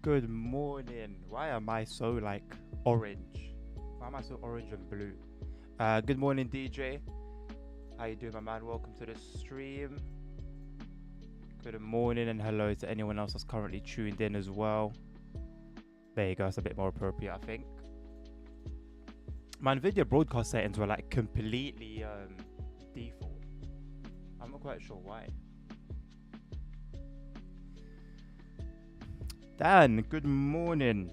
Good morning. Why am I so like orange? Why am I so orange and blue? Good morning, DJ. How you doing, my man? Welcome to the stream. Good morning and hello to anyone else that's currently tuned in as well. There you go. It's a bit more appropriate, I think. My NVIDIA broadcast settings were like completely default. I'm not quite sure why. Dan, good morning.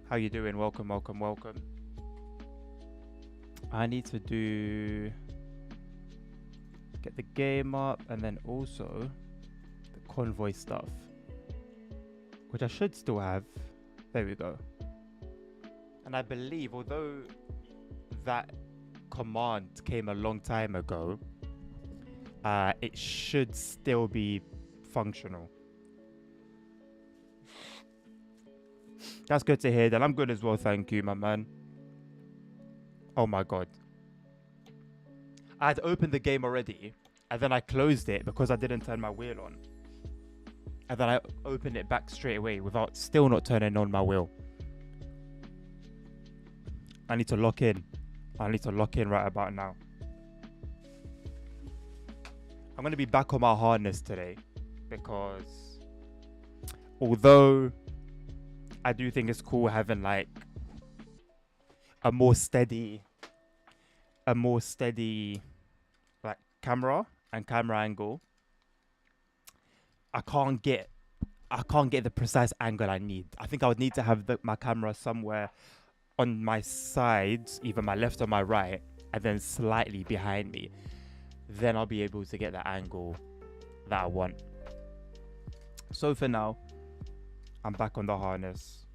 How you doing? Welcome. I need to get the game up and then also the convoy stuff, which I should still have. There we go. And I believe, although that command came a long time ago, it should still be functional. That's good to hear. Then I'm good as well, thank you, my man. Oh my god. I had opened the game already, and then I closed it because I didn't turn my wheel on. And then I opened it back straight away without still not turning on my wheel. I need to lock in. Right about now. I'm going to be back on my harness today because although I do think it's cool having like a more steady like camera and camera angle, I can't get the precise angle I need. I think I would need to have my camera somewhere on my sides, either my left or my right, and then slightly behind me. Then I'll be able to get the angle that I want. So for now, I'm back on the harness.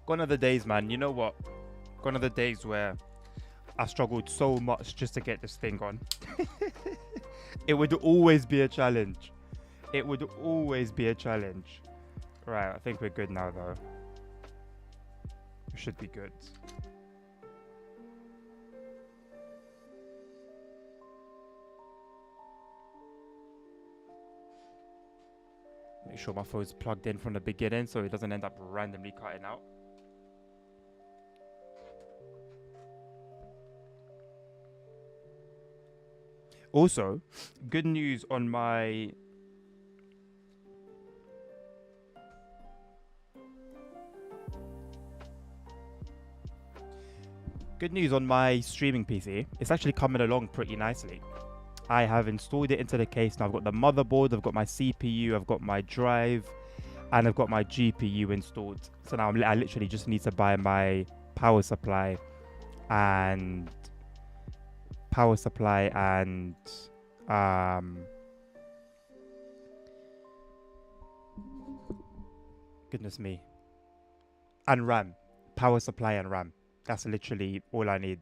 Gone are the days, man. You know what? Gone are the days where I struggled so much just to get this thing on. It would always be a challenge. Right, I think we're good now, though. We should be good. Make sure my phone's plugged in from the beginning so it doesn't end up randomly cutting out. Also, good news on my streaming PC. It's actually coming along pretty nicely. I have installed it into the case now. I've got the motherboard, I've got my CPU, I've got my drive, and I've got my GPU installed. So now I literally just need to buy my power supply and goodness me, and RAM. Power supply and RAM. That's literally all I need.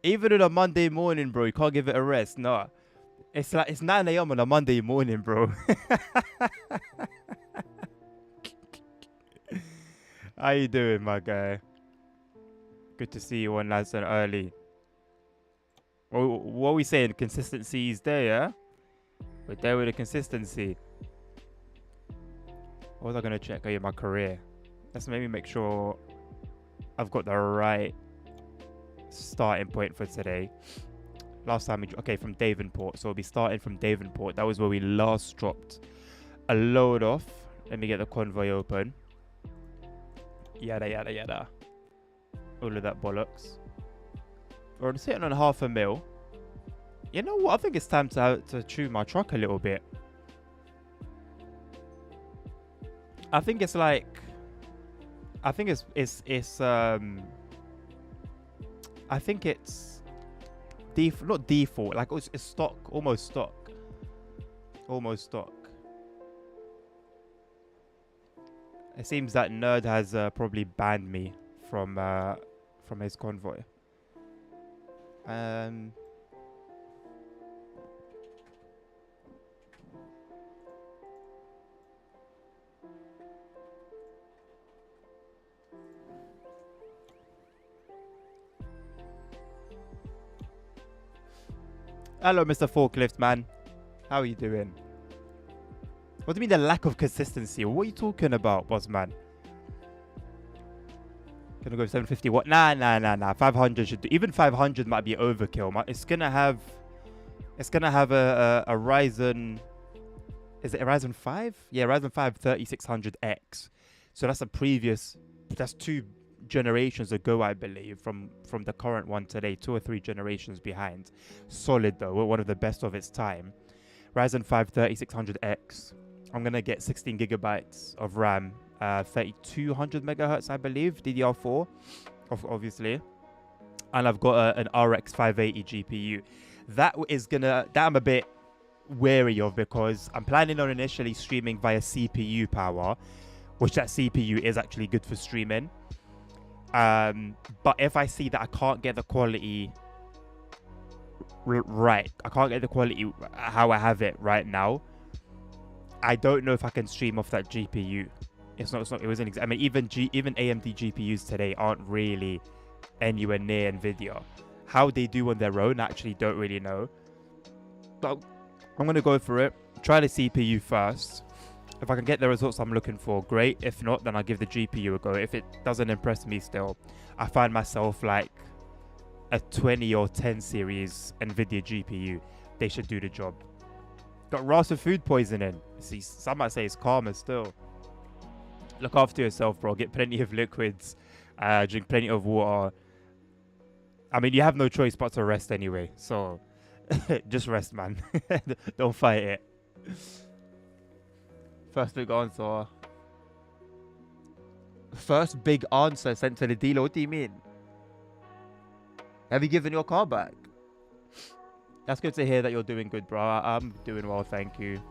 Even on a Monday morning, bro, you can't give it a rest. No, it's like it's 9 a.m. on a Monday morning, bro. How you doing, my guy? Good to see you on nice and early. What are we saying? Consistency is there, yeah? We're there with the consistency. What was I gonna check? Oh yeah, my career. Let's maybe make sure I've got the right starting point for today. Last time from Davenport. So we'll be starting from Davenport. That was where we last dropped a load off. Let me get the convoy open. Yada. All of that bollocks. We're sitting on 500,000. You know what? I think it's time to tune my truck a little bit. I think it's not default. Like it's stock, almost stock. It seems that Nerd has probably banned me from his convoy. Um, Hello, Mr. Forklift Man. How are you doing? What do you mean the lack of consistency? What are you talking about, boss man? Gonna go 750. What? Nah. 500 should do. Even 500 might be overkill. It's gonna have a Ryzen. Is it a Ryzen 5? Yeah, Ryzen 5 3600X. So that's a previous. That's 2 generations ago, I believe, from the current one today. 2 or 3 generations behind. Solid though. One of the best of its time. Ryzen 5 3600X. I'm gonna get 16 gigabytes of RAM, 3200 megahertz, I believe, DDR4, obviously, and I've got an RX 580 GPU. That I'm a bit wary of because I'm planning on initially streaming via CPU power, which that CPU is actually good for streaming. But if I see that I can't get the quality right, I can't get the quality how I have it right now, I don't know if I can stream off that GPU. It wasn't. I mean, even AMD GPUs today aren't really anywhere near Nvidia. How they do on their own, I actually don't really know. But I'm gonna go for it. Try the CPU first. If I can get the results I'm looking for, great. If not, then I'll give the GPU a go. If it doesn't impress me still, I find myself like a 20 or 10 series Nvidia GPU. They should do the job. Got Ross with food poisoning. See, some might say it's karma still. Look after yourself, bro. Get plenty of liquids. Drink plenty of water. I mean, you have no choice but to rest anyway. So, just rest, man. Don't fight it. First big answer. First big answer sent to the dealer. What do you mean? Have you given your car back? That's good to hear that you're doing good, bro. I'm doing well, thank you.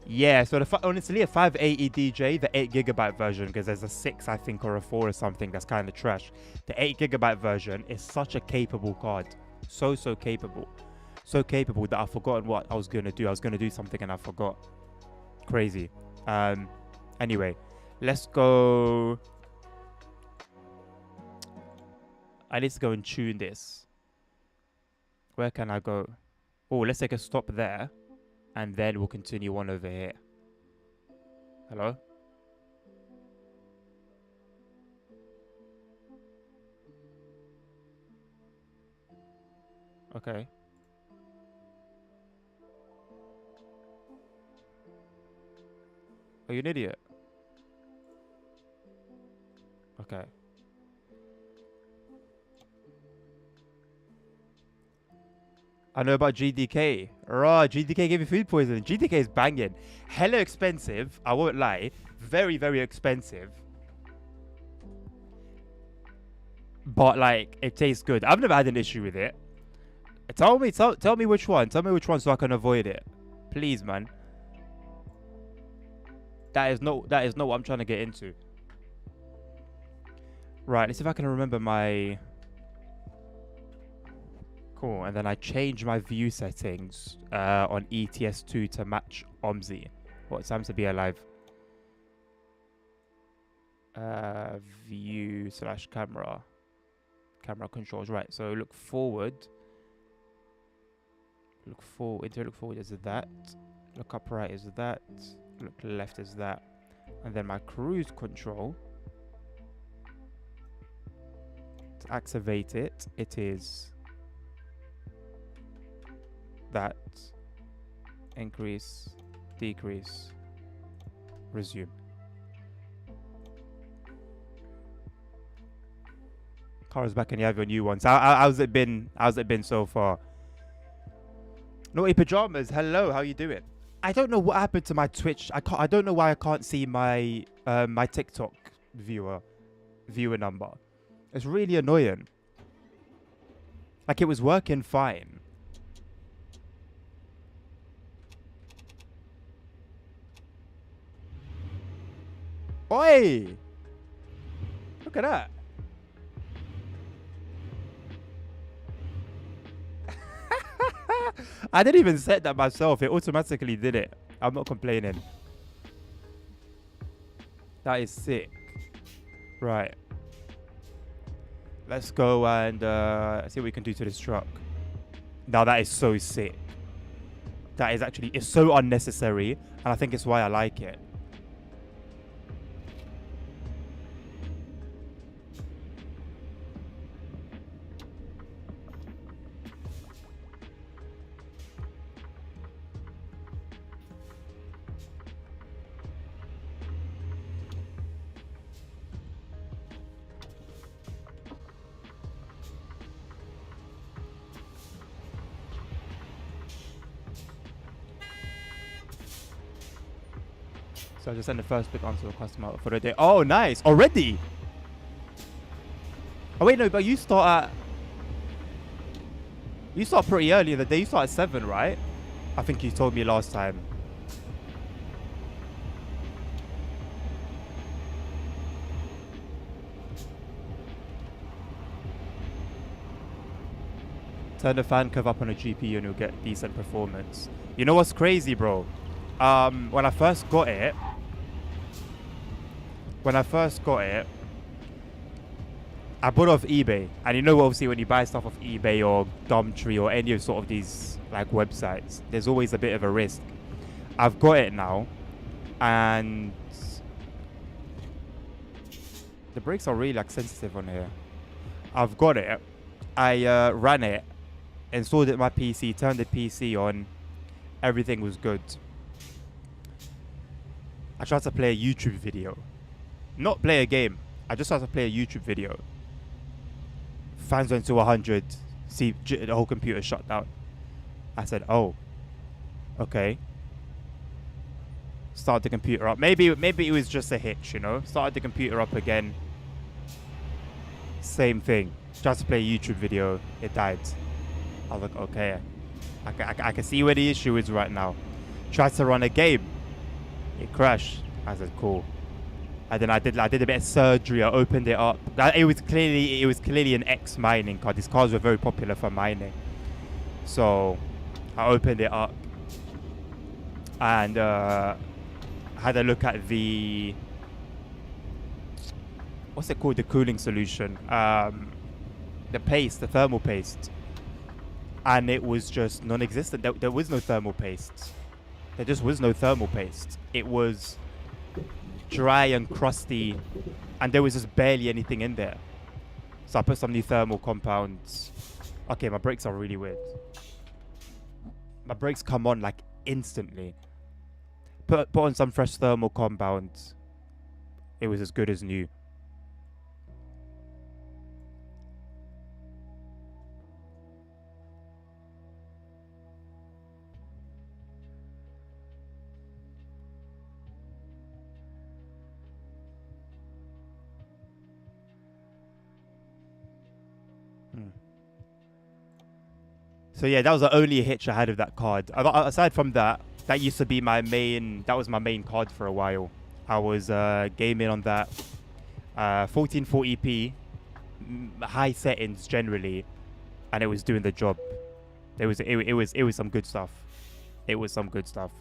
Yeah, so honestly, a 580 DJ, the 8GB version, because there's a 6, I think, or a 4 or something that's kind of trash. The 8GB version is such a capable card. So capable. So capable that I've forgotten what I was going to do. I was going to do something and I forgot. Crazy. Anyway, let's go. I need to go and tune this. Where can I go? Oh, let's take a stop there. And then we'll continue on over here. Hello? Okay. Are you an idiot? Okay. I know about GDK. Raw, GDK gave me food poisoning. GDK is banging. Hella expensive. I won't lie. Very, very expensive. But, like, it tastes good. I've never had an issue with it. Tell me which one. Tell me which one so I can avoid it. Please, man. That is not what I'm trying to get into. Right, let's see if I can remember my... Cool, and then I change my view settings on ETS2 to match OMSI. What time to be alive? View / camera. Camera controls, right. So look forward. Look forward is that. Look upright is that. Look left is that. And then my cruise control. To activate it, it is that. Increase, decrease, resume. Car is back and you have your new ones. How's it been? How's it been so far? Naughty pajamas. Hello, how you doing? I don't know what happened to my Twitch. I don't know why I can't see my my TikTok viewer number. It's really annoying. Like it was working fine. Oi! Look at that. I didn't even set that myself. It automatically did it. I'm not complaining. That is sick. Right. Let's go and see what we can do to this truck. Now that is so sick. That is actually, it's so unnecessary, and I think it's why I like it. So I just sent the first big answer to the customer for the day. Oh, nice. Already? Oh, wait, no, but you start pretty early in the day. You start at 7, right? I think you told me last time. Turn the fan curve up on a GPU and you'll get decent performance. You know what's crazy, bro? When I first got it, I bought it off eBay. And you know, obviously, when you buy stuff off eBay or Gumtree or any of sort of these like websites, there's always a bit of a risk. I've got it now, and the brakes are really like sensitive on here. I've got it. I ran it, installed it on my PC, turned the PC on. Everything was good. I tried to play a YouTube video. Not play a game. I just tried to play a YouTube video. Fans went to 100. See, the whole computer shut down. I said, oh, okay. Start the computer up. Maybe it was just a hitch, you know. Started the computer up again. Same thing. Tried to play a YouTube video. It died. I was like, okay. I can see where the issue is right now. Tried to run a game. It crashed. I said, cool. And then I did a bit of surgery. I opened it up. It was clearly an X mining card. These cards were very popular for mining. So I opened it up and had a look at the, what's it called? The cooling solution. The paste, the thermal paste. And it was just non-existent. There was no thermal paste. There just was no thermal paste. It was dry and crusty, and there was just barely anything in there. So I put some new thermal compounds. Okay, my brakes are really weird. My brakes come on like instantly. Put on some fresh thermal compounds. It was as good as new. So yeah, that was the only hitch I had of that card. Aside from that, that used to be my main. That was my main card for a while. I was gaming on that 1440p, high settings generally, and it was doing the job. It was some good stuff. It was some good stuff.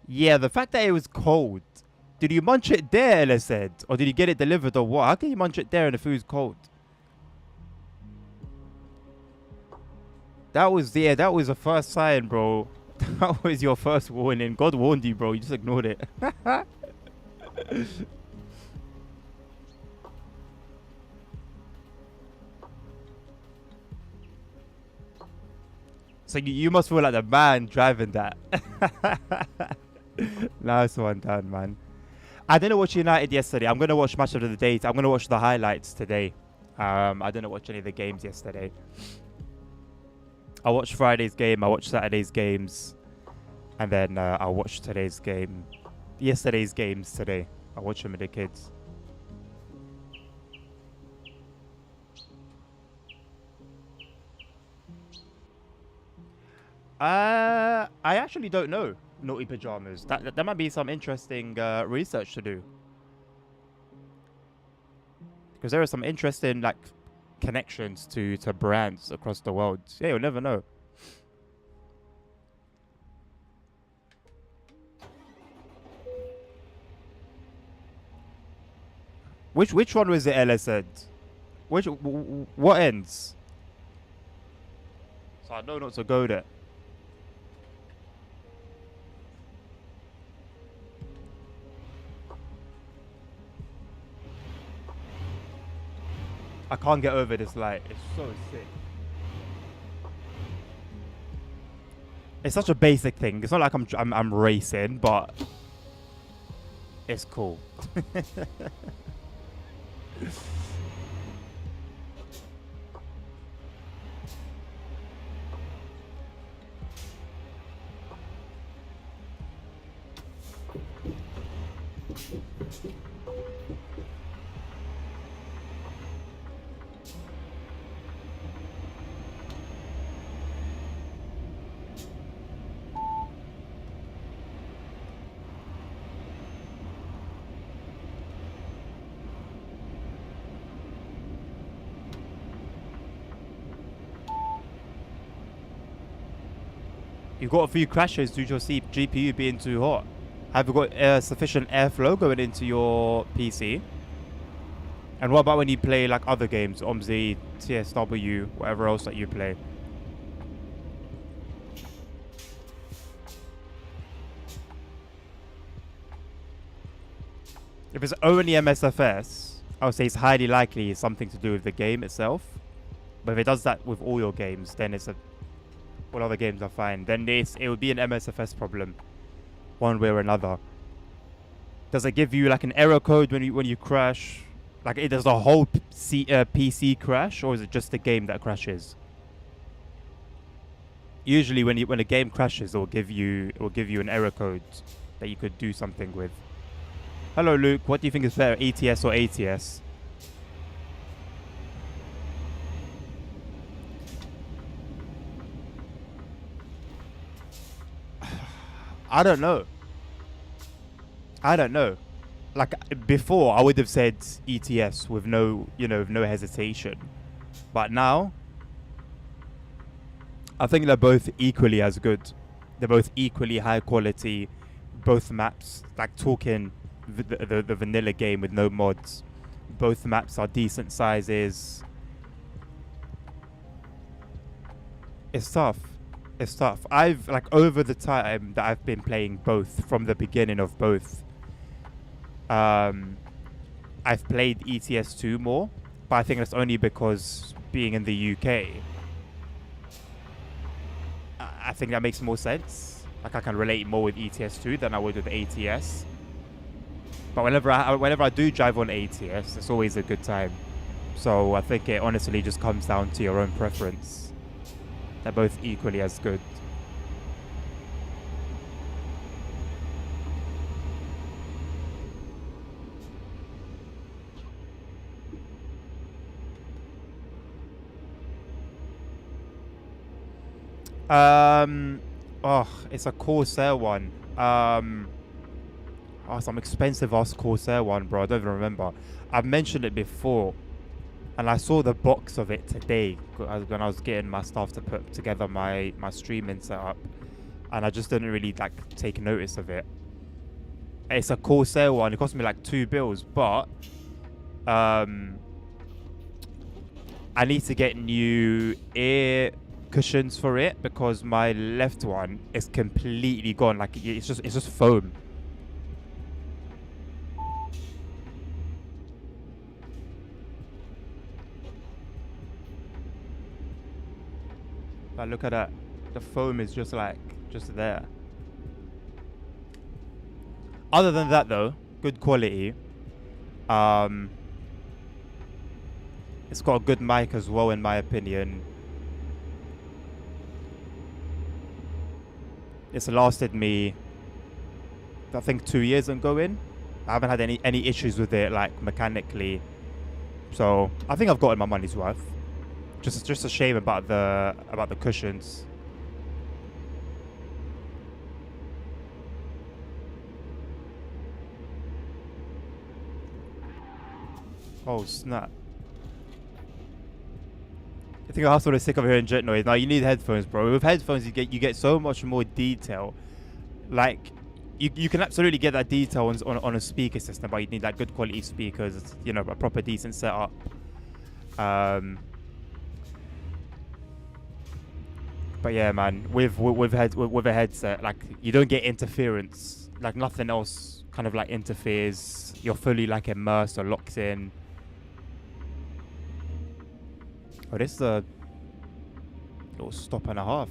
Yeah, the fact that it was cold. Did you munch it there, Ella said? Or did you get it delivered or what? How can you munch it there and the food's cold? That was the first sign, bro. That was your first warning. God warned you, bro. You just ignored it. So you must feel like the man driving that. Nice one done, man. I didn't watch United yesterday. I'm going to watch Match of the Day. I'm going to watch the highlights today. I didn't watch any of the games yesterday. I watched Friday's game. I watched Saturday's games. And then I'll watch today's game. Yesterday's games today. I'll watch them with the kids. I actually don't know. Naughty pajamas. That might be some interesting research to do, because there are some interesting like connections to brands across the world. Yeah, you'll never know. Which one was the LS end? What ends? So I know not to go there. I can't get over this light. It's so sick. It's such a basic thing. It's not like I'm racing, but it's cool. You've got a few crashes due to your GPU being too hot. Have you got sufficient airflow going into your PC? And what about when you play like other games, OMZ, TSW, whatever else that you play? If it's only MSFS, I would say it's highly likely it's something to do with the game itself. But if it does that with all your games, then it's a... All other games are fine. Then it would be an MSFS problem, one way or another. Does it give you like an error code when you crash? Like, does the whole PC crash, or is it just the game that crashes? Usually, when a game crashes, it will give you an error code that you could do something with. Hello, Luke. What do you think is better, ATS or ATS? I don't know. Like before, I would have said ETS with no hesitation, but now I think they're both equally as good. They're both equally high quality. Both maps, like talking the vanilla game with no mods. Both maps are decent sizes. It's tough. I've like over the time that I've been playing both from the beginning of both. I've played ETS2 more, but I think that's only because being in the UK, I think that makes more sense. Like I can relate more with ETS2 than I would with ATS. But whenever I do drive on ATS, it's always a good time. So I think it honestly just comes down to your own preference. They're both equally as good. It's a Corsair one. Some expensive ass Corsair one, bro. I don't even remember. I've mentioned it before. And I saw the box of it today when I was getting my stuff to put together my streaming setup, and I just didn't really like take notice of it. It's a Corsair one. It cost me like £2, but I need to get new ear cushions for it because my left one is completely gone. Like it's just foam. But look at that. The foam is just there. Other than that though, good quality. It's got a good mic as well in my opinion. It's lasted me, I think, 2 years and going. I haven't had any issues with it like mechanically. So I think I've gotten my money's worth. Just a shame about the cushions. Oh snap! I think I was sort of sick of hearing jet noise. Now you need headphones, bro. With headphones, you get so much more detail. Like, you can absolutely get that detail on a speaker system, but you need like good quality speakers. You know, a proper decent setup. Um, but yeah, man, with a headset, like you don't get interference. Like nothing else kind of like interferes. You're fully like immersed or locked in. Oh, this is a little stop and a half.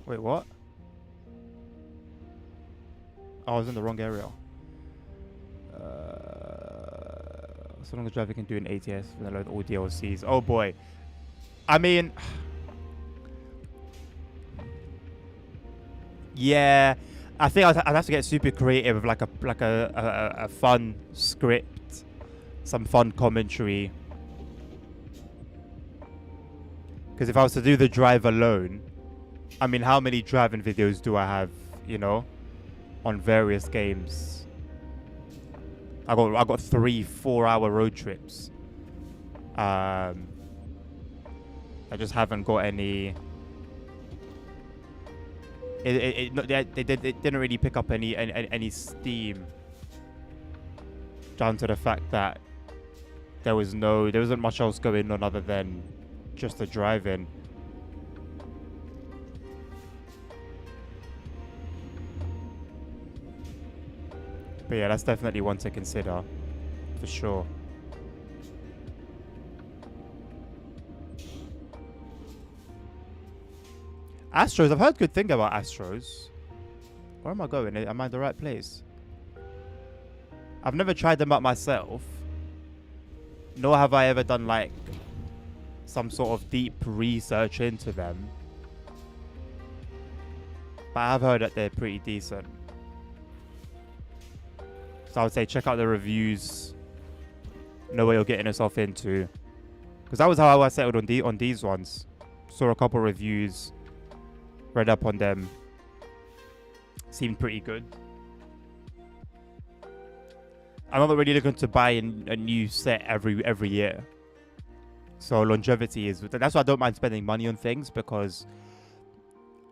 Wait, what? Oh, I was in the wrong area. So long as driver can do an ATS with all DLCs. Oh boy. I mean, yeah. I think I'd have to get super creative with like a fun script, some fun commentary. Because if I was to do the drive alone, I mean, how many driving videos do I have? You know, on various games. I got 3-4 hour road trips. I just haven't got any. It didn't really pick up any steam. Down to the fact that there wasn't much else going on other than just the driving. But yeah, that's definitely one to consider, for sure. Astros, I've heard good thing about Astros. Where am I going? Am I in the right place? I've never tried them out myself. Nor have I ever done like some sort of deep research into them. But I have heard that they're pretty decent. So I would say check out the reviews. Know what you're getting yourself into. Because that was how I settled on these ones. Saw a couple reviews. Read up on them. Seemed pretty good. I'm not really looking to buy a new set every year. So longevity is... That's why I don't mind spending money on things. Because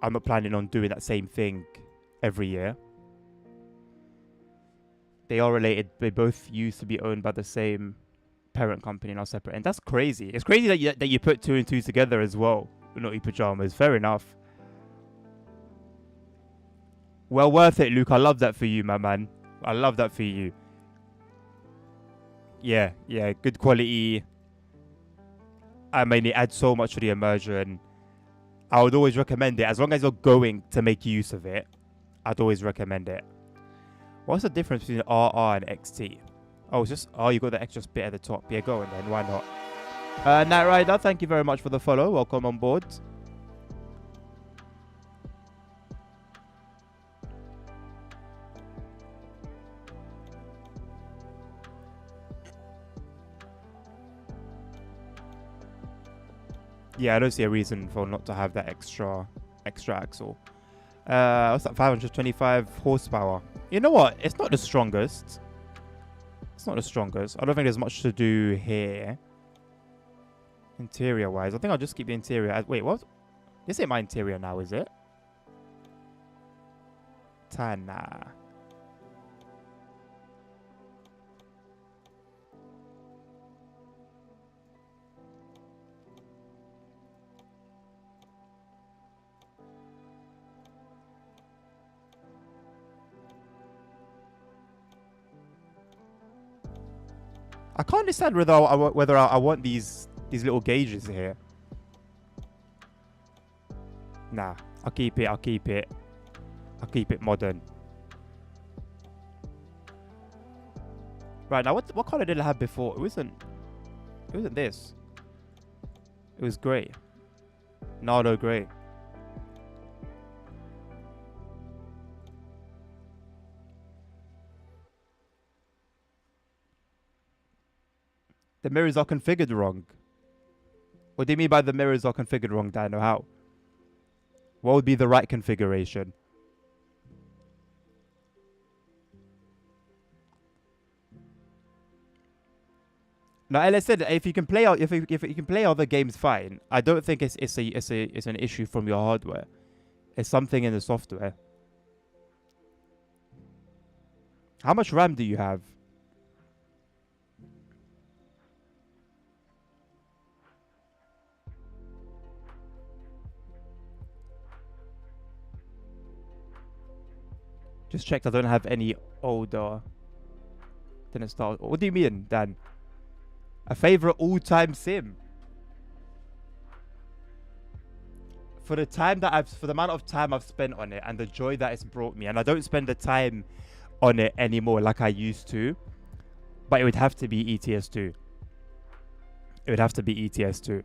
I'm not planning on doing that same thing every year. They are related. They both used to be owned by the same parent company, now separate. And that's crazy. It's crazy that you put 2 and 2 together as well. Naughty Pajamas. Fair enough. Well worth it, Luke. I love that for you, my man. I love that for you. Yeah. Good quality. I mean, it adds so much to the immersion. I would always recommend it. As long as you're going to make use of it, I'd always recommend it. What's the difference between RR and XT? Oh, it's just... Oh, you got the extra bit at the top. Yeah, go on then. Why not? Night Rider, thank you very much for the follow. Welcome on board. Yeah, I don't see a reason for not to have that extra axle. What's that? 525 horsepower. You know what? It's not the strongest. I don't think there's much to do here. Interior wise. I think I'll just keep the interior. Wait, what? This ain't my interior now, is it? Nah. I can't decide whether I want these little gauges here. Nah, I'll keep it modern. Right, now what color did I have before? It wasn't this. It was grey. Nardo grey. The mirrors are configured wrong. What do you mean by the mirrors are configured wrong, Dino? How? What would be the right configuration? Now, as I said, if you can play out, if you can play other games, fine. I don't think it's an issue from your hardware. It's something in the software. How much RAM do you have? Just checked. I don't have any older. Didn't start. What do you mean, Dan? A favorite all-time sim? For the amount of time I've spent on it and the joy that it's brought me, and I don't spend the time on it anymore like I used to, but it would have to be ETS 2. It would have to be ETS 2.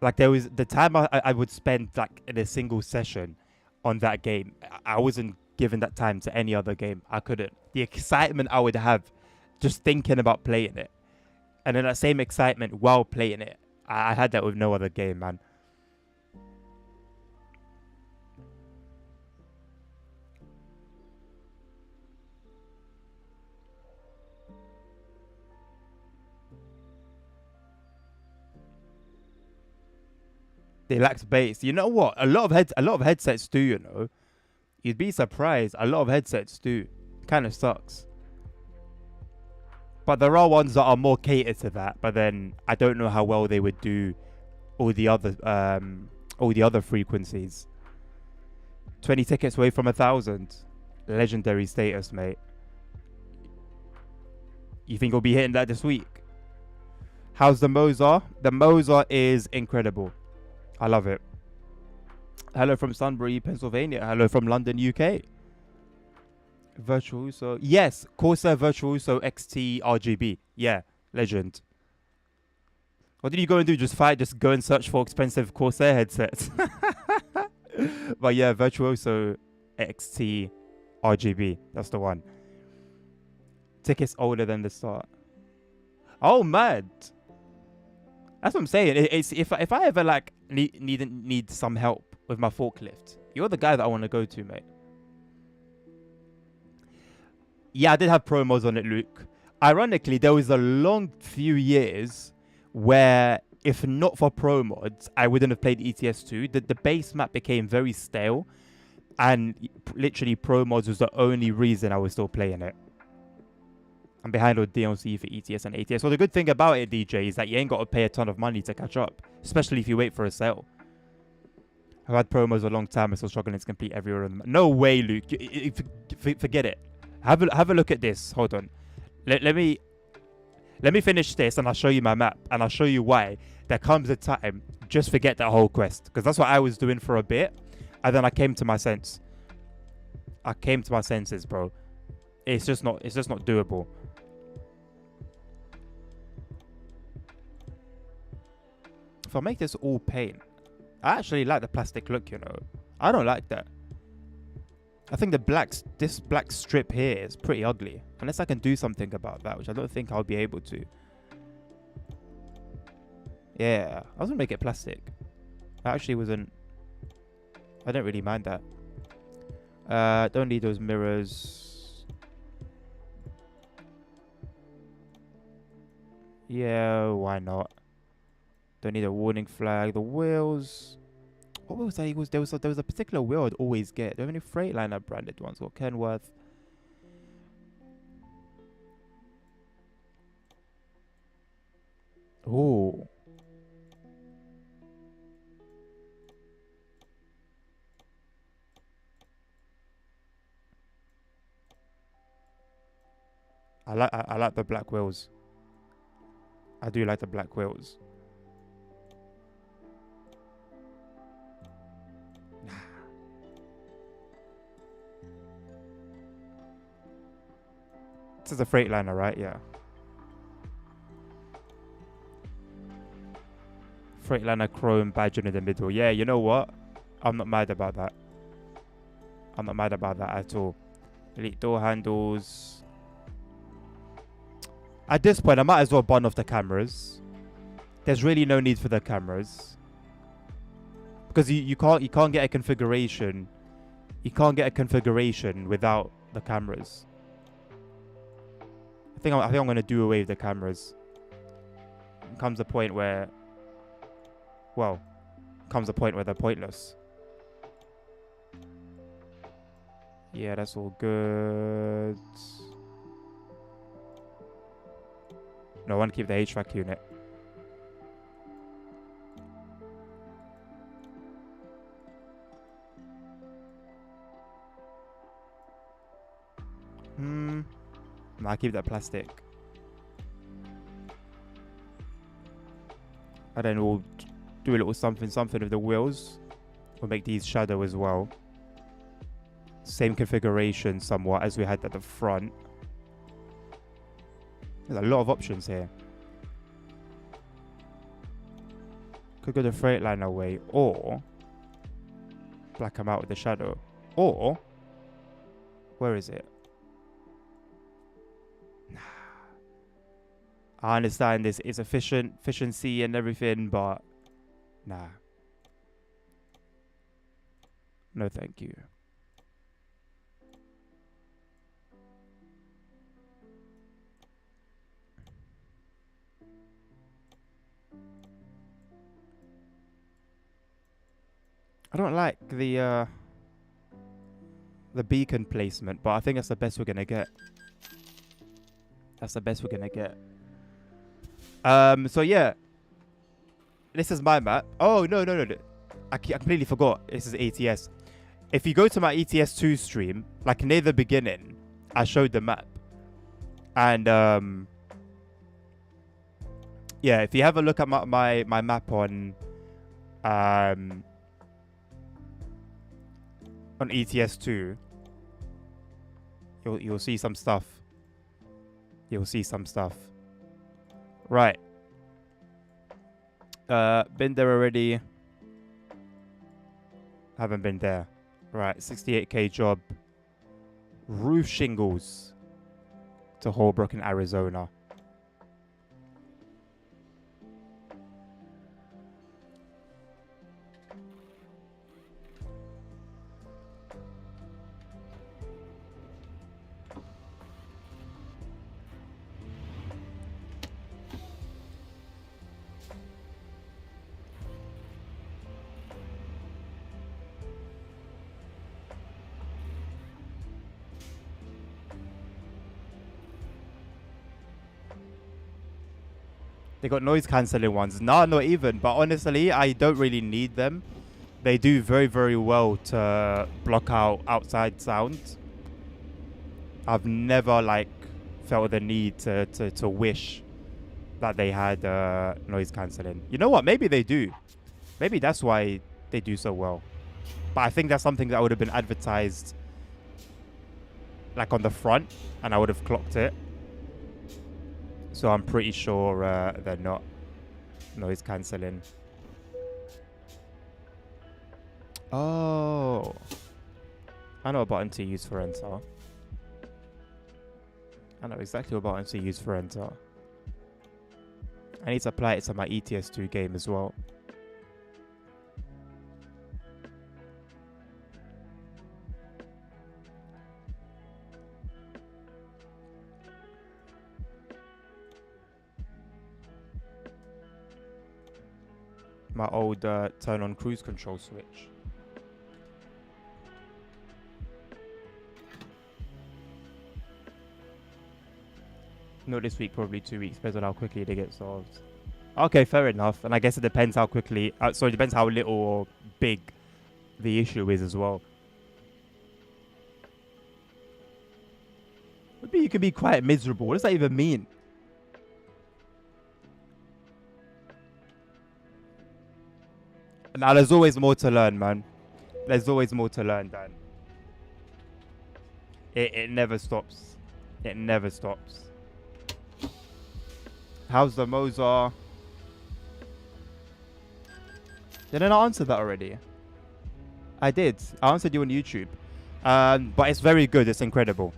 Like, there was the time I would spend like in a single session on that game. I wasn't given that time to any other game. I couldn't. The excitement I would have just thinking about playing it, and then that same excitement while playing it, I had that with no other game, man. They lacked bass. You know what? A lot of headsets do. You know, you'd be surprised. A lot of headsets do. Kind of sucks. But there are ones that are more catered to that. But then I don't know how well they would do all the other frequencies. 20 tickets away from 1,000. Legendary status, mate. You think we'll be hitting that this week? How's the Mozart? The Mozart is incredible. I love it. Hello from Sunbury, Pennsylvania. Hello from London, UK. Virtuoso. Yes, Corsair Virtuoso XT RGB. Yeah, legend. What did you go and do? Just go and search for expensive Corsair headsets. But yeah, Virtuoso XT RGB. That's the one. Tickets older than the start. Oh, mad. That's what I'm saying. It's if I ever like need some help with my forklift, you're the guy that I want to go to, mate. Yeah, I did have promos on it, Luke. Ironically, there was a long few years where, if not for pro mods, I wouldn't have played ETS 2. The base map became very stale, and literally pro mods was the only reason I was still playing it. I'm behind on DLC for ETS and ATS. Well, the good thing about it, DJ, is that you ain't got to pay a ton of money to catch up, especially if you wait for a sale. I've had promos a long time and still struggling to complete every order. No way, Luke. Forget it. Have a look at this. Hold on. Let me finish this and I'll show you my map and I'll show you why there comes a time just forget that whole quest, because that's what I was doing for a bit, and then I came to my sense. I came to my senses, bro. It's just not doable. If I make this all paint, I actually like the plastic look, you know. I don't like that. I think this black strip here is pretty ugly. Unless I can do something about that, which I don't think I'll be able to. Yeah, I was gonna make it plastic. I actually wasn't. I don't really mind that. Don't need those mirrors. Yeah, why not? Don't need a warning flag. The wheels. What was that? There was a particular wheel I'd always get. Do you have any Freightliner branded ones or Kenworth? Oh. I like the black wheels. I do like the black wheels. This is a Freightliner, right? Yeah. Freightliner chrome badge in the middle. Yeah, you know what? I'm not mad about that. I'm not mad about that at all. Elite door handles. At this point, I might as well burn off the cameras. There's really no need for the cameras. because you can't get a configuration. You can't get a configuration without the cameras. I think I'm gonna do away with the cameras. Comes a point where, well, they're pointless. Yeah, that's all good. No, I want to keep the HVAC unit. Nah, keep that plastic. And then we'll do a little something with the wheels. We'll make these shadow as well. Same configuration somewhat as we had at the front. There's a lot of options here. Could go the Freightliner way, or black them out with the shadow, or where is it? I understand this is efficiency and everything, but nah. No, thank you. I don't like the beacon placement, but I think that's the best we're gonna get. That's the best we're gonna get. So yeah, this is my map. Oh no! I completely forgot. This is ATS. If you go to my ATS 2 stream, like near the beginning, I showed the map, and yeah, if you have a look at my map on ETS 2, you'll see some stuff. You'll see some stuff. Right. Been there already. Haven't been there. Right, 68k job. Roof shingles to Holbrook in Arizona. They got noise cancelling ones. Nah, not even. But honestly, I don't really need them. They do very, very well to block out outside sound. I've never like felt the need to wish that they had noise cancelling. You know what? Maybe they do. Maybe that's why they do so well. But I think that's something that would have been advertised like on the front, and I would have clocked it. So I'm pretty sure they're not noise cancelling. Oh, I know a button to use for enter. I know exactly what button to use for enter. I need to apply it to my ETS2 game as well. My old turn on cruise control switch. Not this week, probably 2 weeks, depends on how quickly they get solved. Okay, fair enough. And I guess it depends how quickly, so it depends how little or big the issue is as well. Maybe you can be quite miserable. What does that even mean? Now, there's always more to learn, man. There's always more to learn, Dan. It never stops. It never stops. How's the Mozart? Didn't I answer that already? I did. I answered you on YouTube. But it's very good. It's incredible.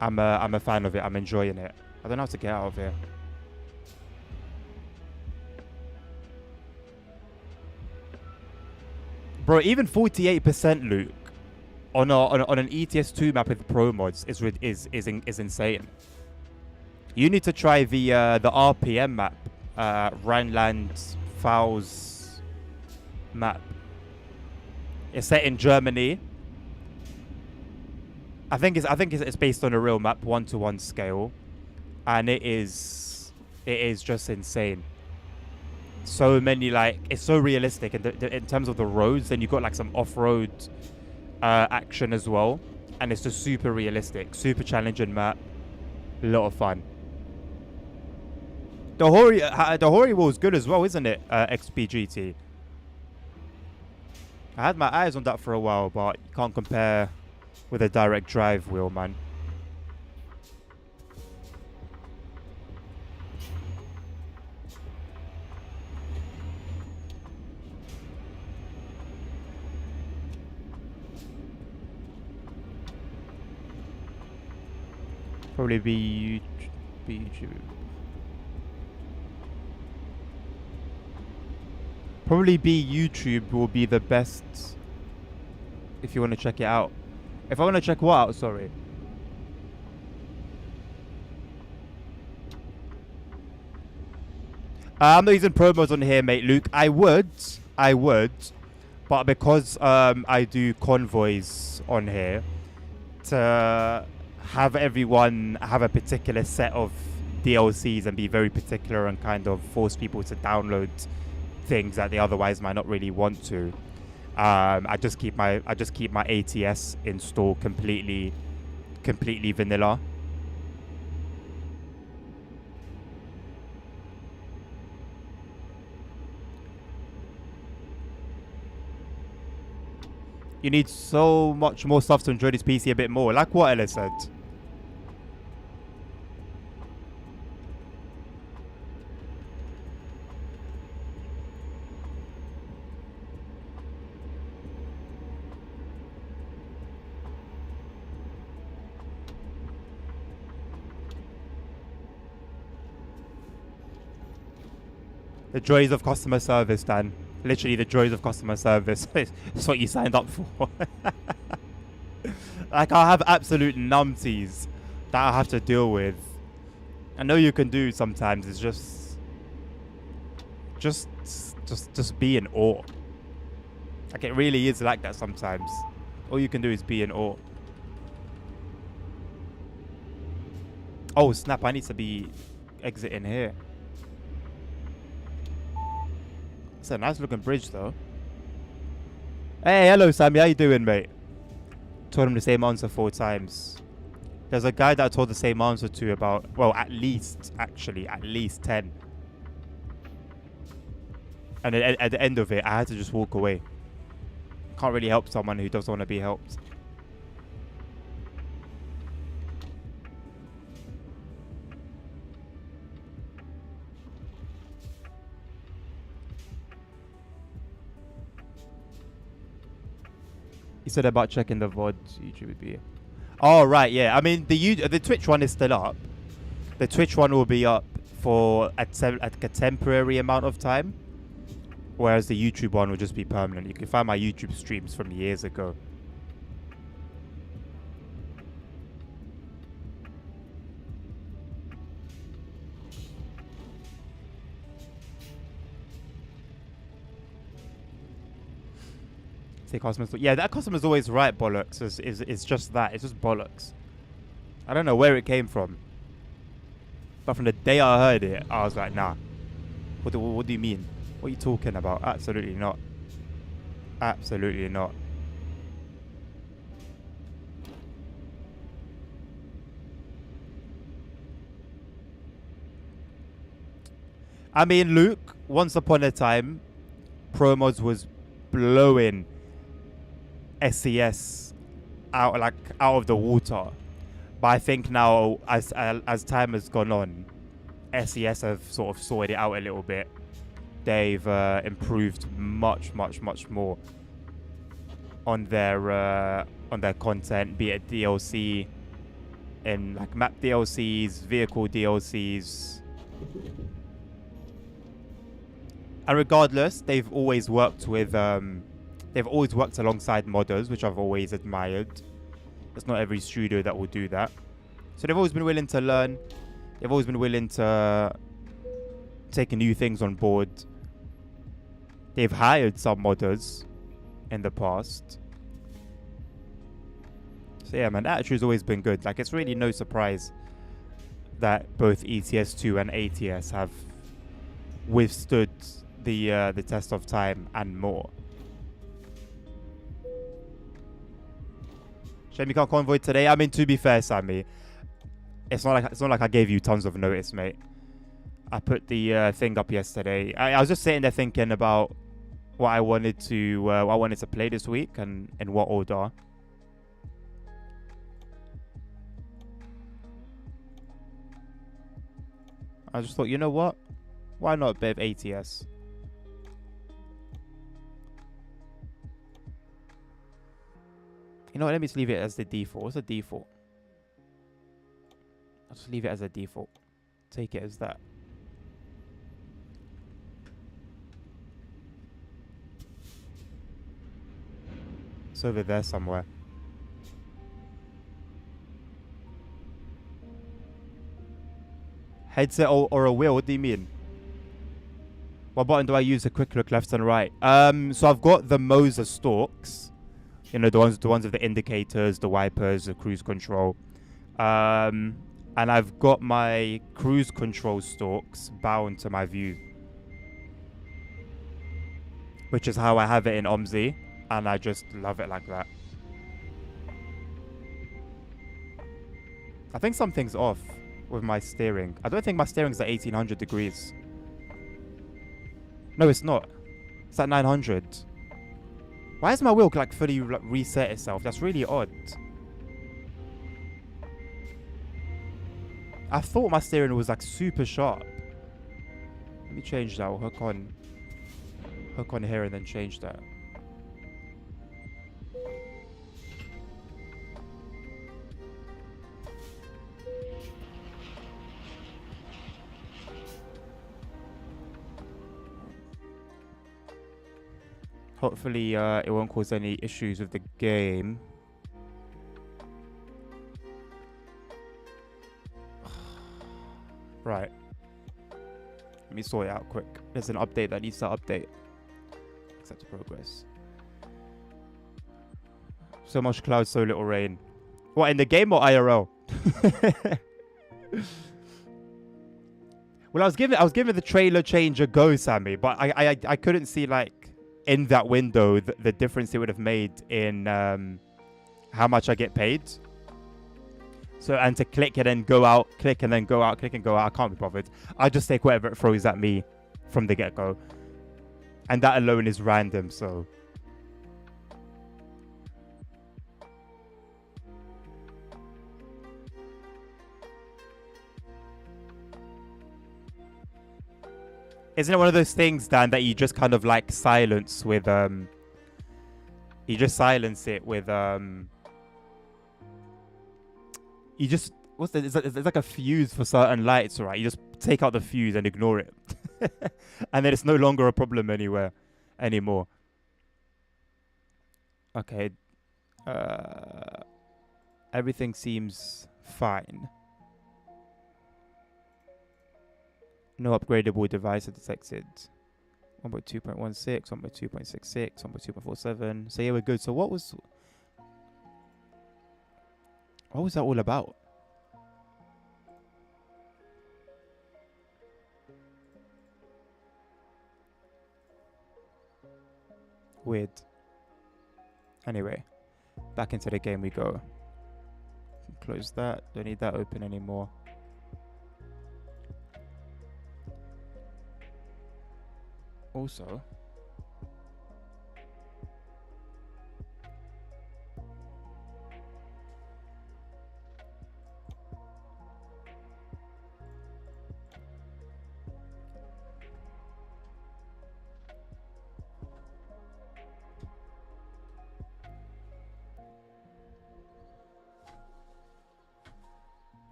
I'm a fan of it. I'm enjoying it. I don't know how to get out of here. Bro, even 48%, Luke, on an ETS2 map with pro mods is insane. You need to try the RPM map, Rhineland-Pfalz map. It's set in Germany. I think it's based on a real map, 1-to-1 scale, and it is just insane. So many, like, it's so realistic in terms of the roads. Then you got like some off-road action as well, and it's just super realistic, super challenging map, a lot of fun. The Hori wheel is good as well, isn't it? XPGT. I had my eyes on that for a while, but you can't compare with a direct drive wheel, man. Probably be YouTube. Probably be YouTube will be the best if you want to check it out. If I want to check what out, sorry. I'm not using promos on here, mate, Luke. I would, but because I do convoys on here, to have everyone have a particular set of DLCs and be very particular and kind of force people to download things that they otherwise might not really want to. I just keep my ATS installed completely vanilla. You need so much more stuff to enjoy this PC a bit more. Like what Ella said. The joys of customer service, Dan. Literally the joys of customer service. It's what you signed up for. Like, I'll have absolute numpties that I have to deal with. I know you can do sometimes. It's just be in awe. Like, it really is like that sometimes. All you can do is be in awe. Oh, snap. I need to be exiting here. It's a nice looking bridge though. Hey, hello Sammy, how you doing, mate? Told him the same answer 4 times. There's a guy that I told the same answer to about, well, at least 10. And at the end of it, I had to just walk away. Can't really help someone who doesn't want to be helped. He said about checking the VOD YouTube would be. Oh right, yeah. I mean the Twitch one is still up. The Twitch one will be up for a temporary amount of time, whereas the YouTube one will just be permanent. You can find my YouTube streams from years ago. Say customers, yeah, that customer's always right. Bollocks is just that. It's just bollocks. I don't know where it came from, but from the day I heard it, I was like, nah. What do you mean? What are you talking about? Absolutely not. Absolutely not. I mean, Luke, once upon a time, Promos was blowing SES out of the water, but I think now as time has gone on, SES have sort of sorted it out a little bit. They've improved much more on their content, be it DLC and like map DLCs, vehicle DLCs. And regardless, they've always worked with They've always worked alongside modders, which I've always admired. It's not every studio that will do that. So they've always been willing to learn. They've always been willing to take new things on board. They've hired some modders in the past. So yeah, man, the attitude's always been good. Like, it's really no surprise that both ETS2 and ATS have withstood the test of time and more. Shame you can't convoy today. I mean, to be fair, Sammy, it's not like I gave you tons of notice, mate. I put the thing up yesterday. I was just sitting there thinking about what I wanted to play this week and in what order. I just thought, you know what? Why not a bit of ATS? You know what? Let me just leave it as the default. What's the default? I'll just leave it as a default. Take it as that. It's over there somewhere. Headset or a wheel? What do you mean? What button do I use to quick look left and right? So I've got the Moser stalks. You know, the ones with the indicators, the wipers, the cruise control. And I've got my cruise control stalks bound to my view, which is how I have it in OMSI, and I just love it like that. I think something's off with my steering. I don't think my steering's at 1800 degrees. No, it's not. It's at 900. Why is my wheel like fully reset itself? That's really odd. I thought my steering was like super sharp. Let me change that. I'll hook on here and then change that. Hopefully it won't cause any issues with the game. Right. Let me sort it out quick. There's an update that needs to update. Accept progress. So much cloud, so little rain. What, in the game or IRL? Well, I was giving the trailer change a go, Sammy, but I couldn't see like in that window the difference it would have made in how much I get paid. So, and to click and then go out, click and then go out, click and go out, I can't be bothered. I just take whatever it throws at me from the get-go. And that alone is random, so. Isn't it one of those things, Dan, that you just kind of like silence with, you just silence it with, you just, it's like a fuse for certain lights, right? You just take out the fuse and ignore it. And then it's no longer a problem anymore. Okay. Everything seems fine. No upgradable device detected. 1.2.16, 1.2.66, 1.2.47. So yeah, we're good. So what was that all about? Weird. Anyway, back into the game we go. Close that. Don't need that open anymore. Also,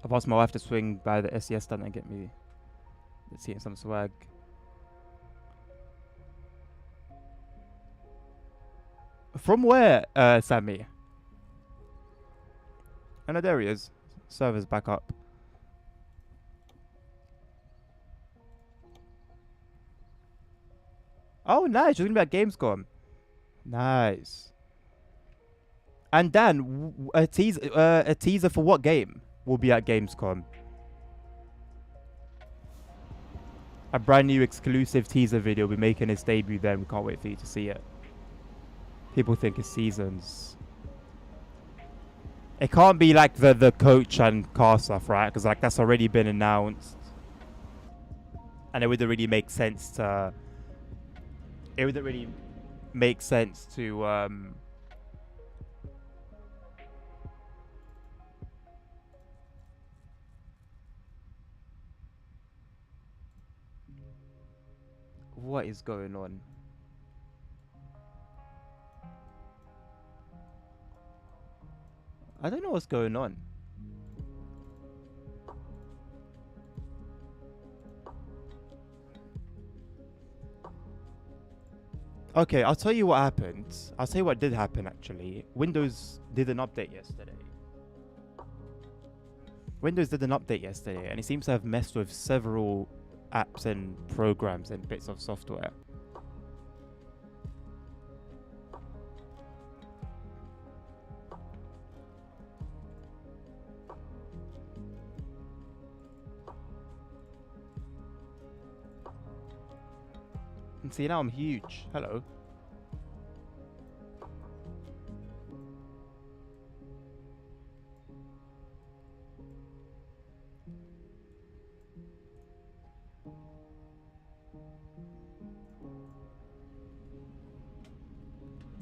I've asked my wife to swing by the SES stand and get me, let's see, some swag. From where, Sammy? I know there he is. Server's back up. Oh, nice. You're talking about Gamescom. Nice. And Dan, a teaser for what game will be at Gamescom? A brand new exclusive teaser video will be making its debut then. We can't wait for you to see it. People think it's Seasons. It can't be like the coach and car stuff, right? Because like that's already been announced. And it wouldn't really make sense to... It wouldn't really make sense to... What is going on? I don't know what's going on. Okay, I'll tell you what happened. I'll tell you what did happen actually. Windows did an update yesterday. And it seems to have messed with several apps and programs and bits of software. And see, now I'm huge. Hello.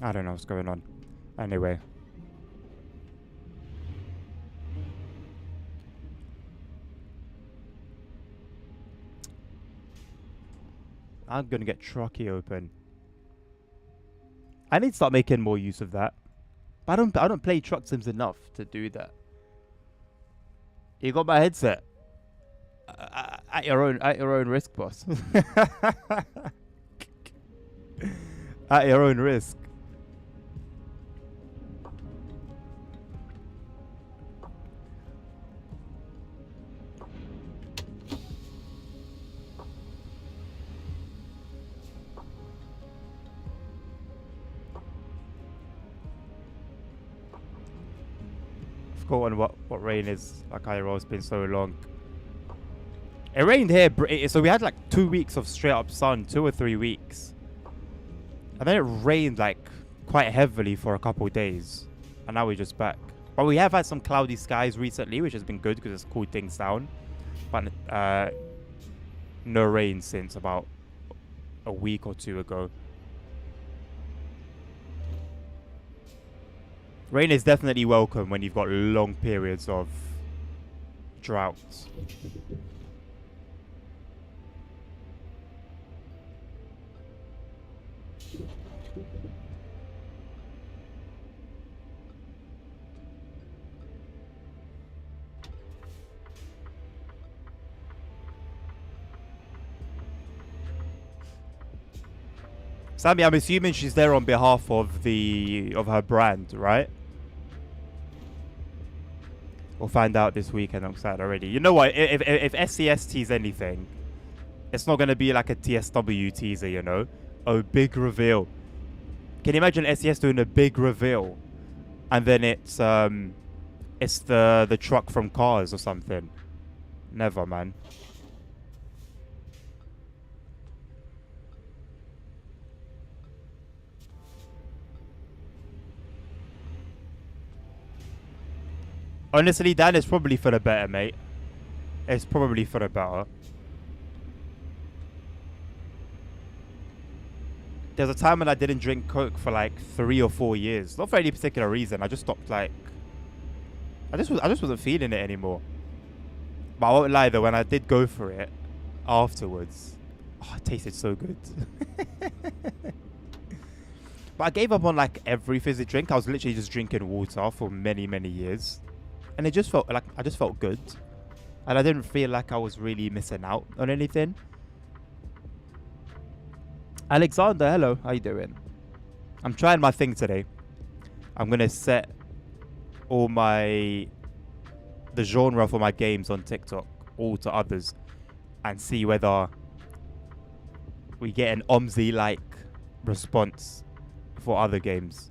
I don't know what's going on. Anyway. I'm gonna get Truckee open. I need to start making more use of that. But I don't play truck sims enough to do that. You got my headset. At your own risk, boss. At your own risk. Forgotten what rain is like. It's been so long. It rained here, so we had like 2 weeks of straight up sun, 2 or 3 weeks, and then it rained like quite heavily for a couple of days, and now we're just back. But we have had some cloudy skies recently, which has been good because it's cooled things down. But no rain since about a week or 2 ago. Rain is definitely welcome when you've got long periods of droughts. Sammy, I'm assuming she's there on behalf of her brand, right? We'll find out this weekend. I'm excited already. You know what? If SCS tease anything, it's not gonna be like a TSW teaser, you know? Oh, big reveal. Can you imagine SCS doing a big reveal, and then it's the truck from Cars or something? Never, man. Honestly, Dan, it's probably for the better, mate. It's probably for the better. There's a time when I didn't drink Coke for like 3 or 4 years. Not for any particular reason. I just stopped, like... I just wasn't feeling it anymore. But I won't lie, though. When I did go for it afterwards... Oh, it tasted so good. But I gave up on like every fizzy drink. I was literally just drinking water for many, many years. And it just felt like... I just felt good. And I didn't feel like I was really missing out on anything. Alexander, hello. How you doing? I'm trying my thing today. I'm going to set all the genre for my games on TikTok all to others and see whether we get an OMSI-like response for other games.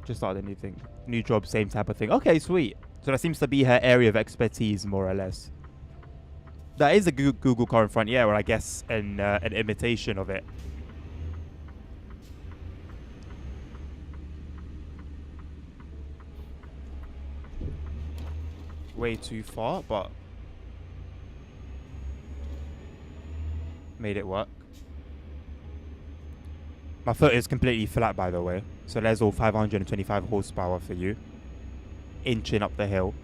Just started a new thing. New job, same type of thing. Okay, sweet. So that seems to be her area of expertise, more or less. That is a Google Current Frontier, or I guess an imitation of it. Way too far, but made it work. My foot is completely flat, by the way. So there's all 525 horsepower for you. Inching up the hill.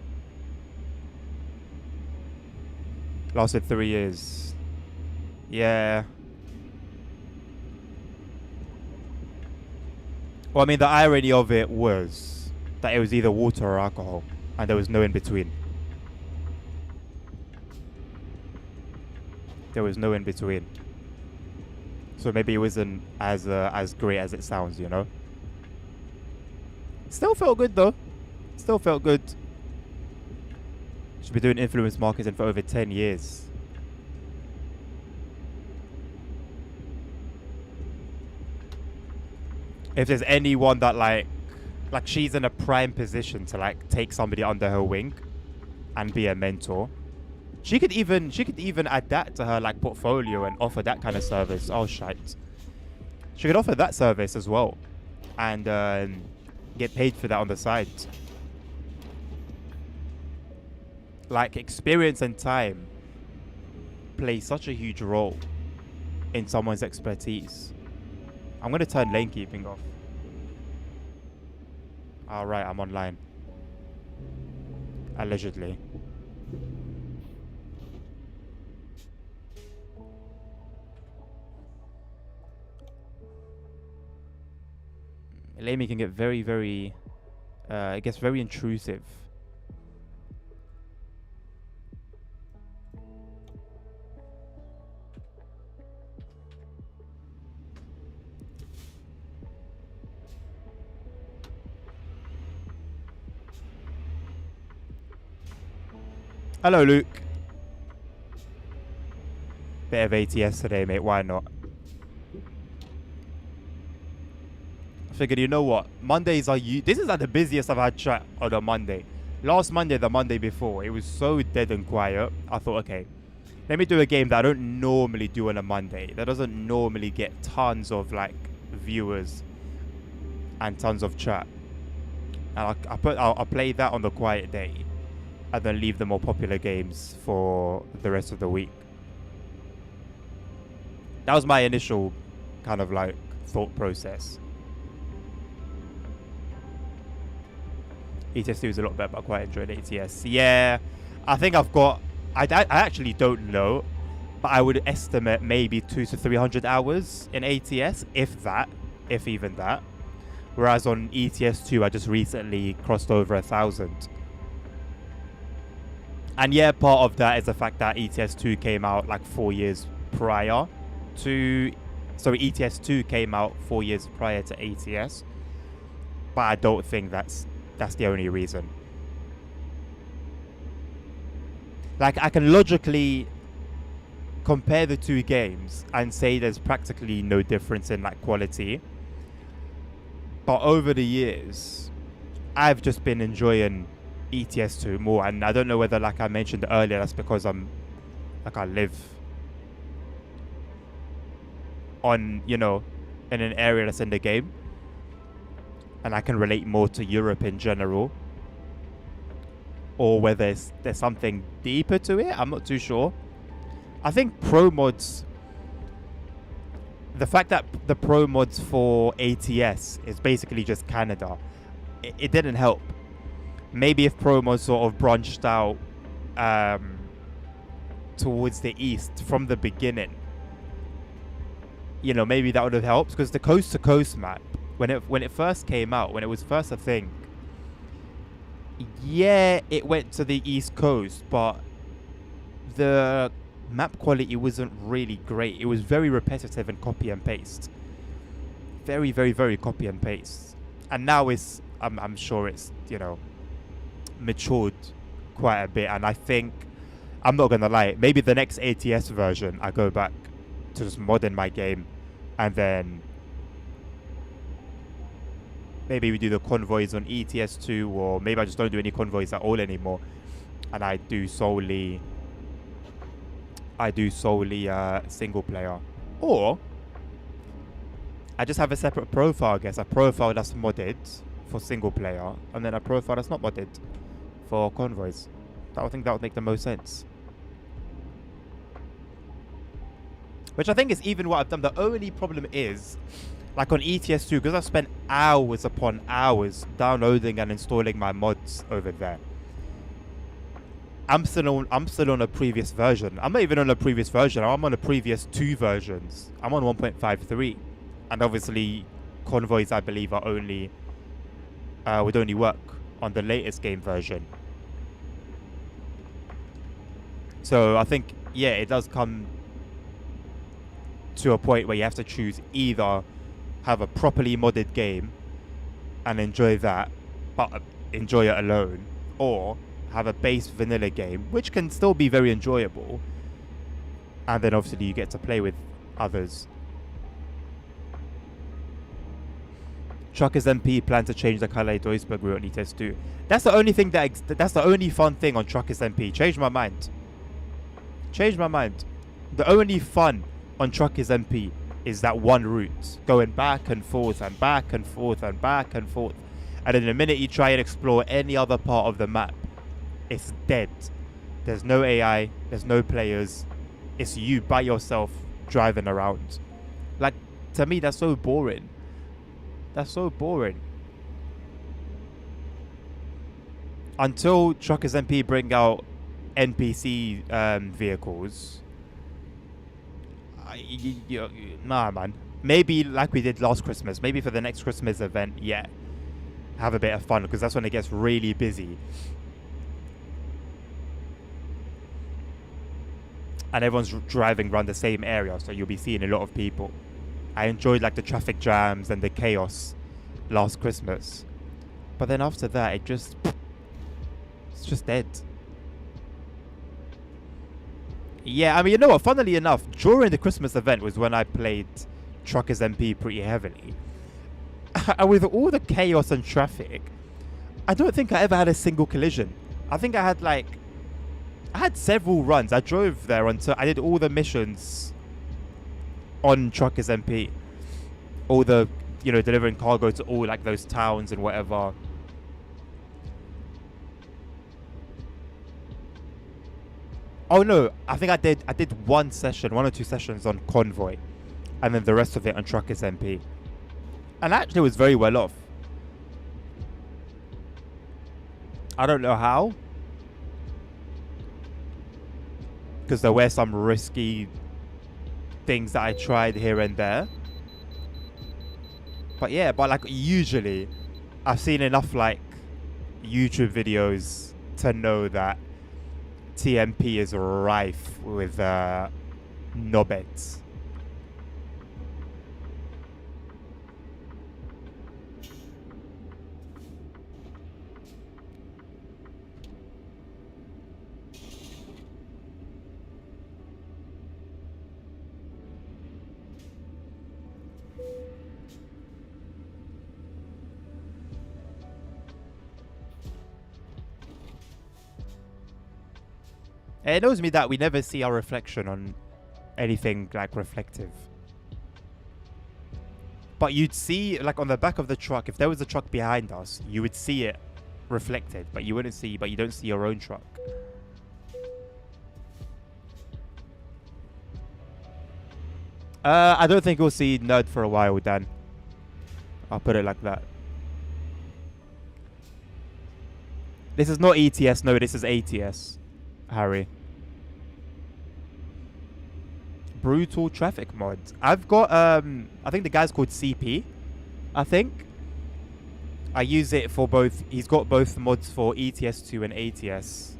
Lasted 3 years. Yeah. Well, I mean, the irony of it was that it was either water or alcohol, and there was no in between. There was no in between. So maybe it wasn't as great as it sounds, you know? Still felt good, though. Still felt good. Should be doing influence marketing for over 10 years. If there's anyone that like she's in a prime position to like take somebody under her wing and be a mentor. She could even add that to her like portfolio and offer that kind of service. Oh shite. She could offer that service as well. And get paid for that on the side. Like, experience and time play such a huge role in someone's expertise. I'm going to turn lane keeping off. Alright, I'm online. Allegedly. Lamey can get very, very... it gets very intrusive. Hello, Luke. Bit of ATS today, mate. Why not? I figured, you know what? Mondays are this is like the busiest I've had chat on a Monday. Last Monday, the Monday before, it was so dead and quiet. I thought, okay, let me do a game that I don't normally do on a Monday. That doesn't normally get tons of like viewers and tons of chat. And I'll play that on the quiet day. And then leave the more popular games for the rest of the week. That was my initial kind of like thought process. ETS2 is a lot better, but I quite enjoyed ATS. Yeah, I think I've got... I actually don't know, but I would estimate maybe 200 to 300 hours in ATS, if that, if even that. Whereas on ETS2, I just recently crossed over 1,000. And yeah, part of that is the fact that ETS2 came out like 4 years prior to... Sorry, ETS2 came out 4 years prior to ATS. But I don't think that's the only reason. Like, I can logically compare the two games and say there's practically no difference in like quality. But over the years, I've just been enjoying ETS2 more, and I don't know whether, like I mentioned earlier, that's because I live on, you know, in an area that's in the game, and I can relate more to Europe in general, or whether there's something deeper to it. I'm not too sure. I think pro mods, the fact that the pro mods for ATS is basically just Canada, it didn't help. Maybe if pro mods sort of branched out towards the east from the beginning, you know, maybe that would have helped, because the coast to coast map, when it first came out, when it was first a thing, Yeah, it went to the East Coast, but the map quality wasn't really great. It was very repetitive and copy and paste. Very, very, very copy and paste. And now I'm sure it's, matured quite a bit. And I think, I'm not going to lie, maybe the next ATS version, I go back to just modden my game. And then maybe we do the convoys on ETS2, or maybe I just don't do any convoys at all anymore. And I do solely single player. Or I just have a separate profile, I guess. A profile that's modded for single player, and then a profile that's not modded for convoys. I think that would make the most sense. Which I think is even what I've done. The only problem is, like on ETS2, because I've spent hours upon hours downloading and installing my mods over there. I'm still on a previous version. I'm not even on a previous version. I'm on the previous 2 versions. I'm on 1.53. And obviously, convoys, I believe, are only would only work on the latest game version. So I think, yeah, it does come to a point where you have to choose either have a properly modded game and enjoy that, but enjoy it alone, or have a base vanilla game, which can still be very enjoyable, and then obviously you get to play with others. Truckers MP plan to change the Calais Duisburg route on ETS 2. That's the only thing that's the only fun thing on Truckers MP. Change my mind. The only fun on Truckers MP is that one route, going back and forth and back and forth and back and forth. And then the minute you try and explore any other part of the map, it's dead. There's no AI, there's no players. It's you by yourself driving around. Like, to me, that's so boring. That's so boring. Until Truckers MP bring out NPC vehicles, nah, man. Maybe like we did last Christmas. Maybe for the next Christmas event, yeah, have a bit of fun, because that's when it gets really busy. And everyone's driving around the same area, so you'll be seeing a lot of people. I enjoyed like the traffic jams and the chaos last Christmas. But then after that, it's just dead. Yeah, I mean, you know what? Funnily enough, during the Christmas event was when I played Truckers MP pretty heavily. And with all the chaos and traffic, I don't think I ever had a single collision. I think I had several runs. I drove there until I did all the missions on Truckers MP. All the, delivering cargo to all like those towns and whatever. Oh no, I think I did one or 2 sessions on Convoy, and then the rest of it on Truckers MP. And actually was very well off. I don't know how, because there were some risky things that I tried here and there. But yeah, like usually I've seen enough like YouTube videos to know that TMP is rife with knobheads. It annoys me that we never see our reflection on anything like reflective. But you'd see, like on the back of the truck, if there was a truck behind us, you would see it reflected, but you don't see your own truck. I don't think we'll see Nerd for a while, Dan. I'll put it like that. This is not ETS, no, this is ATS, Harry. Brutal traffic mods. I've got, I think the guy's called CP, I think. I use it for both. He's got both mods for ETS2 and ATS.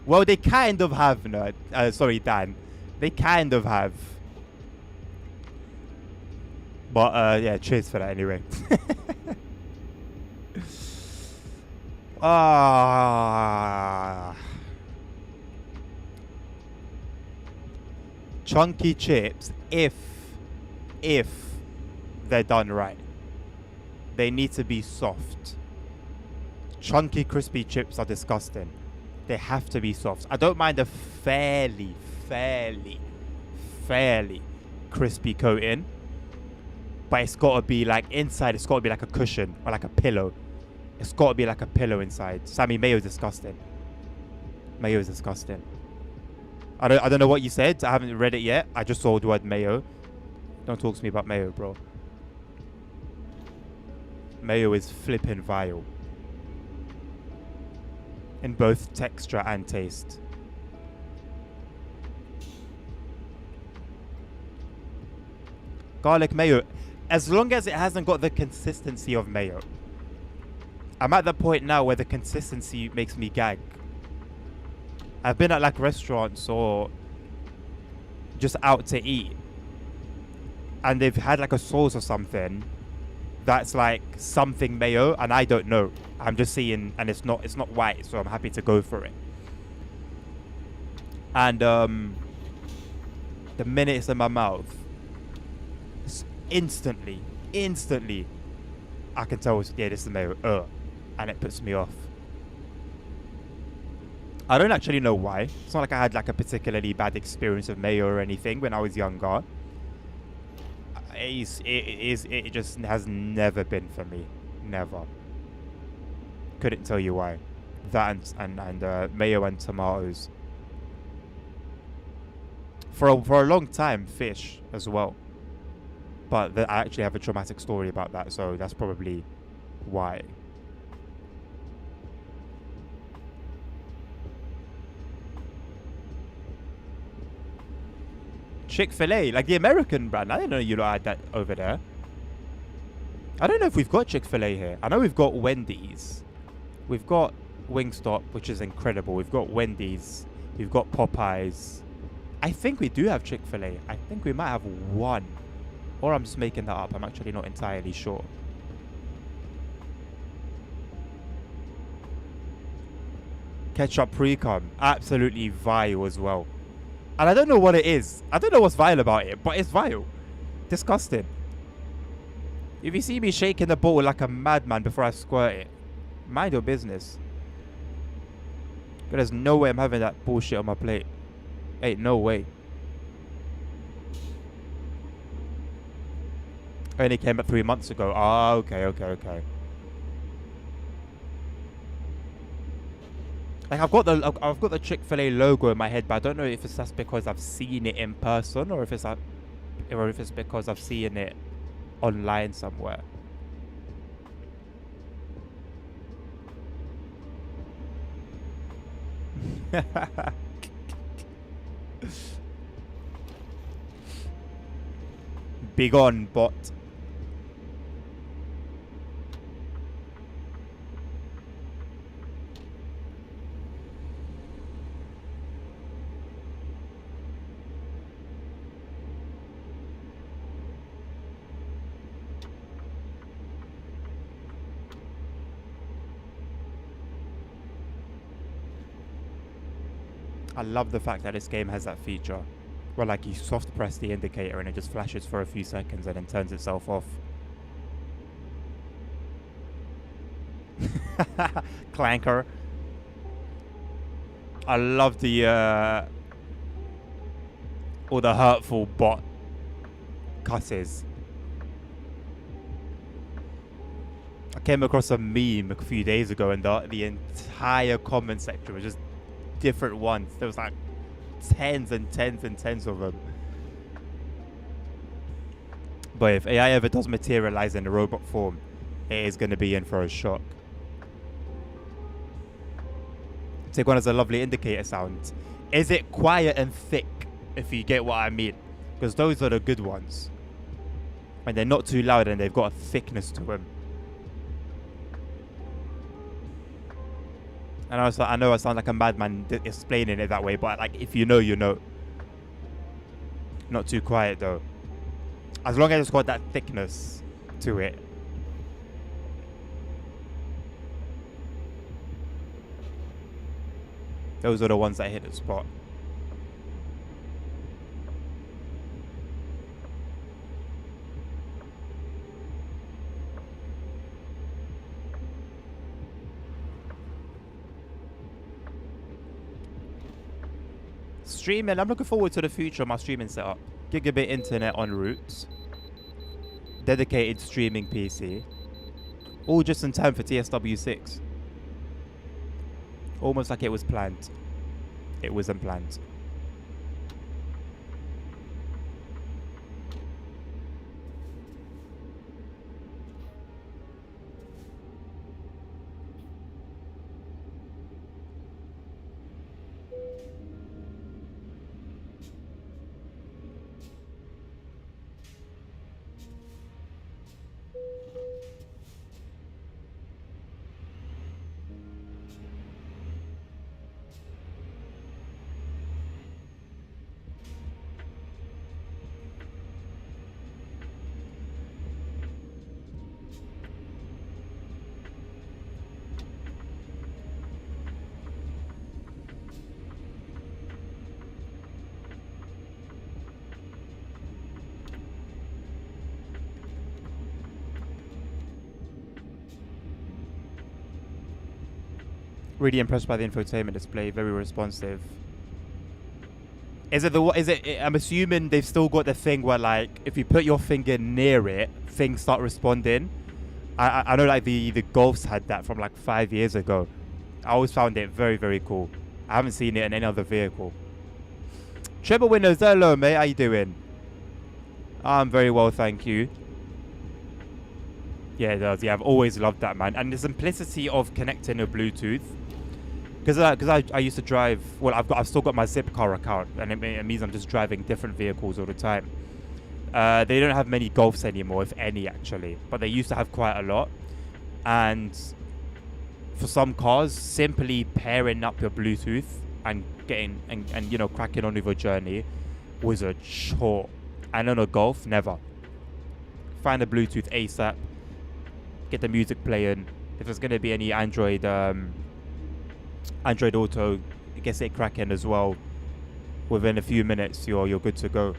Well, they kind of have, Nerd. Sorry, Dan. They kind of have. But, yeah, cheers for that anyway. Chunky chips, if they're done right. They need to be soft. Chunky, crispy chips are disgusting. They have to be soft. I don't mind a fairly crispy coating, but it's got to be like inside. It's got to be like a cushion or like a pillow. It's got to be like a pillow inside. Sammy, mayo is disgusting. Mayo is disgusting. I don't know what you said. I haven't read it yet. I just saw the word mayo. Don't talk to me about mayo, bro. Mayo is flipping vile. In both texture and taste. Garlic mayo. As long as it hasn't got the consistency of mayo. I'm at the point now where the consistency makes me gag. I've been at like restaurants or just out to eat, and they've had like a sauce or something that's like something mayo, and I don't know. I'm just seeing, and it's not white, so I'm happy to go for it. And the minute it's in my mouth, it's instantly, I can tell, yeah, this is mayo, and it puts me off. I don't actually know why. It's not like I had like a particularly bad experience of mayo or anything when I was younger. It just has never been for me. Never. Couldn't tell you why. That and mayo and tomatoes. For a long time, fish as well. But I actually have a traumatic story about that, so that's probably why. Chick-fil-A, like the American brand. I didn't know you lot had that over there. I don't know if we've got Chick-fil-A here. I know we've got Wendy's. We've got Wingstop, which is incredible. We've got Wendy's. We've got Popeyes. I think we do have Chick-fil-A. I think we might have one. Or I'm just making that up. I'm actually not entirely sure. Ketchup pre-cum. Absolutely vile as well. And I don't know what it is. I don't know what's vile about it, but it's vile. Disgusting. If you see me shaking the bottle like a madman before I squirt it, mind your business. But there's no way I'm having that bullshit on my plate. Ain't no way. I only came back 3 months ago. Ah, okay. Like I've got the Chick-fil-A logo in my head, but I don't know if it's just because I've seen it in person or if it's because I've seen it online somewhere. Big on, bot. I love the fact that this game has that feature where like you soft press the indicator and it just flashes for a few seconds and then turns itself off. Clanker. I love the all the hurtful bot cusses. I came across a meme a few days ago, and the entire comment section was just different ones. There was like tens and tens and tens of them. But if AI ever does materialize in a robot form, it is going to be in for a shock. Tiguan has a lovely indicator sound. Is it quiet and thick, if you get what I mean? Because those are the good ones. And they're not too loud and they've got a thickness to them. And I know I sound like a madman explaining it that way, but like if you know, you know. Not too quiet though. As long as it's got that thickness to it. Those are the ones that hit the spot. Streaming, I'm looking forward to the future of my streaming setup. Gigabit internet en route. Dedicated streaming PC. All just in time for TSW6. Almost like it was planned. It wasn't planned. Really impressed by the infotainment display. Very responsive. Is it I'm assuming they've still got the thing where like if you put your finger near it, things start responding. I know like the Golfs had that from like 5 years ago. I always found it very, very cool. I haven't seen it in any other vehicle. Treble Winners, hello mate, how you doing? I'm very well, thank you. Yeah, it does. Yeah, I've always loved that, man. And the simplicity of connecting a Bluetooth. Because I used to drive. Well, I've still got my Zipcar account, and it means I'm just driving different vehicles all the time. They don't have many Golfs anymore, if any, actually. But they used to have quite a lot. And for some cars, simply pairing up your Bluetooth and getting and you know cracking on with your journey was a chore. And on a Golf, never. Find a Bluetooth ASAP. Get the music playing. If there's going to be any Android Auto, it gets it cracking as well. Within a few minutes, you're good to go.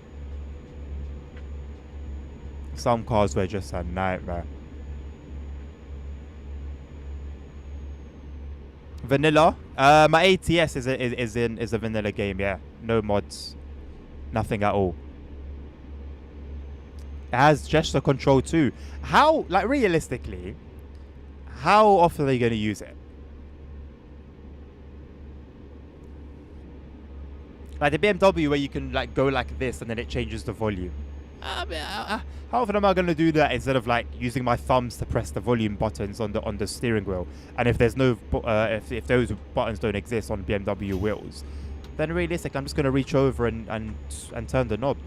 Some cars were just a nightmare. Vanilla. My ATS is a vanilla game. Yeah, no mods, nothing at all. It has gesture control too. How, like realistically, how often are they going to use it? Like the BMW where you can like go like this and then it changes the volume. How often am I going to do that instead of like using my thumbs to press the volume buttons on the steering wheel? And if there's no if those buttons don't exist on BMW wheels, then realistically I'm just going to reach over and turn the knob.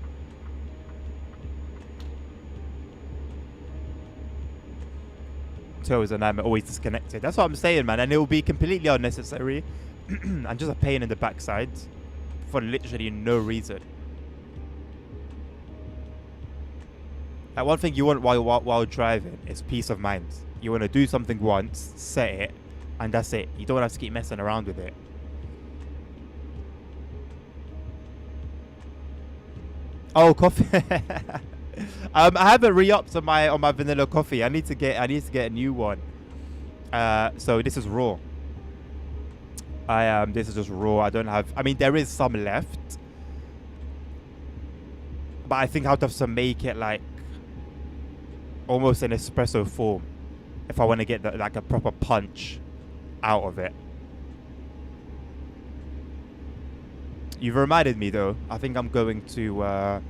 So is and I'm always disconnected. That's what I'm saying, man. And it will be completely unnecessary and just a pain in the backside for literally no reason. Like one thing you want while driving is peace of mind. You want to do something once, set it, and that's it. You don't have to keep messing around with it. Oh, coffee. I haven't re-upped on my vanilla coffee. I need to get a new one. So this is raw. This is just raw. I don't have. I mean, there is some left. But I think I'd have to make it like almost an espresso form if I want to get like a proper punch out of it. You've reminded me though. I think I'm going to I'll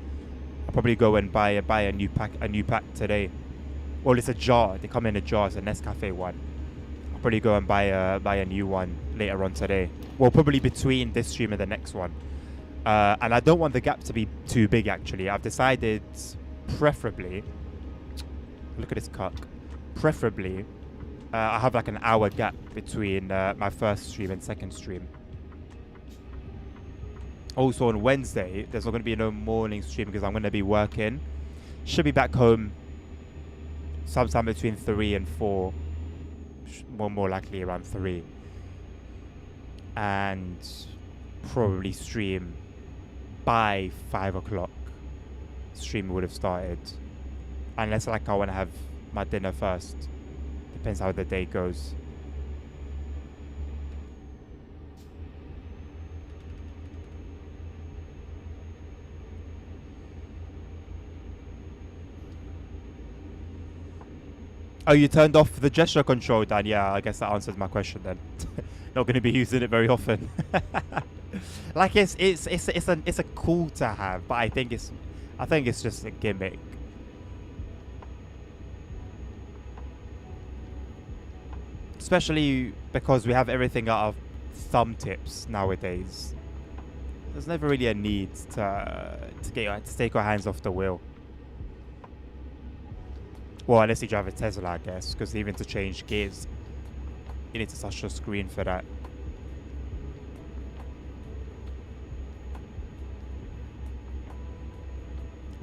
probably go and buy a new pack today. Well, it's a jar. They come in a jar. It's a Nescafe one. I'll probably go and buy a new one later on today. Well, probably between this stream and the next one. And I don't want the gap to be too big. Actually, I've decided, preferably. Look at this cuck. Preferably, I have like an hour gap between my first stream and second stream. Also on Wednesday, there's not going to be no morning stream because I'm going to be working. Should be back home sometime between 3 and 4. More likely around 3. And probably stream by 5 o'clock. Stream would have started. Unless like I want to have my dinner first. Depends how the day goes. Oh, you turned off the gesture control, Dan. Yeah, I guess that answers my question then. Not going to be using it very often. Like it's a cool to have, but I think it's just a gimmick. Especially because we have everything at our thumb tips nowadays. There's never really a need to take our hands off the wheel. Well, unless you drive a Tesla, I guess, because even to change gears, you need to touch your screen for that.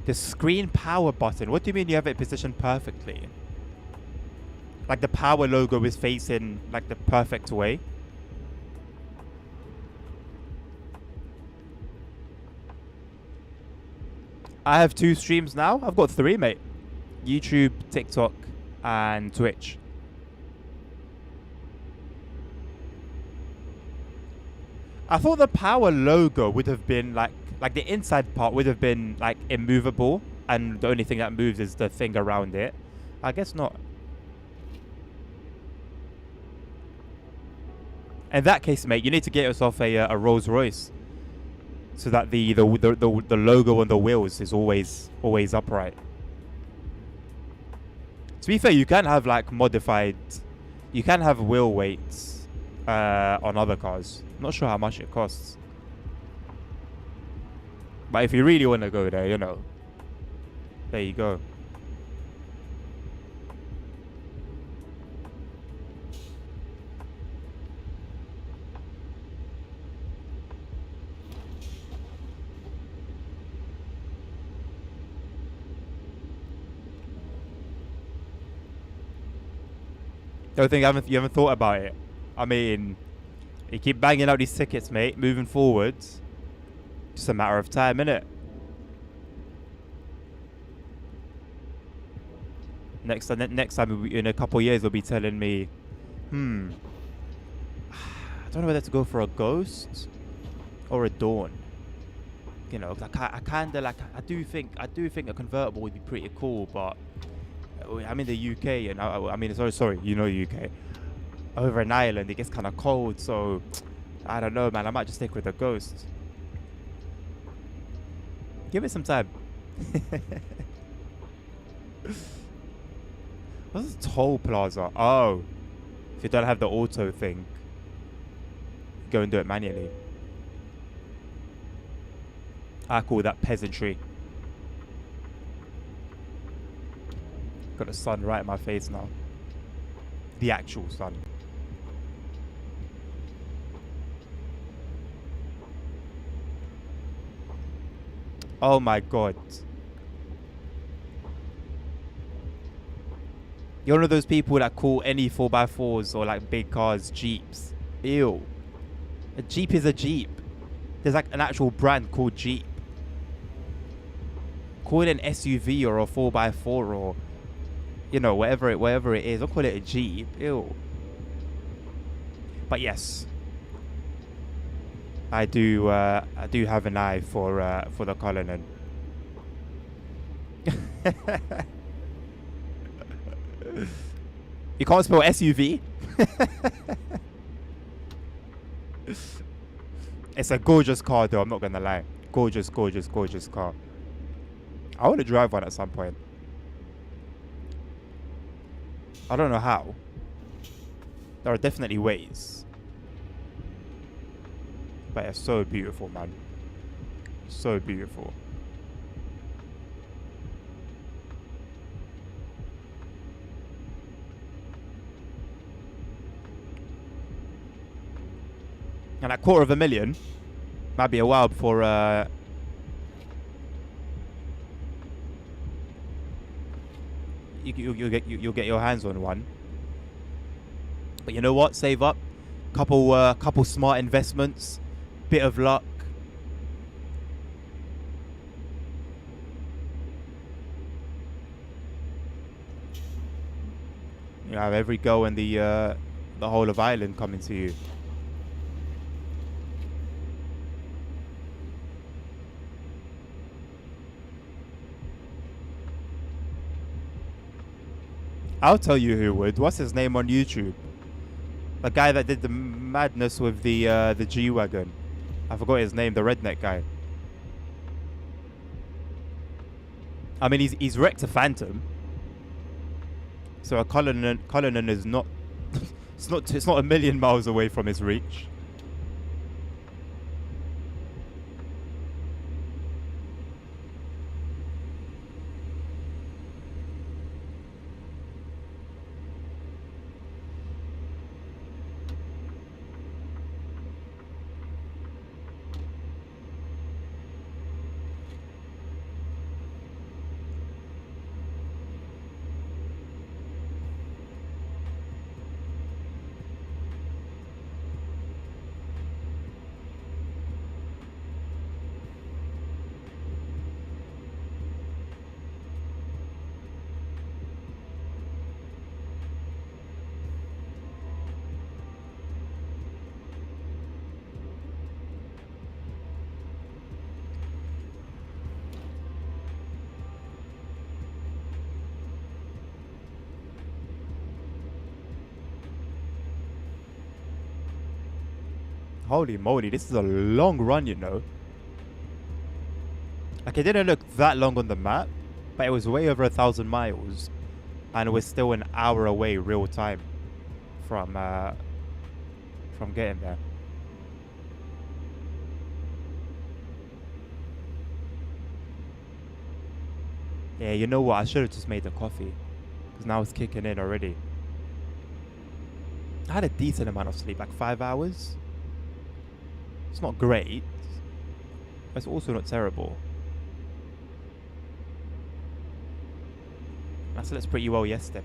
The screen power button. What do you mean you have it positioned perfectly? Like the power logo is facing like the perfect way? I have 2 streams now. I've got 3, mate. YouTube, TikTok, and Twitch. I thought the power logo would have been like the inside part would have been like immovable, and the only thing that moves is the thing around it. I guess not. In that case, mate, you need to get yourself a Rolls Royce, so that the logo on the wheels is always upright. To be fair, you can have like modified, you can have wheel weights on other cars. Not sure how much it costs, but if you really want to go there, you know, there you go. Don't think you haven't thought about it. I mean, you keep banging out these tickets, mate. Moving forwards, just a matter of time, innit? Next time, in a couple of years, they'll be telling me, I don't know whether to go for a Ghost or a Dawn. You know, I kind of like. I do think a convertible would be pretty cool, but I'm in the UK, and I mean, sorry, you know, UK. Over in Ireland, it gets kind of cold, so I don't know, man. I might just stick with the Ghost. Give it some time. What's a toll plaza? Oh, if you don't have the auto thing, go and do it manually. I call that peasantry. Got the sun right in my face now. The actual sun. Oh my god. You're one of those people that call any 4x4s or like big cars Jeeps. Ew. A Jeep is a Jeep. There's like an actual brand called Jeep. Call it an SUV or a 4x4 or, you know, whatever it is. Don't call it a Jeep. Ew. But yes, I do have an eye for the Cullinan. You can't spell SUV? It's a gorgeous car though, I'm not gonna lie. Gorgeous, gorgeous, gorgeous car. I want to drive one at some point. I don't know how. There are definitely ways. But it's so beautiful, man. So beautiful. And that $250,000 might be a while before you'll get your hands on one. But you know what? Save up, couple smart investments, bit of luck. You have every go in the whole of Ireland coming to you. I'll tell you who would. What's his name on YouTube? The guy that did the madness with the G-Wagon. I forgot his name, the redneck guy. I mean, he's wrecked a Phantom. So a Cullinan is not it's not a million miles away from his reach. Holy moly, this is a long run, you know. Like, it didn't look that long on the map, but it was way over 1,000 miles. And we're still an hour away real time from getting there. Yeah, you know what? I should have just made the coffee. Because now it's kicking in already. I had a decent amount of sleep, like 5 hours. It's not great, but it's also not terrible. I slept pretty well yesterday.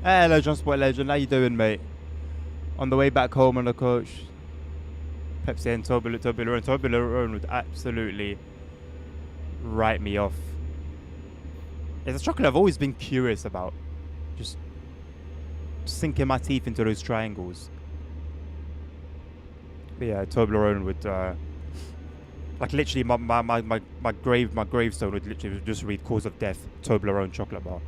Hello, Transport Legend. How you doing, mate? On the way back home on the coach, Pepsi and Toblerone would absolutely write me off. It's a chocolate I've always been curious about. Just sinking my teeth into those triangles. But yeah, Toblerone would, like literally my gravestone would literally just read cause of death, Toblerone chocolate bar.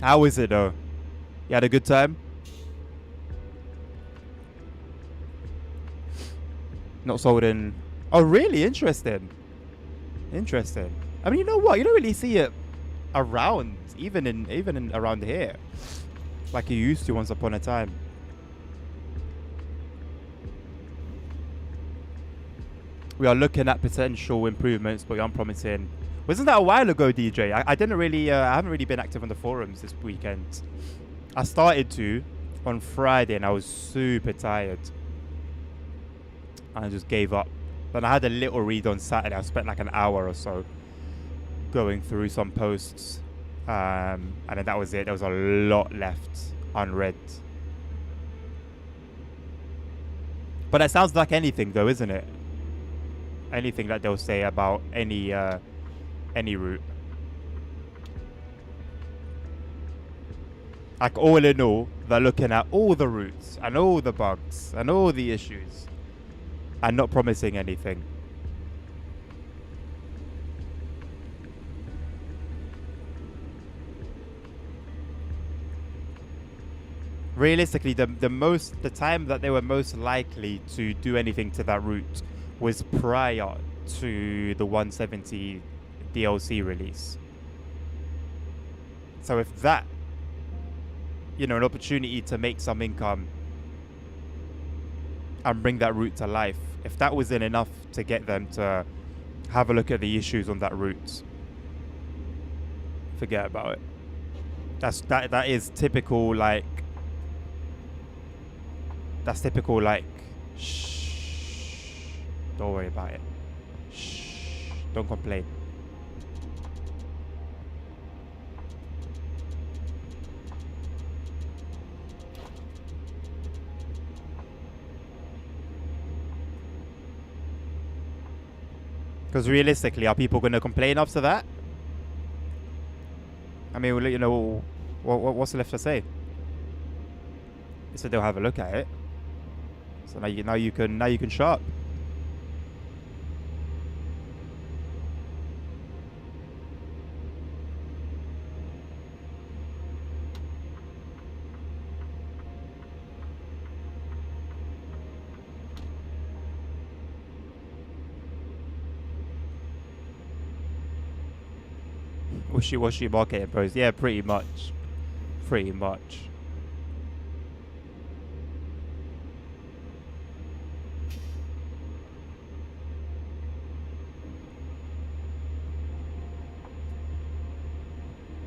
How is it though? You had a good time? Not sold in. Oh really? Interesting. Interesting. I mean, you know what? You don't really see it around, even in around here, like you used to once upon a time. We are looking at potential improvements, but we aren't promising Wasn't that a while ago, DJ? I didn't really, I haven't really been active on the forums this weekend. I started to on Friday and I was super tired. And I just gave up. Then I had a little read on Saturday. I spent like an hour or so going through some posts. And then that was it. There was a lot left unread. But that sounds like anything though, isn't it? Anything that they'll say about any route. Like all in all, they're looking at all the routes and all the bugs and all the issues and not promising anything. Realistically, the time that they were most likely to do anything to that route was prior to the 170 DLC release. So if that, you know, an opportunity to make some income and bring that route to life, if that wasn't enough to get them to have a look at the issues on that route, forget about it. That is typical, like, that's typical, like, shh, don't worry about it. Shh, don't complain. Because realistically, are people going to complain after that? I mean, you know, what's left to say? They said they'll have a look at it. So now you can shop. Wishy-washy marketing post. Yeah, pretty much. Pretty much.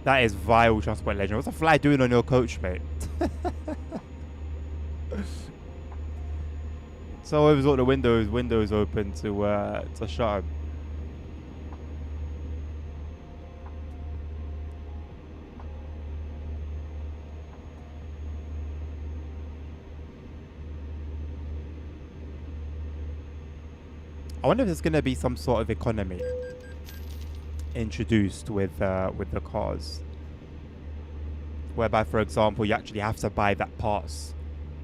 That is vile, Transport Legend. What's a fly doing on your coach, mate? So always got the windows open to shut him. I wonder if there's gonna be some sort of economy introduced with the cars, whereby, for example, you actually have to buy that pass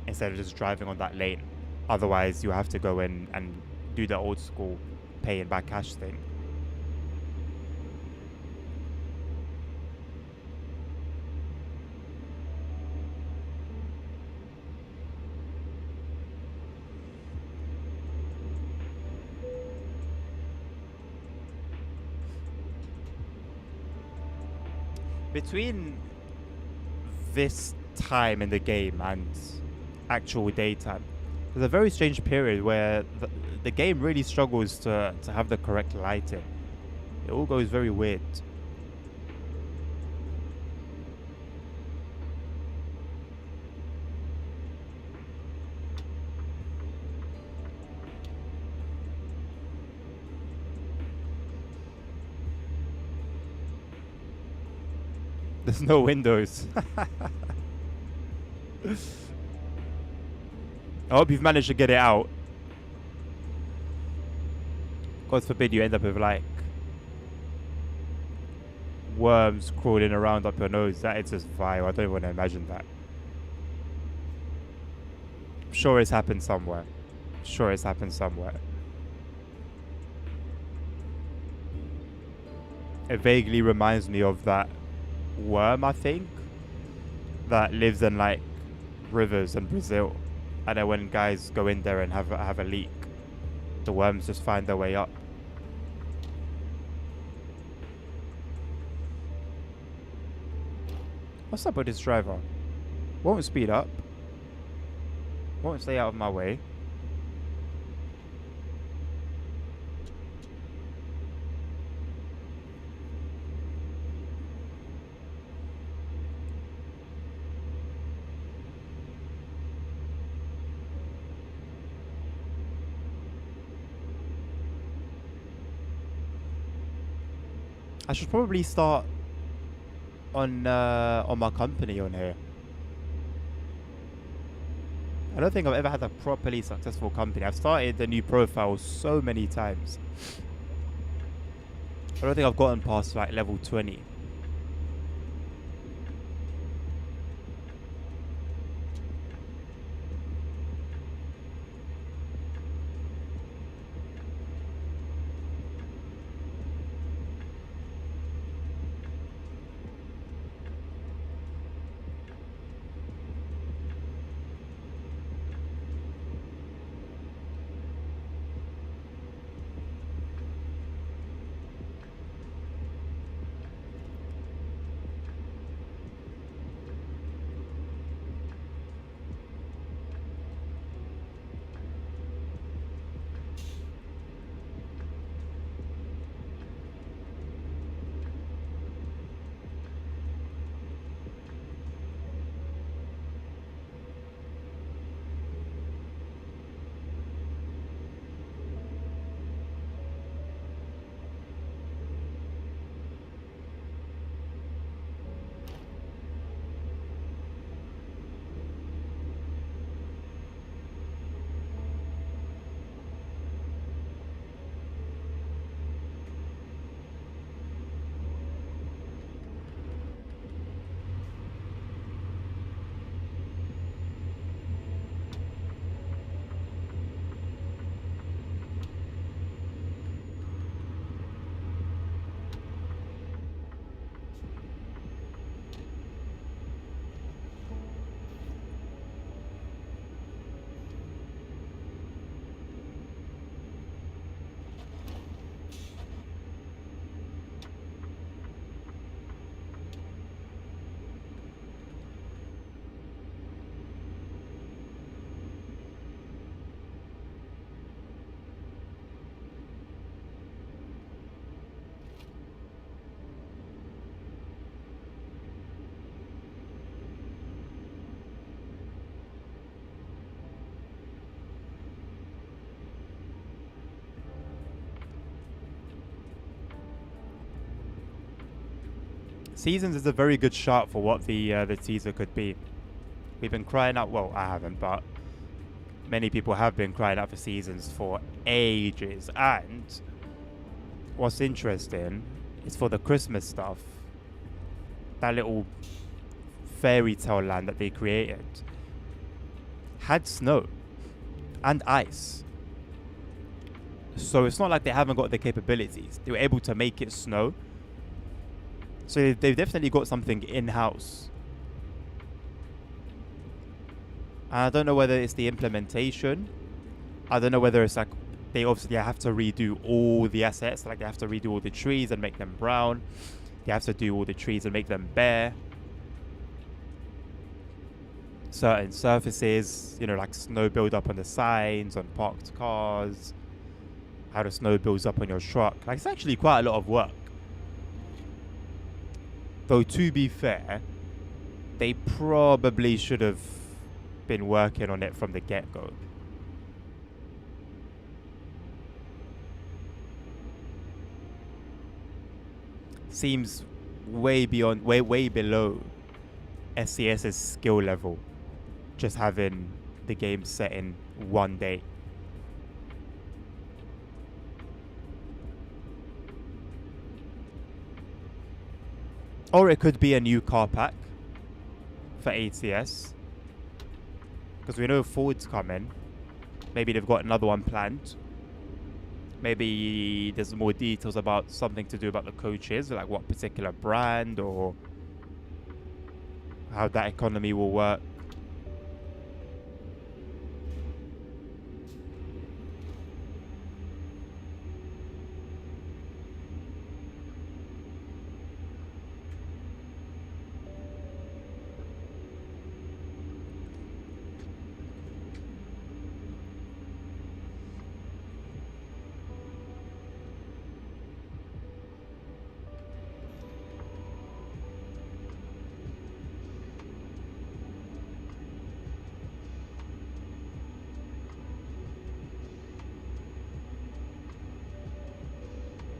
instead of just driving on that lane. Otherwise, you have to go in and do the old school paying by cash thing. Between this time in the game and actual daytime, there's a very strange period where the game really struggles to have the correct lighting. It all goes very weird. There's no windows. I hope you've managed to get it out. God forbid you end up with like worms crawling around up your nose. That is just vile. I don't even want to imagine that. I'm sure it's happened somewhere. I'm sure it's happened somewhere. It vaguely reminds me of that worm, I think, that lives in like rivers in Brazil, and then when guys go in there and have a leak, the worms just find their way up. What's up with this driver? Won't speed up. Won't stay out of my way. I should probably start on my company on here. I don't think I've ever had a properly successful company. I've started the new profile so many times. I don't think I've gotten past like level 20. Seasons is a very good shot for what the teaser could be. We've been crying out. Well, I haven't, but many people have been crying out for seasons for ages. And what's interesting is for the Christmas stuff, that little fairy tale land that they created had snow and ice. So it's not like they haven't got the capabilities. They were able to make it snow. So they've definitely got something in-house. I don't know whether it's the implementation. I don't know whether it's like they obviously have to redo all the assets. Like they have to redo all the trees and make them brown. They have to do all the trees and make them bare. Certain surfaces, you know, like snow build up on the signs, on parked cars. How the snow builds up on your truck. Like it's actually quite a lot of work. Though to be fair, they probably should have been working on it from the get-go. Seems way beyond, way below SCS's skill level. Just having the game set in one day. Or it could be a new car pack for ATS. Because we know Ford's coming. Maybe they've got another one planned. Maybe there's more details about something to do about the coaches, like what particular brand or how that economy will work.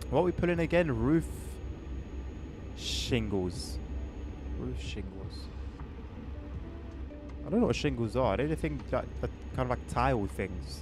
What are we pulling again? Roof shingles. Roof shingles. I don't know what shingles are. They're the thing that kind of like tile things.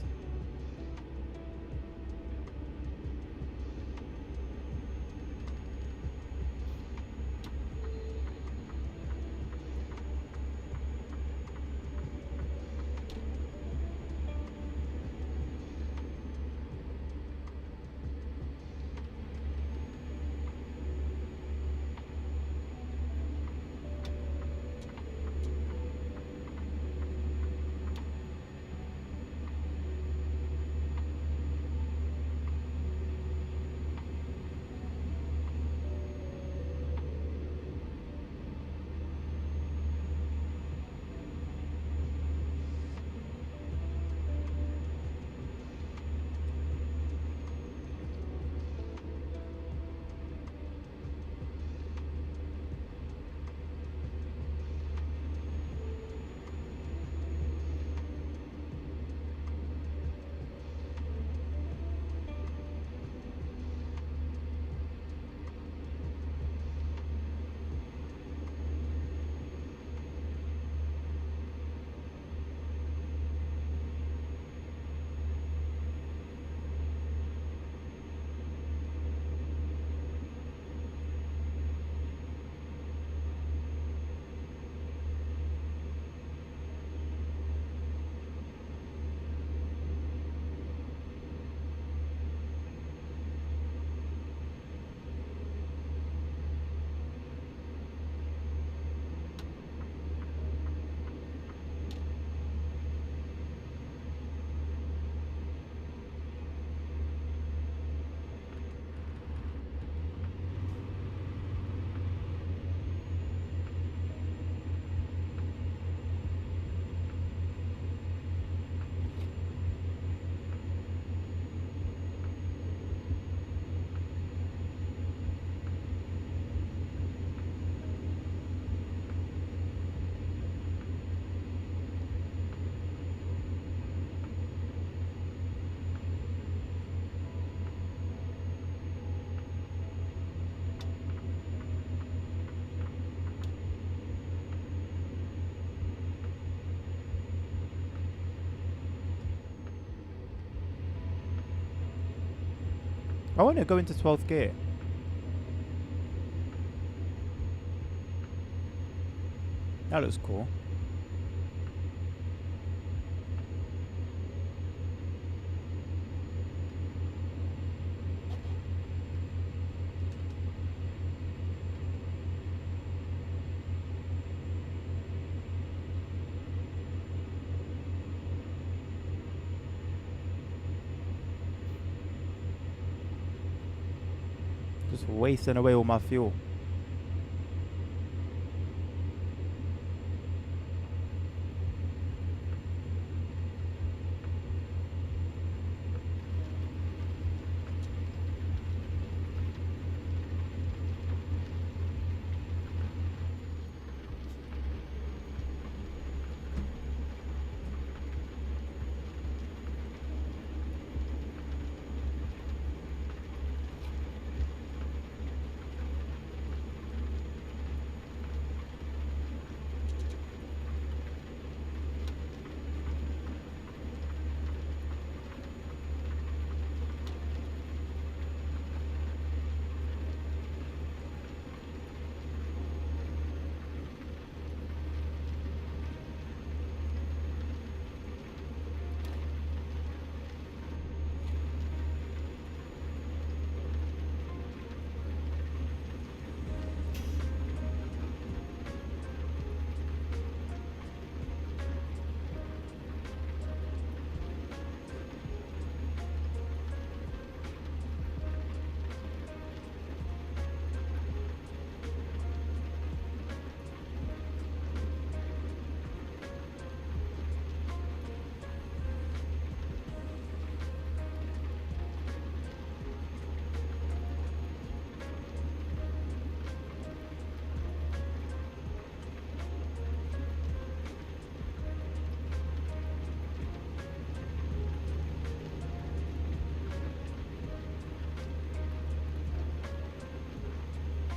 I want to go into 12th gear. That looks cool. Just wasting away all my fuel.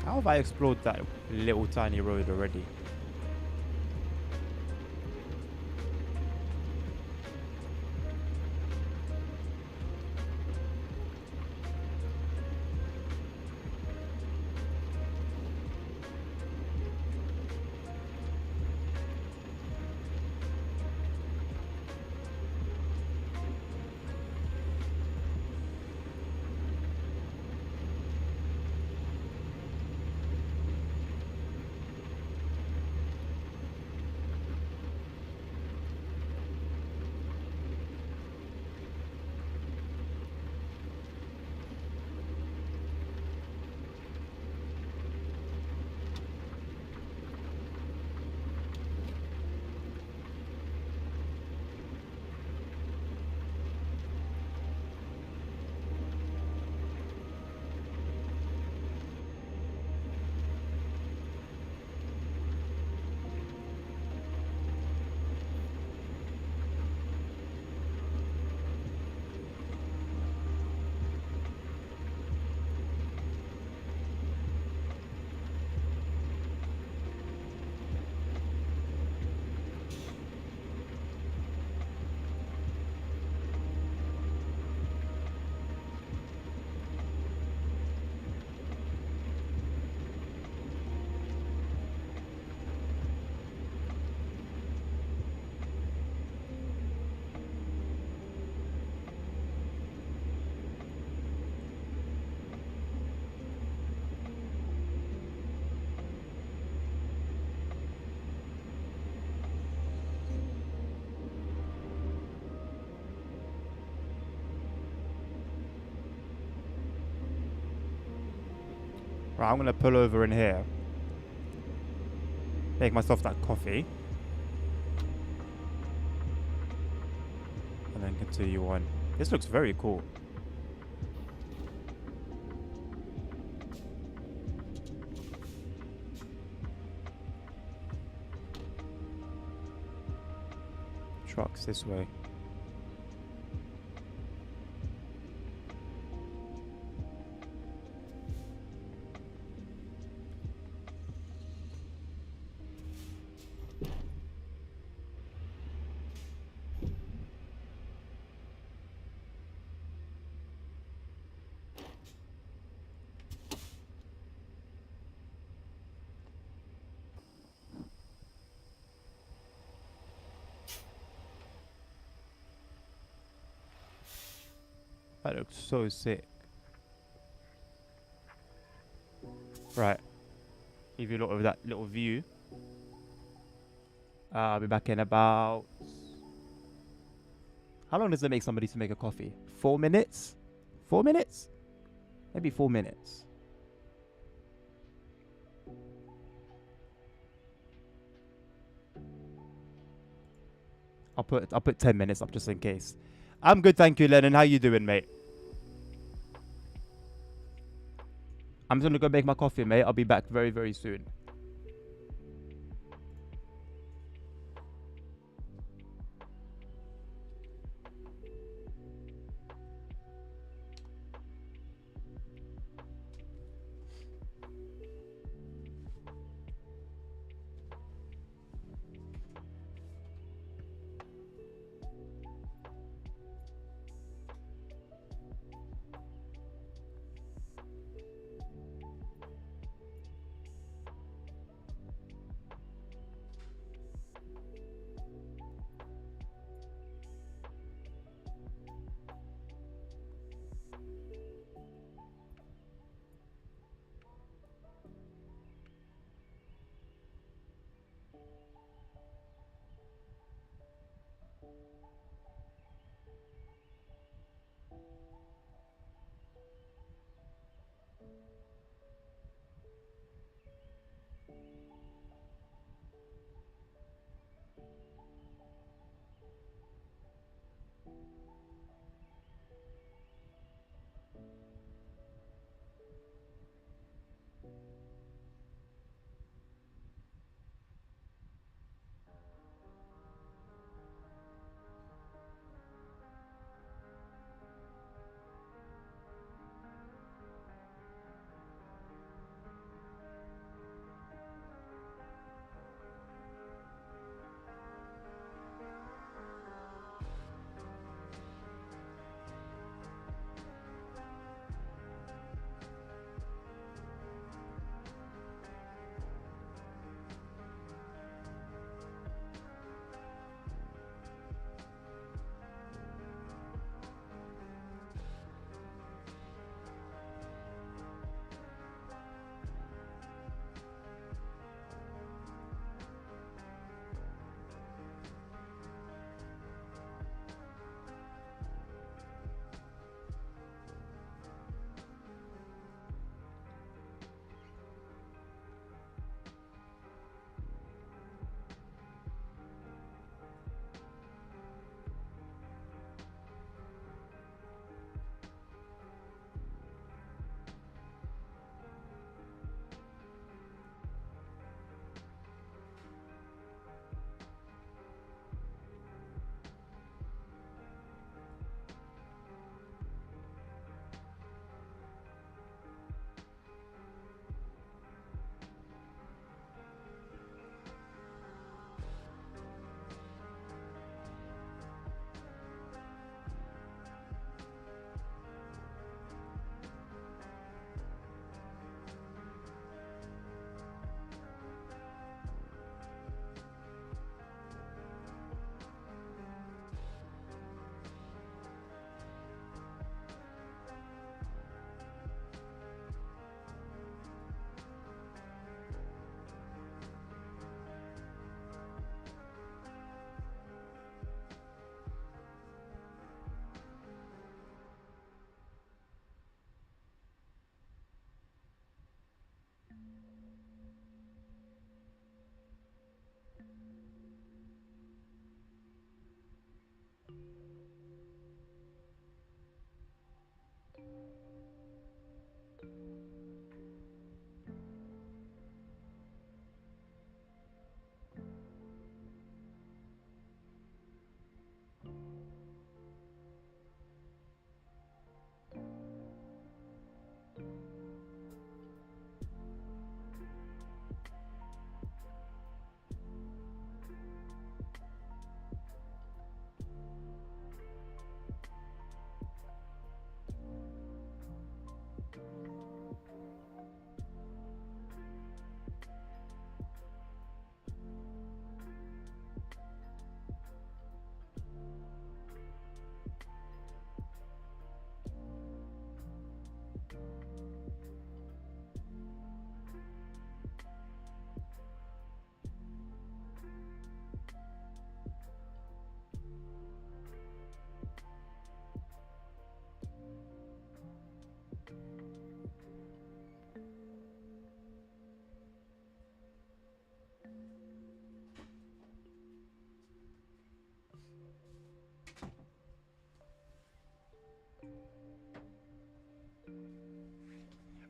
How have I explored that little tiny road already? Right, I'm gonna pull over in here. Make myself that coffee. And then continue on. This looks very cool. Trucks this way. That looks so sick. Right. Give you a lot of that little view. I'll be back in about... How long does it make somebody to make a coffee? 4 minutes? 4 minutes? Maybe 4 minutes. I'll put 10 minutes up just in case. I'm good, thank you, Lennon. How you doing, mate? I'm just gonna go make my coffee, mate. I'll be back very, very soon.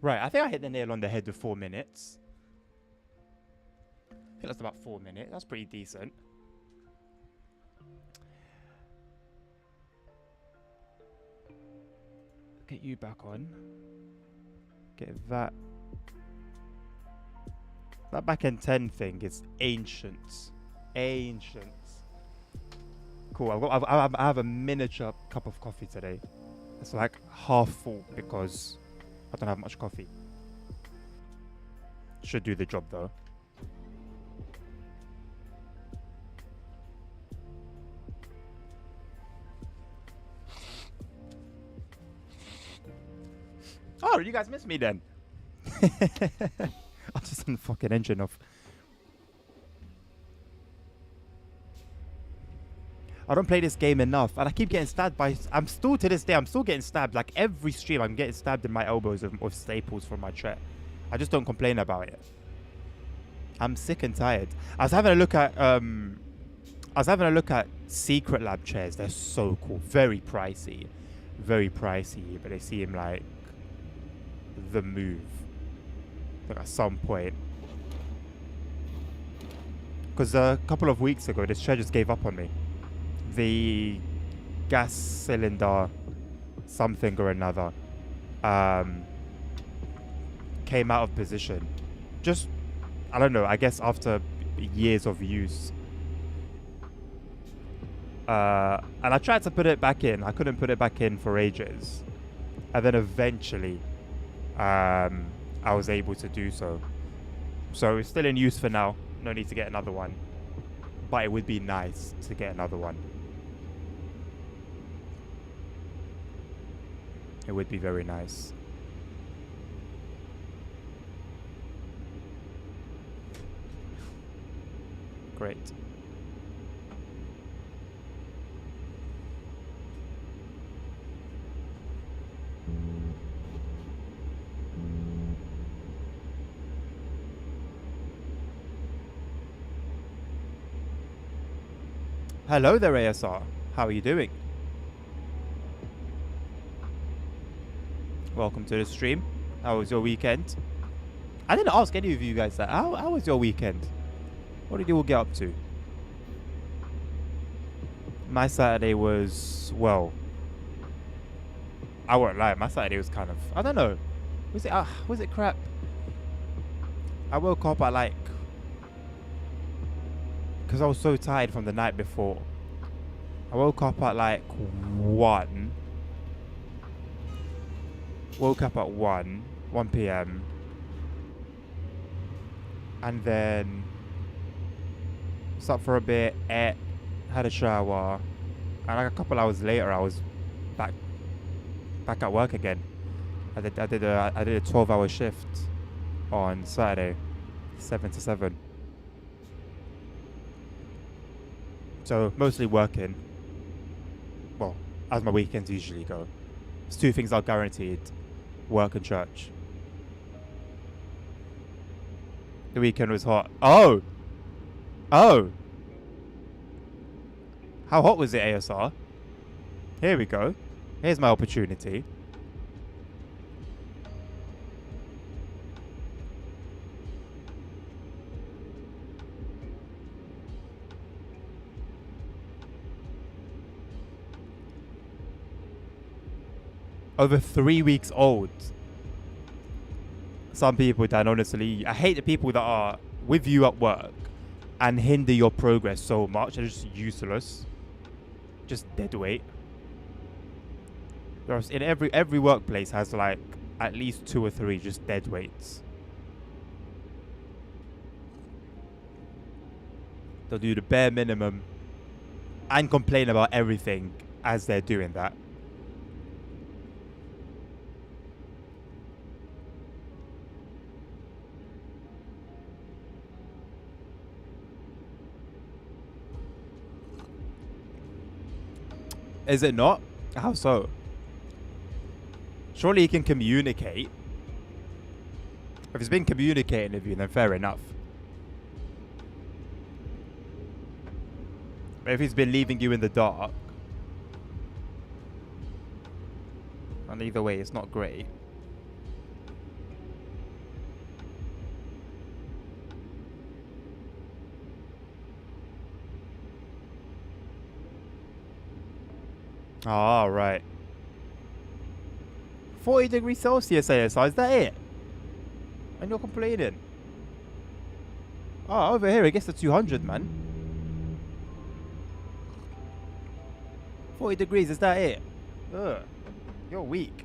Right, I think I hit the nail on the head with 4 minutes. I think that's about 4 minutes. That's pretty decent. Get you back on. Get that. That back end 10 thing is ancient. Ancient. Cool. I have a miniature cup of coffee today. It's like half full because I don't have much coffee. Should do the job though. Oh, you guys missed me then. I'll just turn the fucking engine off. I don't play this game enough, and I keep getting stabbed by. I'm still to this day. I'm still getting stabbed. Like every stream, I'm getting stabbed in my elbows with staples from my chair. I just don't complain about it. I'm sick and tired. I was having a look at Secret Lab chairs. They're so cool. Very pricey, but they seem like the move. Like at some point, because a couple of weeks ago, this chair just gave up on me. The gas cylinder something or another came out of position. Just, I don't know, I guess after years of use. And I tried to put it back in. I couldn't put it back in for ages. And then eventually I was able to do so. So it's still in use for now. No need to get another one. But it would be nice to get another one. It would be very nice. Great. Hello there, ASR. How are you doing? Welcome to the stream. How was your weekend? I didn't ask any of you guys that. How was your weekend? What did you all get up to? My Saturday was, well, I won't lie. My Saturday was kind of, I don't know. Was it crap? I woke up at like, because I was so tired from the night before. I woke up at like 1. Woke up at 1 p.m. And then slept for a bit, ate, had a shower, and like a couple hours later I was back at work again. I did a 12-hour shift on Saturday, 7 to 7. So mostly working. Well, as my weekends usually go. There's 2 things are guaranteed: work and church. The weekend was hot. Oh! How hot was it, ASR? Here we go. Here's my opportunity. Over 3 weeks old. Some people, Dan, honestly, I hate the people that are with you at work and hinder your progress so much. They're just useless. Just dead weight. In every workplace has like at least 2 or 3 just dead weights. They'll do the bare minimum and complain about everything as they're doing that. Is it not? How so? Surely he can communicate. If he's been communicating with you, then fair enough. But if he's been leaving you in the dark, and either way, it's not great. Oh, right. 40 degrees Celsius ASI, is that it? And you're complaining? Oh, over here it gets to 200, man. 40 degrees, is that it? Ugh. You're weak.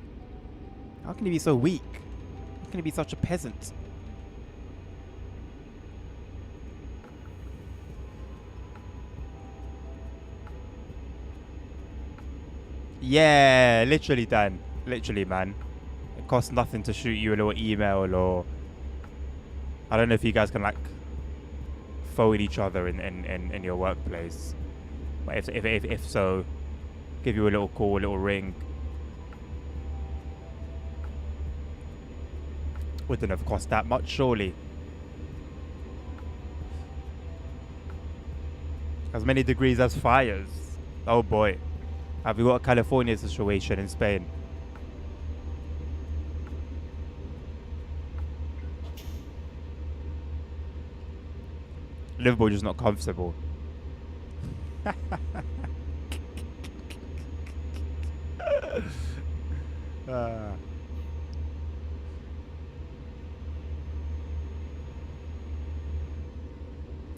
How can you be so weak? How can you be such a peasant? Yeah, literally, Dan. Literally, man. It costs nothing to shoot you a little email, or I don't know if you guys can like phone each other in your workplace. But if so, give you a little call, a little ring. Wouldn't have cost that much, surely. As many degrees as fires. Oh boy. Have you got a California situation in Spain? Liverpool just not comfortable.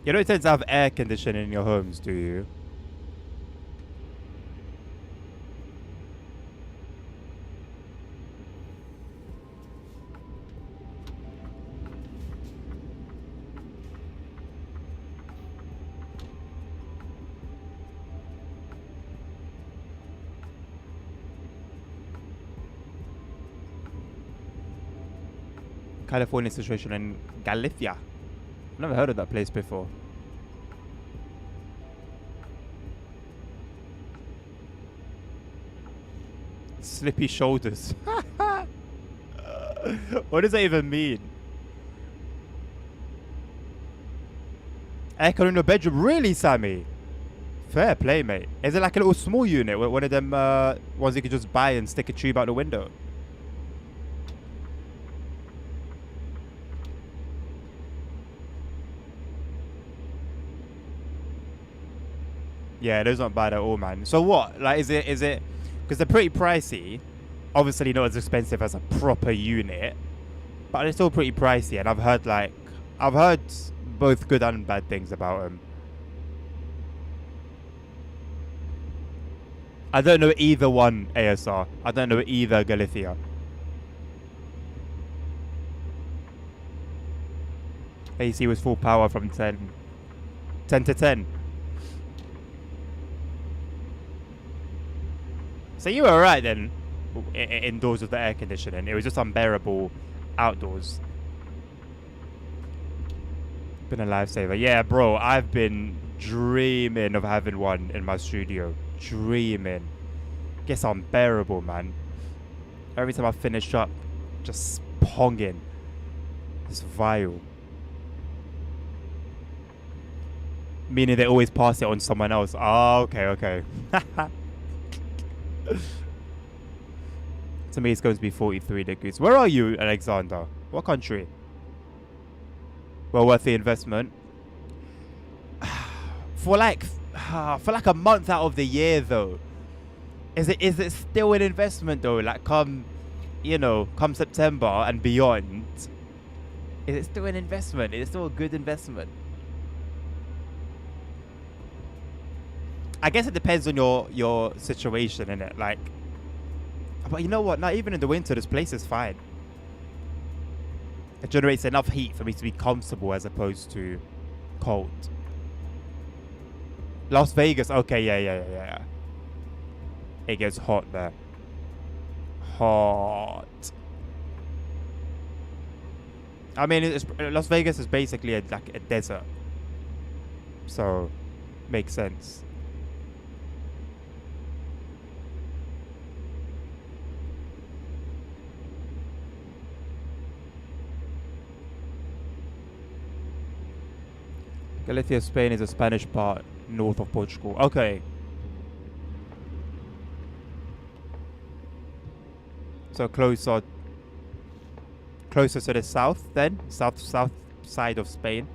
You don't tend to have air conditioning in your homes, do you? California situation in Galicia. Never heard of that place before. Slippy shoulders. What does that even mean? Aircon in your bedroom? Really, Sammy? Fair play, mate. Is it like a little small unit? One of them ones you could just buy and stick a tube out the window? Yeah, those aren't bad at all, man. So what? Like, is it? Because they're pretty pricey. Obviously not as expensive as a proper unit, but they're still pretty pricey. And I've heard both good and bad things about them. I don't know either one, ASR. I don't know either Galicia. AC was full power from 10 to 10. So you were alright then, indoors with the air conditioning. It was just unbearable outdoors. Been a lifesaver. Yeah, bro, I've been dreaming of having one in my studio. Dreaming. Gets unbearable, man. Every time I finish up, just ponging. It's vile. Meaning they always pass it on someone else. Oh, okay. To me, it's going to be 43 degrees. Where are you, Alexander? What country? Well worth the investment. For like a month out of the year, though. Is it still an investment though? Like come September and beyond. Is it still an investment? Is it still a good investment? I guess it depends on your situation, innit? Like, but you know what? Not even in the winter, this place is fine. It generates enough heat for me to be comfortable as opposed to cold. Las Vegas, okay, yeah. It gets hot there. Hot. I mean, Las Vegas is basically like a desert, so makes sense. Galicia, Spain is a Spanish part north of Portugal. Okay. So closer to the south then? South side of Spain.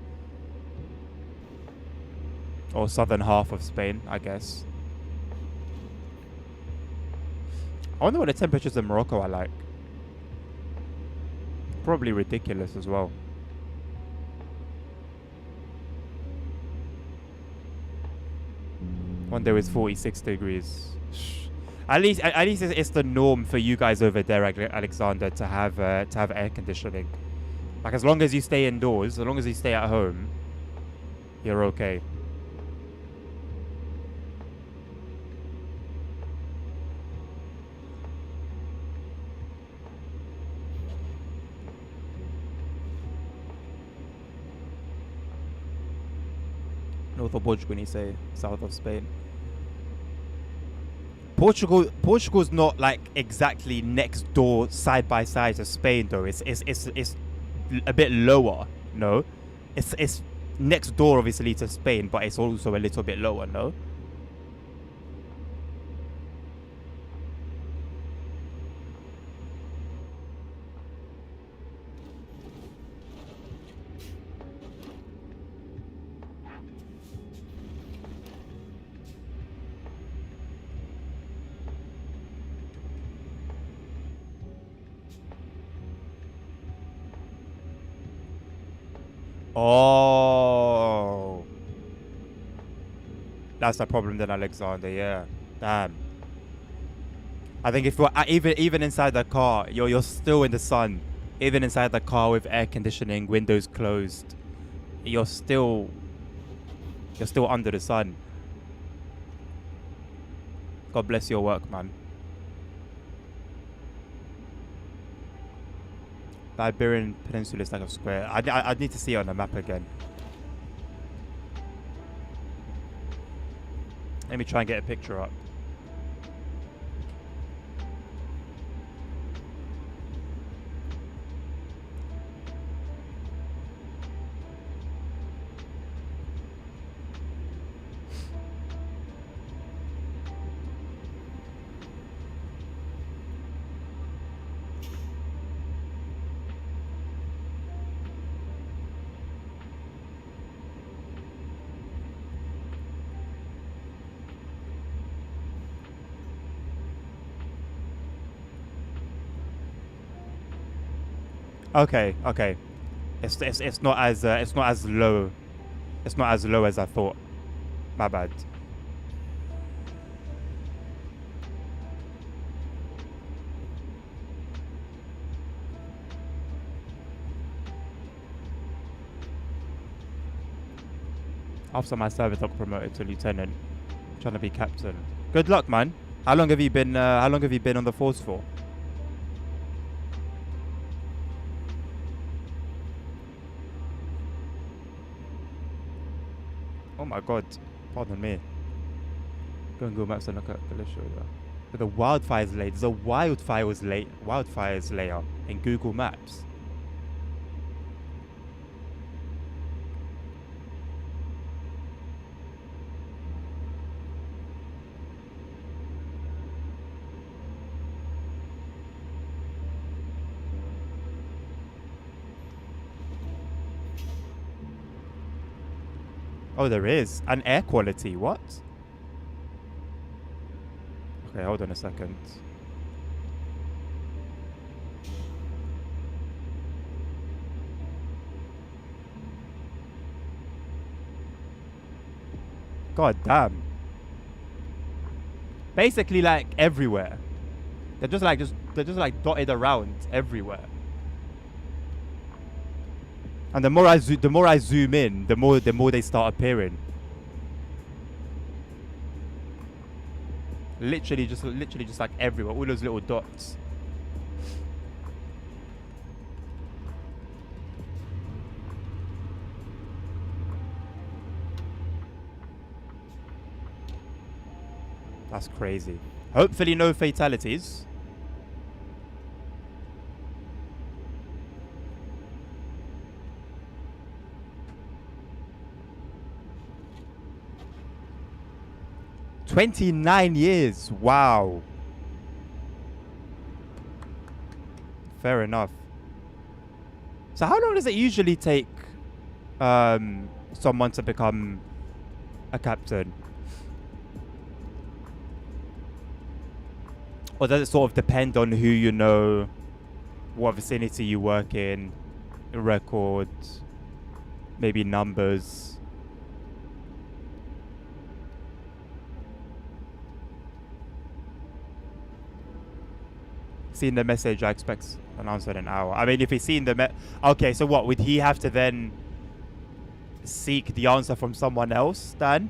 Or southern half of Spain, I guess. I wonder what the temperatures in Morocco are like. Probably ridiculous as well. One day was 46 degrees. At least it's the norm for you guys over there, Alexander, to have air conditioning. Like, as long as you stay indoors, as long as you stay at home, you're okay. North of Portugal, when you say south of Spain. Portugal's not like exactly next door, side by side to Spain though. It's a bit lower. No, it's next door obviously to Spain, but it's also a little bit lower. No. Oh, that's the problem then, Alexander. Yeah, damn. I think if you're even inside the car, you're still in the sun. Even inside the car with air conditioning, windows closed, you're still under the sun. God bless your work, man. The Iberian Peninsula is like a square. I need to see it on the map again. Let me try and get a picture up. Okay. It's not as low. It's not as low as I thought. My bad. After my service, I got promoted to lieutenant. I'm trying to be captain. Good luck, man. How long have you been on the force for? Oh my god. Pardon me. Go and Google Maps and look at the show. But the wildfires layer. There's a wildfires layer in Google Maps. Oh, there is. An air quality. What? Okay, hold on a second. God damn. Basically, like everywhere. They're just like dotted around everywhere. And the more I zoom in, the more they start appearing. Literally just like everywhere, all those little dots. That's crazy. Hopefully no fatalities. $29 years. Wow. Fair enough. So how long does it usually take someone to become a captain? Or does it sort of depend on who you know, what vicinity you work in, records, maybe numbers? Seen the message, I expect an answer in an hour. I mean, if he's seen the okay, so what would he have to then seek the answer from someone else then?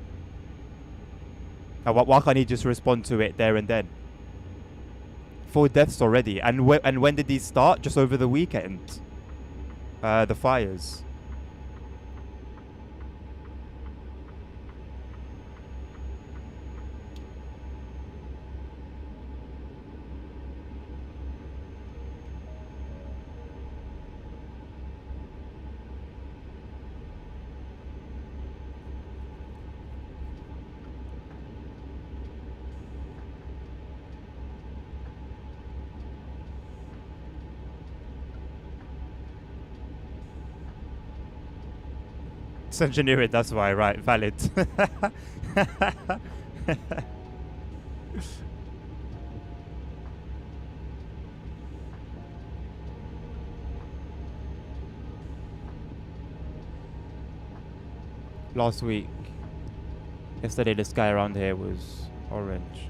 Why can't he just respond to it there and then? 4 deaths already, and when did these start? Just over the weekend. The fires. It's engineering, that's why, right? Valid. Last week, yesterday, the sky around here was orange.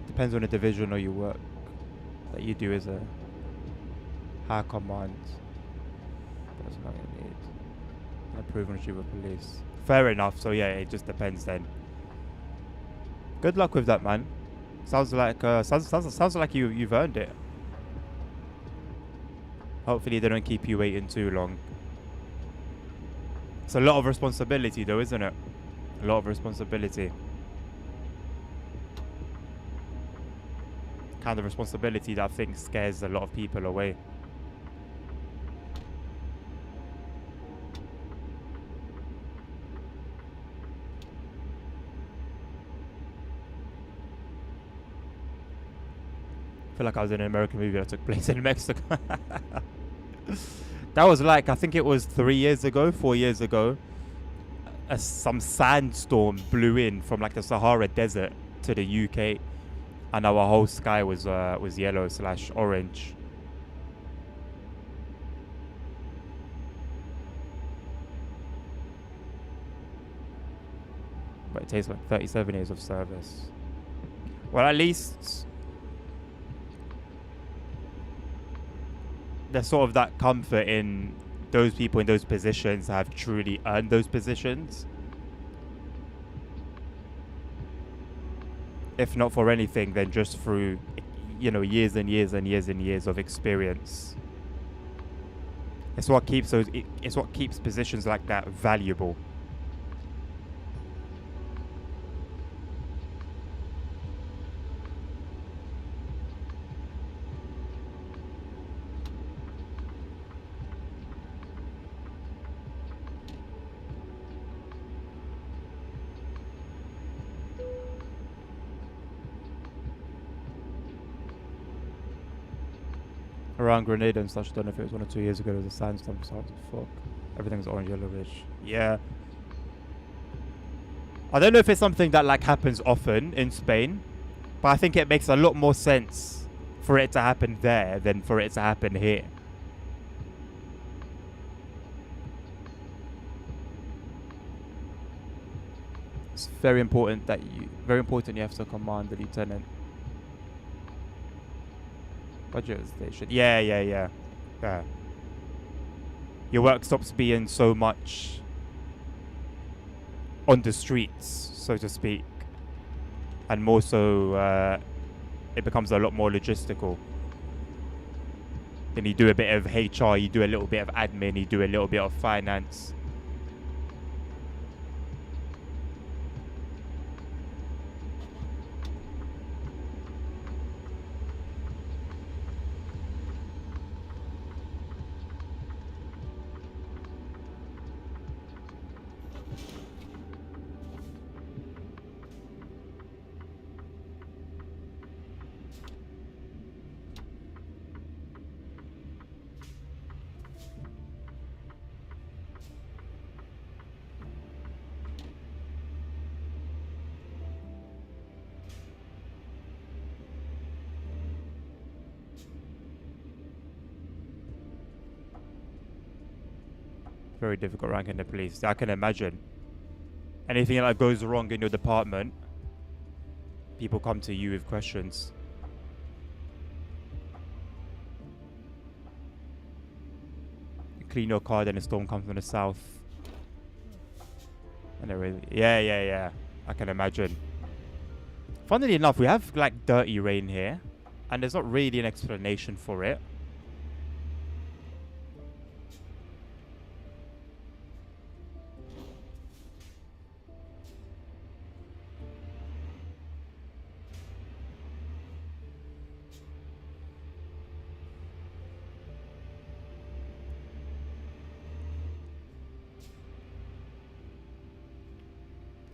Depends on the division or you work that you do as a high command. That's not what you need. Approve and retrieve of police. Fair enough. So yeah, it just depends then. Good luck with that, man. Sounds like sounds like you've earned it. Hopefully they don't keep you waiting too long. It's a lot of responsibility, though, isn't it? A lot of responsibility. Kind of responsibility that I think scares a lot of people away. I feel like I was in an American movie that took place in Mexico. That was like, I think it was 3 years ago, 4 years ago. Some sandstorm blew in from like the Sahara Desert to the UK. And our whole sky was yellow/orange. But it takes like 37 years of service. Well, at least there's sort of that comfort in those people in those positions have truly earned those positions. If not for anything, then just through, years and years and years and years of experience. It's what keeps it's what keeps positions like that valuable. Around Grenada and such, I don't know if it was 1 or 2 years ago, there was a sandstorm, so fuck. Everything's orange yellowish. Yeah. I don't know if it's something that like happens often in Spain, but I think it makes a lot more sense for it to happen there than for it to happen here. It's very important you have to command the lieutenant. Budget station. Yeah. Your work stops being so much on the streets, so to speak, and more so it becomes a lot more logistical. Then you do a bit of HR, you do a little bit of admin, you do a little bit of finance. Very difficult rank in the police. I can imagine. Anything that goes wrong in your department, people come to you with questions. You clean your car, then a storm comes from the south. And yeah. I can imagine. Funnily enough, we have like dirty rain here, and there's not really an explanation for it.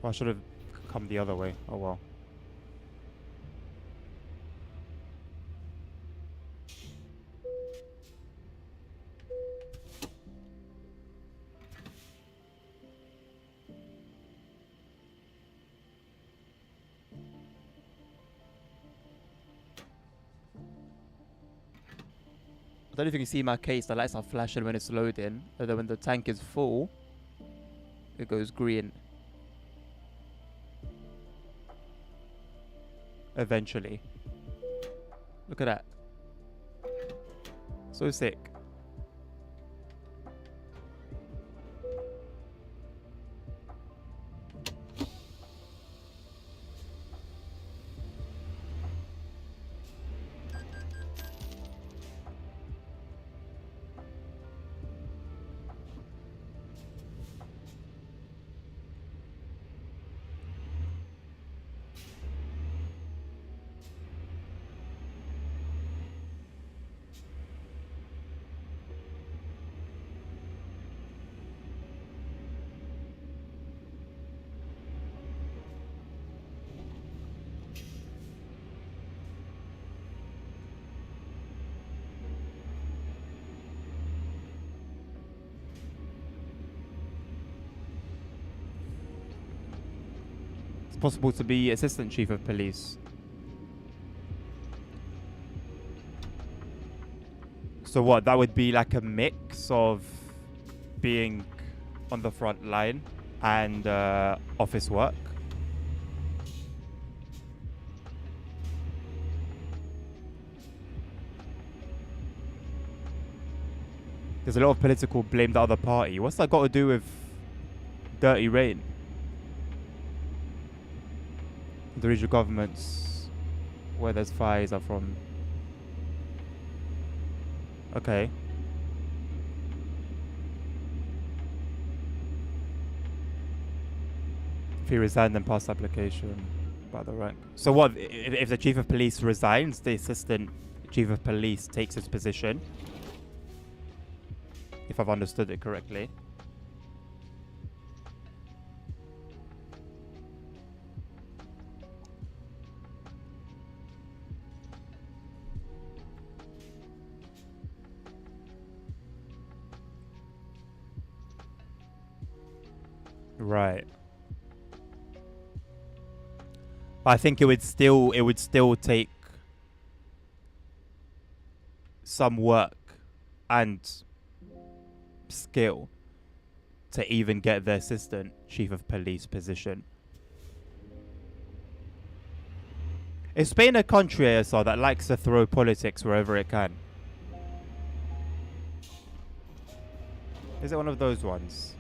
Well, I should have come the other way. Oh well. I don't know if you can see my case, the lights are flashing when it's loading, and then when the tank is full, it goes green. Eventually. Look at that. So sick. It's possible to be Assistant Chief of Police. So what, that would be like a mix of being on the front line and office work? There's a lot of political blame the other party. What's that got to do with dirty rain? The regional governments where there's fires are from. Okay. If he resigned, then pass application by the rank. So what, if the chief of police resigns, the assistant chief of police takes his position? If I've understood it correctly. Right. But I think it would still take some work and skill to even get the assistant chief of police position. Is Spain a country, ASR, that likes to throw politics wherever it can? Is it one of those ones?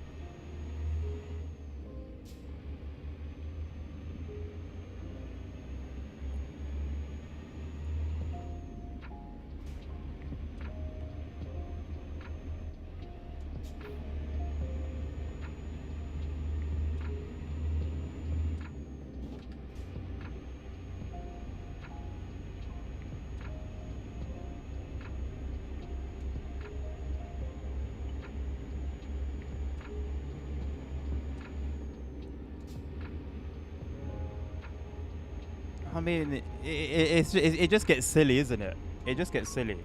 I mean, it just gets silly, isn't it? It just gets silly.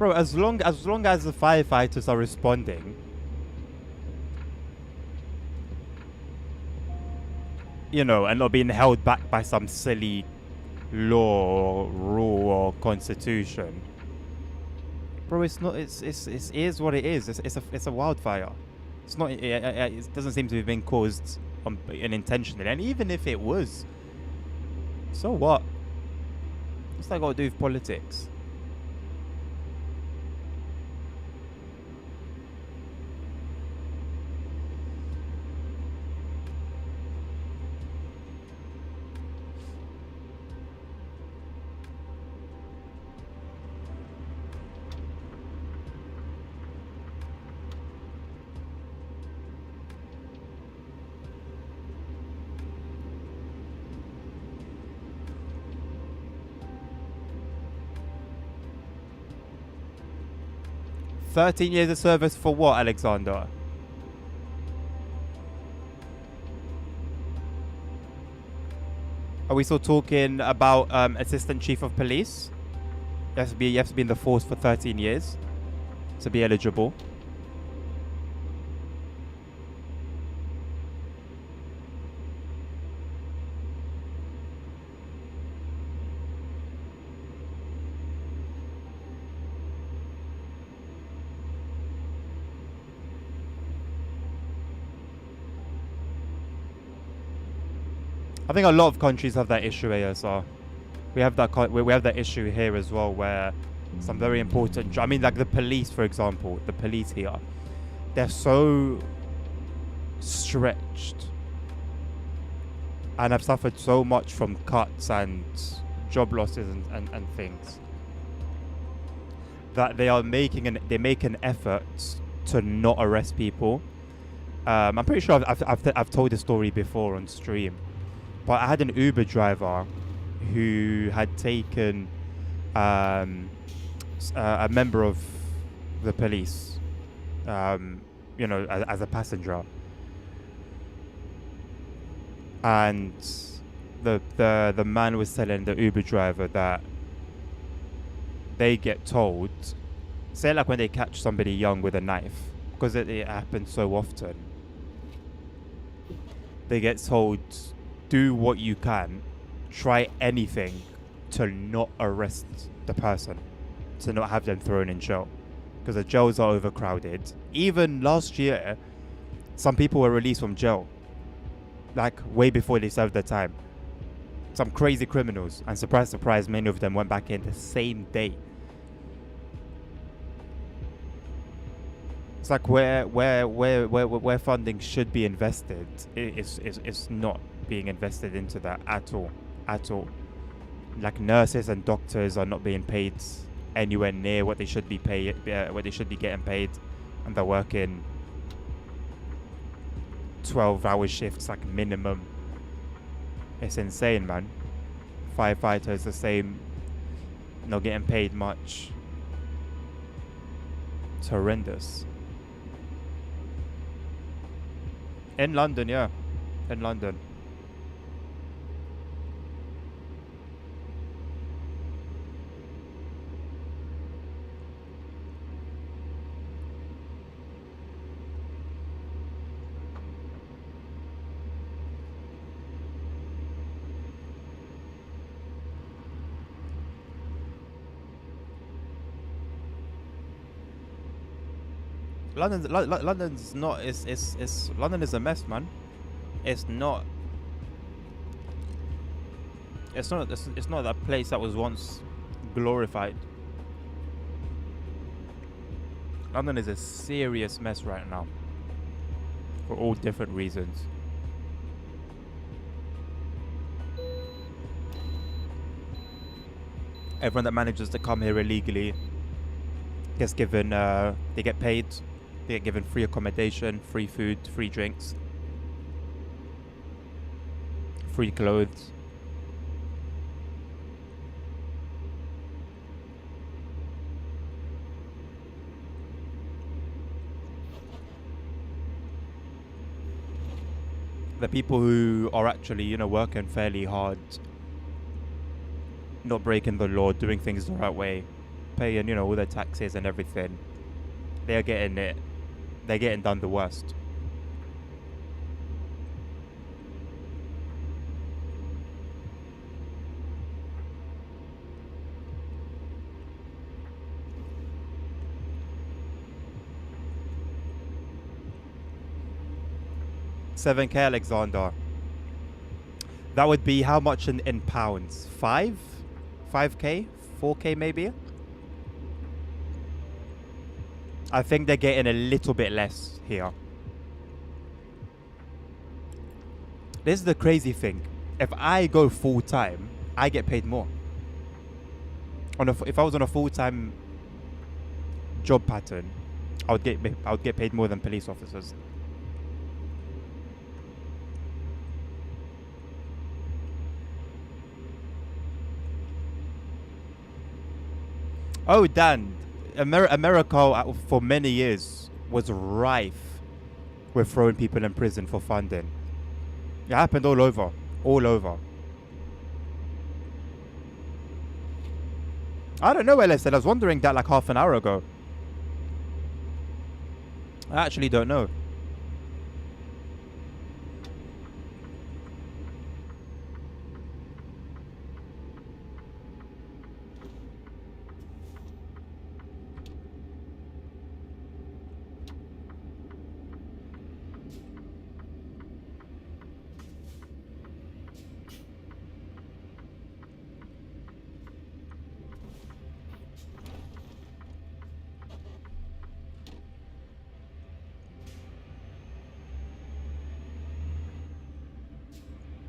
Bro, as long as the firefighters are responding, you know, and not being held back by some silly law or rule or constitution. Bro, it's not. It is what it is. It's a wildfire. It's not. It doesn't seem to have been caused unintentionally. And even if it was, so what? What's that got to do with politics? $13 years of service for what, Alexander? Are we still talking about assistant chief of police? You have to be in the force for 13 years to be eligible. I think a lot of countries have that issue, ASR. We have that issue here as well, where some very important. I mean, like the police, for example, the police here, they're so stretched and have suffered so much from cuts and job losses and things that they make an effort to not arrest people. I'm pretty sure I've told this story before on stream. But I had an Uber driver who had taken a member of the police, you know, as a passenger, and the man was telling the Uber driver that they get told, say like when they catch somebody young with a knife, because it happens so often, they get told, do what you can, try anything to not arrest the person, to not have them thrown in jail, because the jails are overcrowded. Even last year, some people were released from jail, like way before they served their time. Some crazy criminals, and surprise, surprise, many of them went back in the same day. It's like where funding should be invested, it's not being invested into that at all. Like nurses and doctors are not being paid anywhere near what they should be getting paid, and they're working 12-hour shifts like minimum. It's insane, man. Firefighters the same, not getting paid much. It's horrendous. In London, yeah. In London. London's not. It's London is a mess, man. It's not. It's not that place that was once glorified. London is a serious mess right now, for all different reasons. Everyone that manages to come here illegally gets given. They get paid. They get given free accommodation, free food, free drinks, free clothes. The people who are actually, you know, working fairly hard, not breaking the law, doing things the right way, paying, you know, all their taxes and everything, they're getting it. They're getting done the worst. $7K, Alexander. That would be how much in pounds? 5K? 4K maybe? I think they're getting a little bit less here. This is the crazy thing. If I go full time, I get paid more. If I was on a full time job pattern, I would get paid more than police officers. Oh, Dan, America for many years was rife with throwing people in prison for funding. It happened all over, all over. I don't know where left. I was wondering that like half an hour ago. I actually don't know.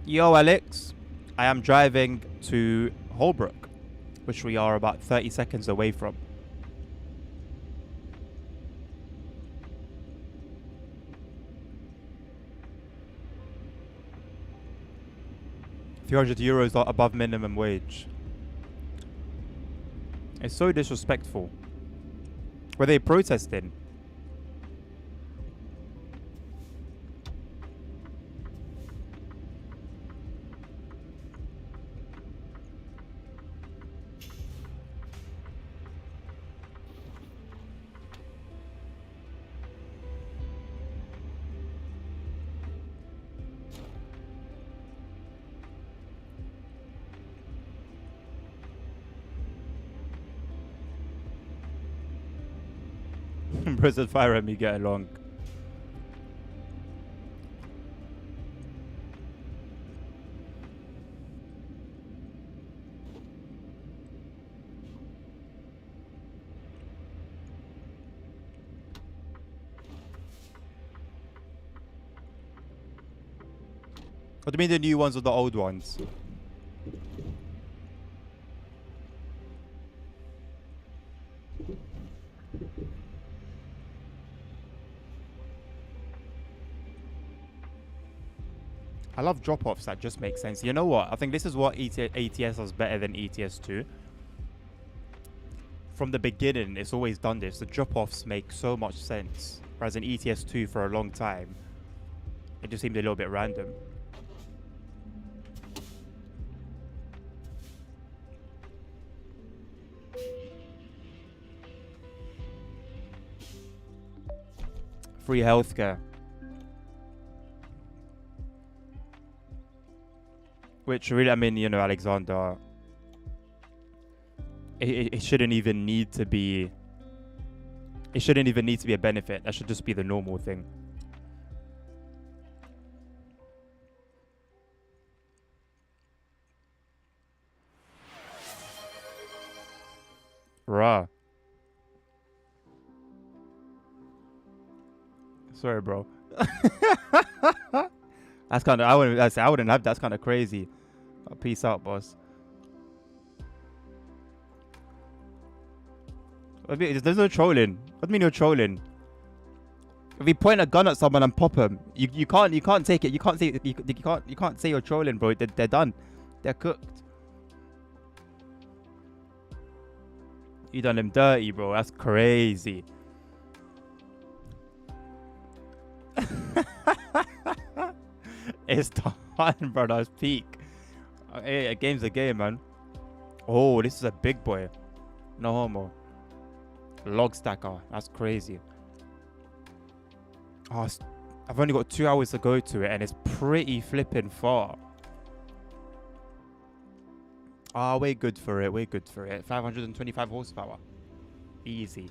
Yo, Alex. I am driving to Holbrook, which we are about 30 seconds away from. €300 above minimum wage. It's so disrespectful. Were they protesting? Prison fire and me get along. What do you mean the new ones or the old ones? I love drop-offs that just make sense. You know what? I think this is what ATS does better than ETS 2. From the beginning, it's always done this. The drop-offs make so much sense. Whereas in ETS 2 for a long time, it just seemed a little bit random. Free healthcare. Which really, I mean, you know, Alexander, it shouldn't even need to be, it shouldn't even need to be a benefit. That should just be the normal thing. Rah. Sorry, bro. That's kind of, I wouldn't have, that's kind of crazy. Peace out, boss. There's no trolling. What do you mean you're trolling? If you point a gun at someone and pop them, you can't take it. You can't say you can't say you're trolling, bro. They're done. They're cooked. You done them dirty, bro. That's crazy. It's done, bro. That's peak. Hey, a game's a game, man. Oh, this is a big boy. No homo. Log stacker. That's crazy. Oh, I've only got 2 hours to go to it, and it's pretty flipping far. Ah, we're good for it. We're good for it. 525 horsepower. Easy.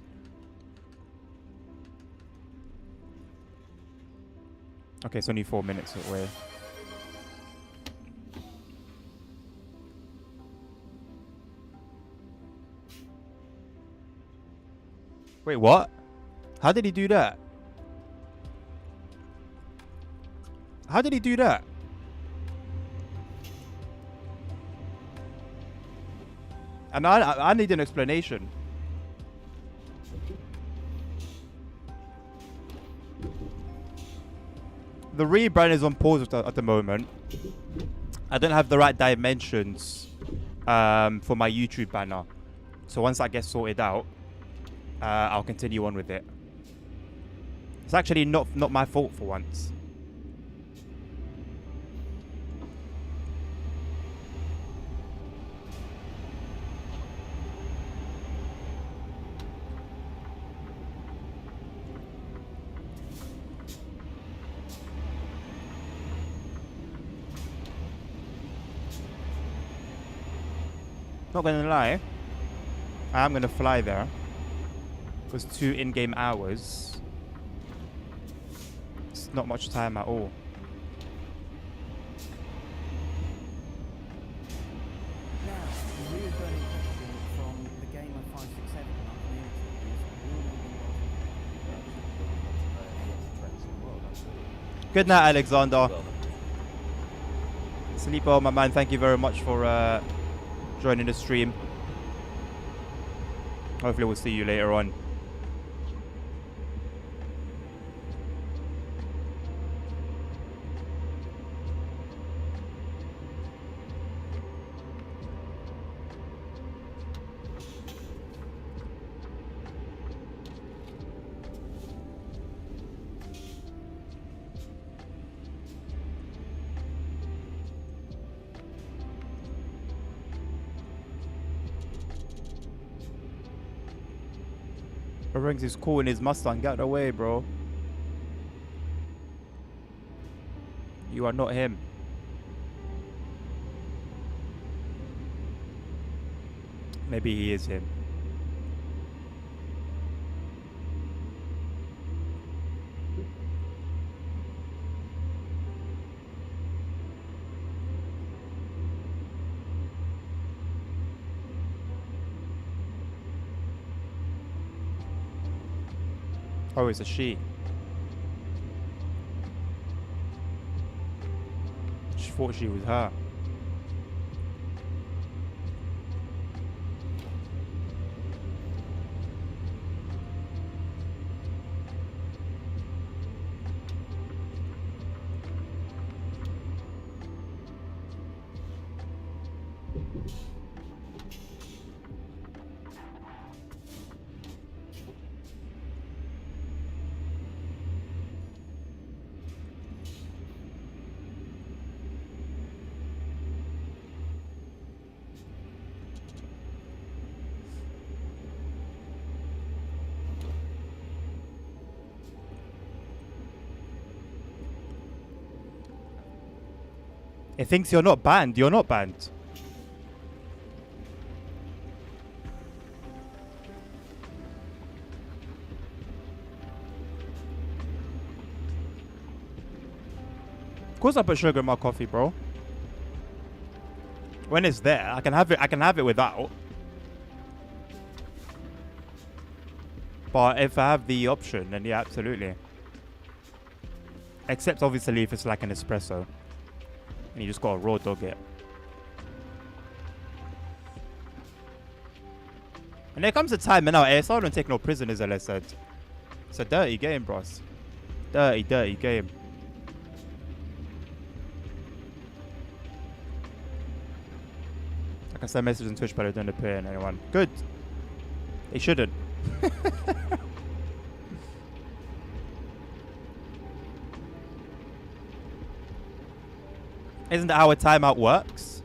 Okay, it's only 4 minutes away. Wait, what? How did he do that? How did he do that? And I need an explanation. The rebrand is on pause at the moment. I don't have the right dimensions for my YouTube banner. So once that gets sorted out, I'll continue on with it. It's actually not my fault for once. Not gonna lie, I am gonna fly there. Because 2 in-game hours, it's not much time at all. Now, the real burning question from the game of 567 Good night, Alexander. Sleep well, my man. Thank you very much for joining the stream. Hopefully we'll see you later on. Ranks is cool in his Mustang. Get away, bro. You are not him. Maybe he is him. Oh, it's a she. She thought she was her. It thinks you're not banned. You're not banned. Of course I put sugar in my coffee, bro. When it's there, I can have it without. But if I have the option, then yeah, absolutely. Except obviously if it's like an espresso. And you just gotta raw dog it. And there comes a time, and now ASR don't take no prisoners, as I said. It's a dirty game, bros. Dirty, dirty game. I can send messages on Twitch, but I don't appear in anyone. Good. They shouldn't. Isn't that how a timeout works?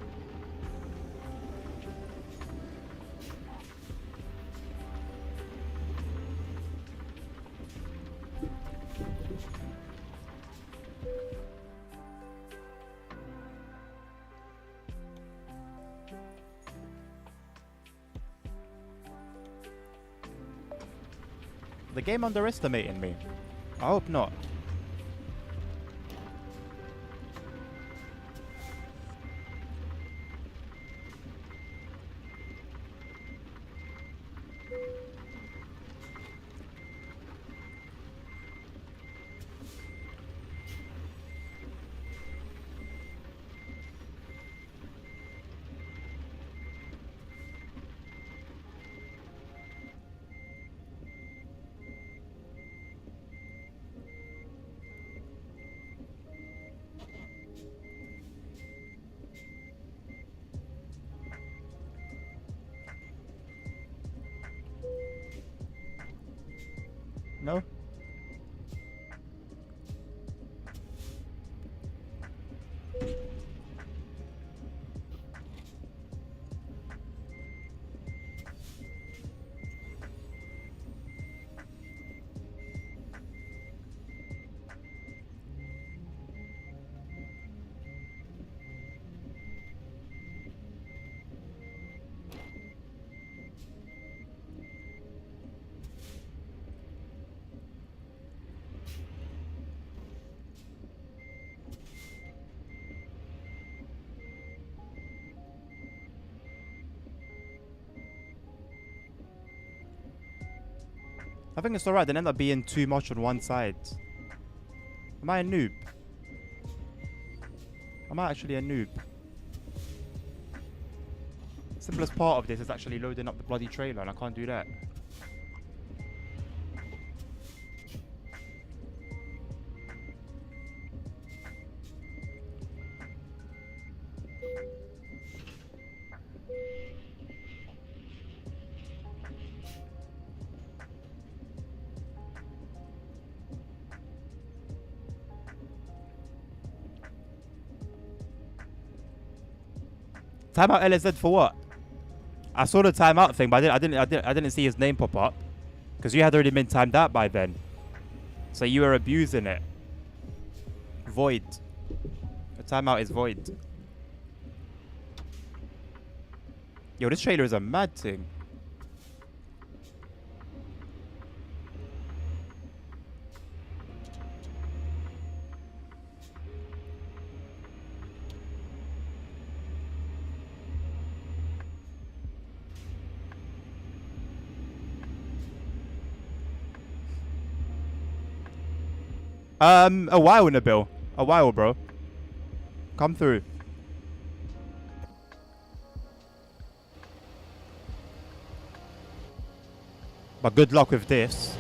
the game underestimating me? I hope not. No? I think it's alright. They end up being too much on one side. Am I a noob? Am I actually a noob? Simplest part of this is actually loading up the bloody trailer, and I can't do that. Timeout LSZ for what? I saw the timeout thing, but I didn't see his name pop up, because you had already been timed out by then. So you were abusing it. Void. The timeout is void. Yo, this trailer is a mad thing. A while, Nabil. A while, bro. Come through. But good luck with this.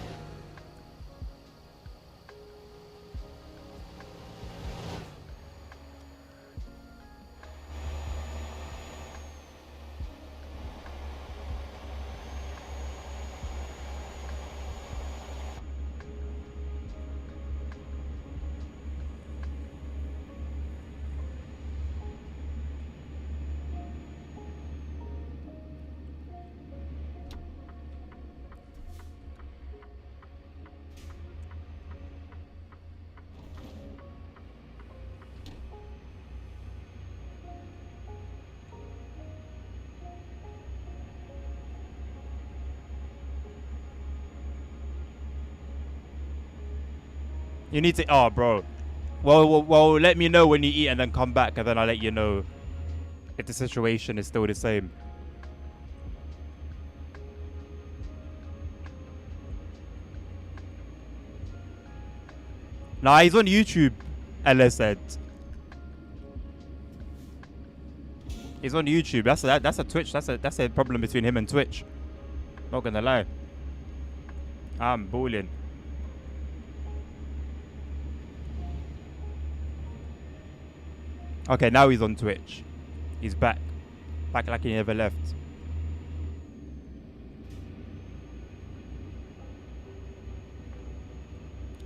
You need to... Oh, bro. Well, let me know when you eat and then come back, and then I'll let you know if the situation is still the same. Nah, he's on YouTube, Ella said. He's on YouTube. That's a Twitch. That's a problem between him and Twitch. Not gonna lie. I'm balling. Okay, now he's on Twitch. He's back. Back like he never left.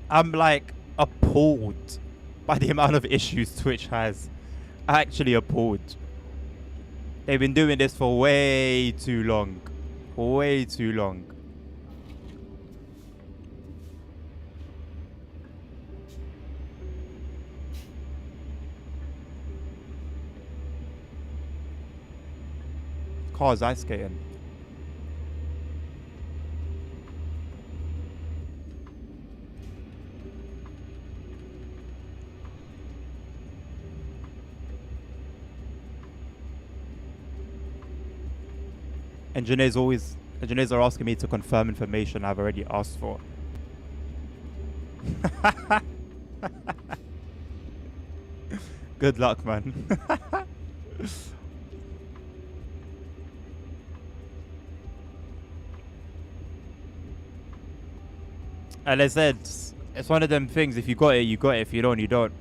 I'm like appalled by the amount of issues Twitch has. Actually appalled. They've been doing this for way too long. Way too long. Cars ice skating. Engineers are asking me to confirm information I've already asked for. Good luck, man. And I said, it's one of them things. If you got it, you got it. If you don't, you don't.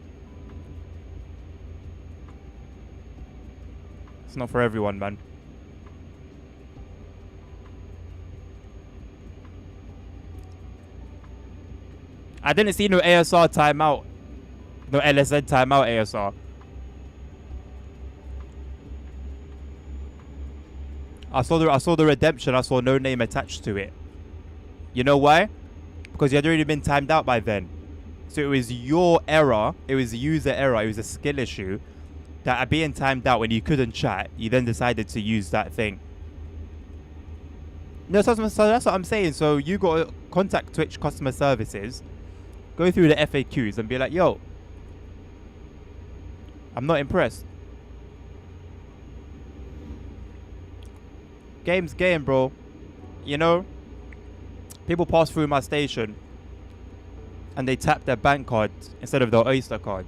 It's not for everyone, man. I didn't see no ASR timeout. No LSN timeout ASR. I saw the redemption. I saw no name attached to it. You know why? Because you had already been timed out by then. So it was your error. It was a user error. It was a skill issue. That at being timed out when you couldn't chat, you then decided to use that thing. No, so that's what I'm saying. So you got to contact Twitch customer services, go through the FAQs and be like, yo, I'm not impressed. Game's game, bro. You know, people pass through my station and they tap their bank card instead of their Oyster card.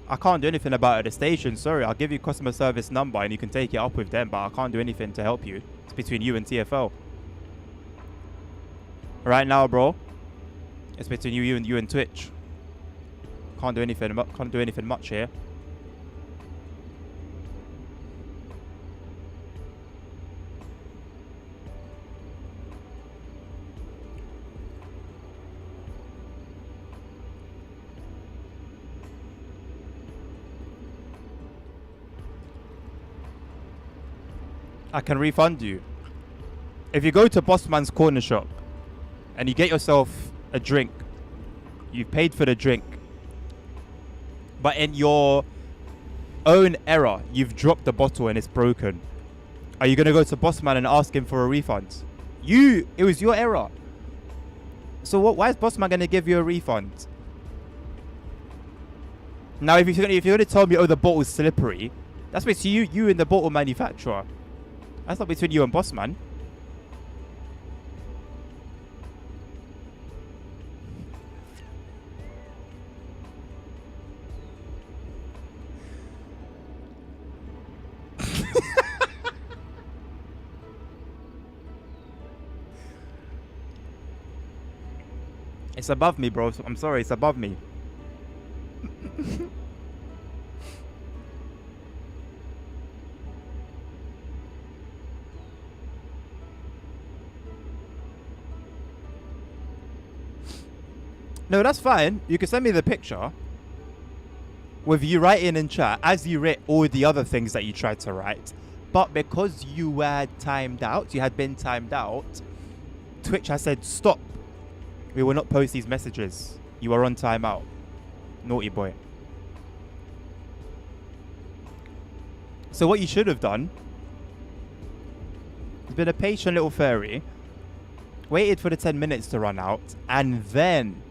I can't do anything about it at the station. Sorry, I'll give you customer service number and you can take it up with them, but I can't do anything to help you. It's between you and TFL. Right now, bro, it's between you and Twitch. Can't do anything much here. I can refund you. If you go to Bossman's Corner Shop and you get yourself a drink, you've paid for the drink, but in your own error, you've dropped the bottle and it's broken. Are you going to go to Bossman and ask him for a refund? It was your error. So why is Bossman going to give you a refund? Now, if you're going to tell me, oh, the bottle's slippery, that's between you and the bottle manufacturer. That's not between you and Bossman. It's above me, bro. I'm sorry, it's above me. No, that's fine. You can send me the picture with you writing in chat as you write all the other things that you tried to write. But because you were timed out, you had been timed out, Twitch has said, stop. We will not post these messages. You are on timeout. Naughty boy. So what you should have done is been a patient little fairy, waited for the 10 minutes to run out, and then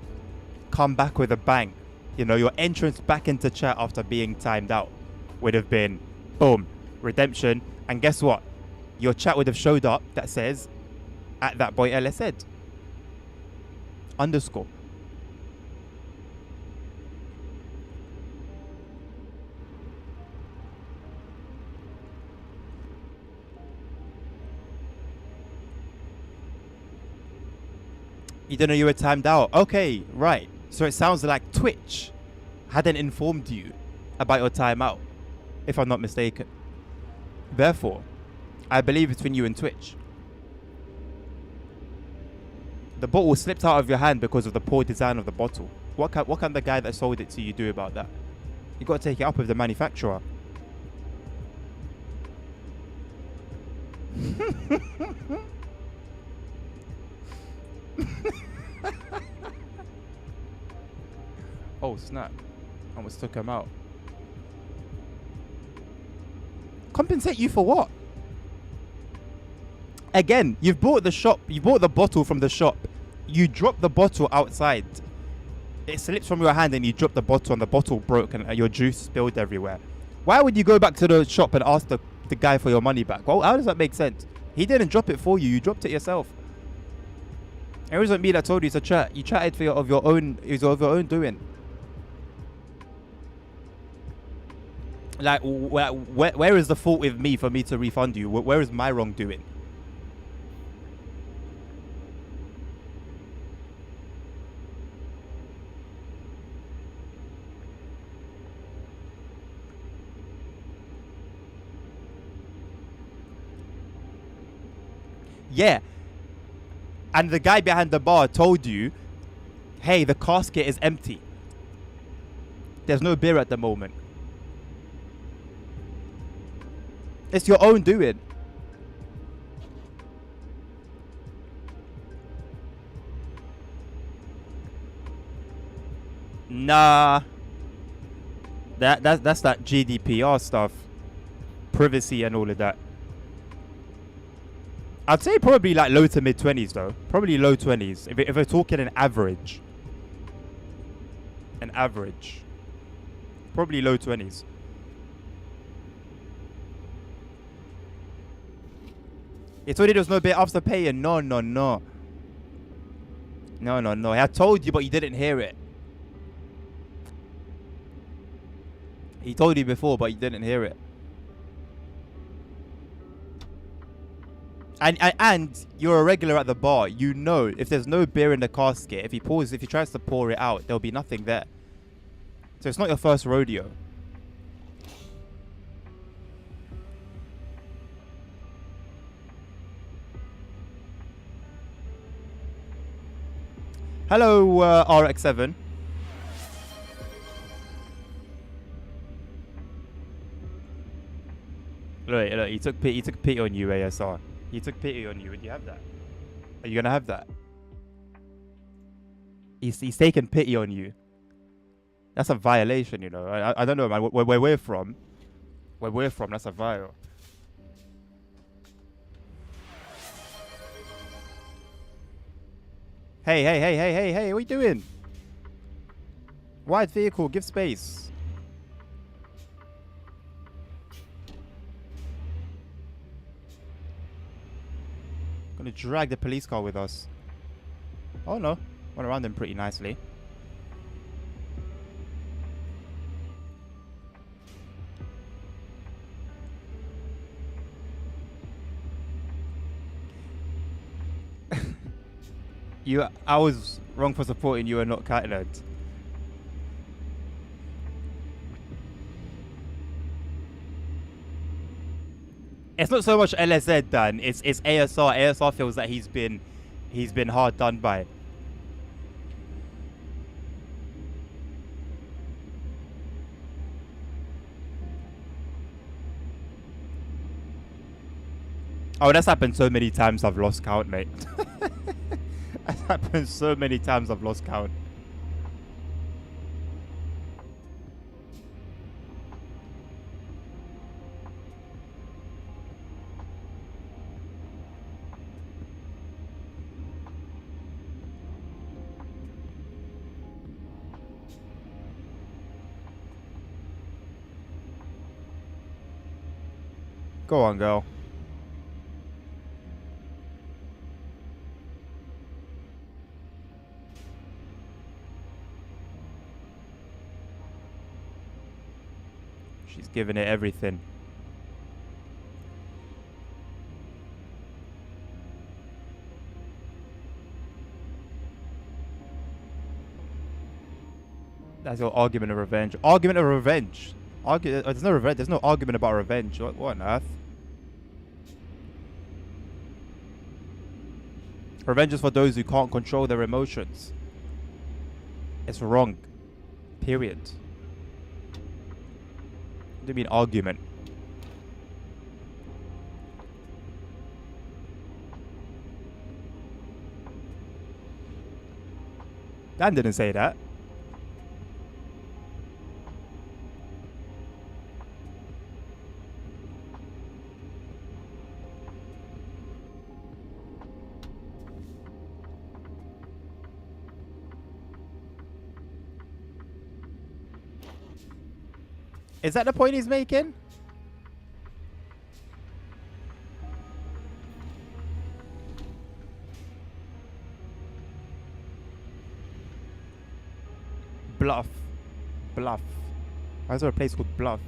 come back with a bang. You know, your entrance back into chat after being timed out would have been, boom, redemption. And guess what? Your chat would have showed up that says, at that boy LSed. _ You didn't know you were timed out. Okay, right. So it sounds like Twitch hadn't informed you about your timeout, if I'm not mistaken. Therefore, I believe between you and Twitch. The bottle slipped out of your hand because of the poor design of the bottle. What can the guy that sold it to you do about that? You got to take it up with the manufacturer. Oh snap. Almost took him out. Compensate you for what? Again, you've bought the bottle from the shop. You dropped the bottle outside. It slips from your hand and you drop the bottle and the bottle broke and your juice spilled everywhere. Why would you go back to the shop and ask the guy for your money back? Well, how does that make sense? He didn't drop it for you. You dropped it yourself. It wasn't me that told you to chat. You chatted for of your own. It was of your own doing. Like, where is the fault with me for me to refund you? Where is my wrongdoing? Yeah. And the guy behind the bar told you, hey, the casket is empty. There's no beer at the moment. It's your own doing. Nah. That's that GDPR stuff. Privacy and all of that. I'd say probably like low to mid 20s though. Probably low 20s. If we're talking an average. An average. Probably low 20s. He told you there was no bit after paying. No. No. I told you, but you didn't hear it. He told you before, but you didn't hear it. And you're a regular at the bar. You know if there's no beer in the casket, if he tries to pour it out, there'll be nothing there. So it's not your first rodeo. Hello, RX7. Look, he took pity on you, ASR. He took pity on you. Would you have that? Are you gonna have that? He's taken pity on you. That's a violation, you know. I don't know, man. Where we're from, that's a viol. Hey, what are you doing? Wide vehicle, give space. Gonna drag the police car with us. Oh no, went around them pretty nicely. I was wrong for supporting you and not Catalan. It's not so much LSZ, Dan. It's ASR. ASR feels that he's been hard done by. Oh, that's happened so many times I've lost count, mate. That's happened so many times I've lost count. Go on, girl. She's giving it everything. That's your argument of revenge. Argument of revenge. There's no revenge. There's no argument about revenge. What on earth? Revenge is for those who can't control their emotions. It's wrong. Period. What do you mean argument? Dan didn't say that. Is that the point he's making? Bluff. Bluff. Why is there a place called Bluff?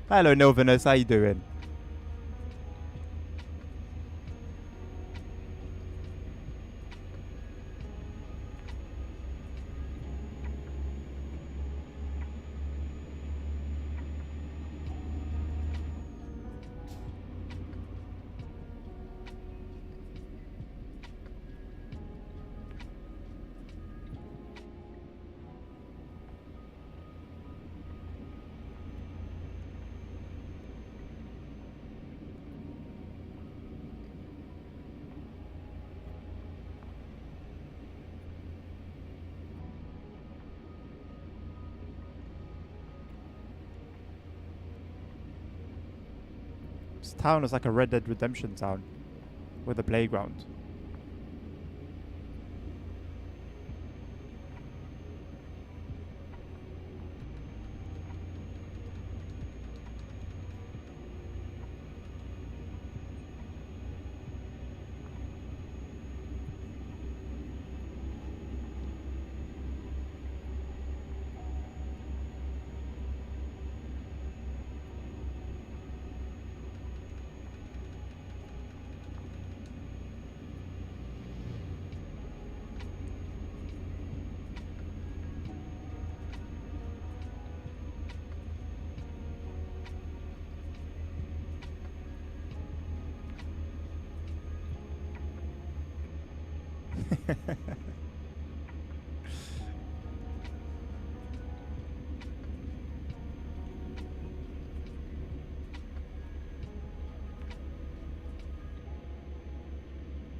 Hello, Nilvinus. How you doing? This town is like a Red Dead Redemption town with a playground.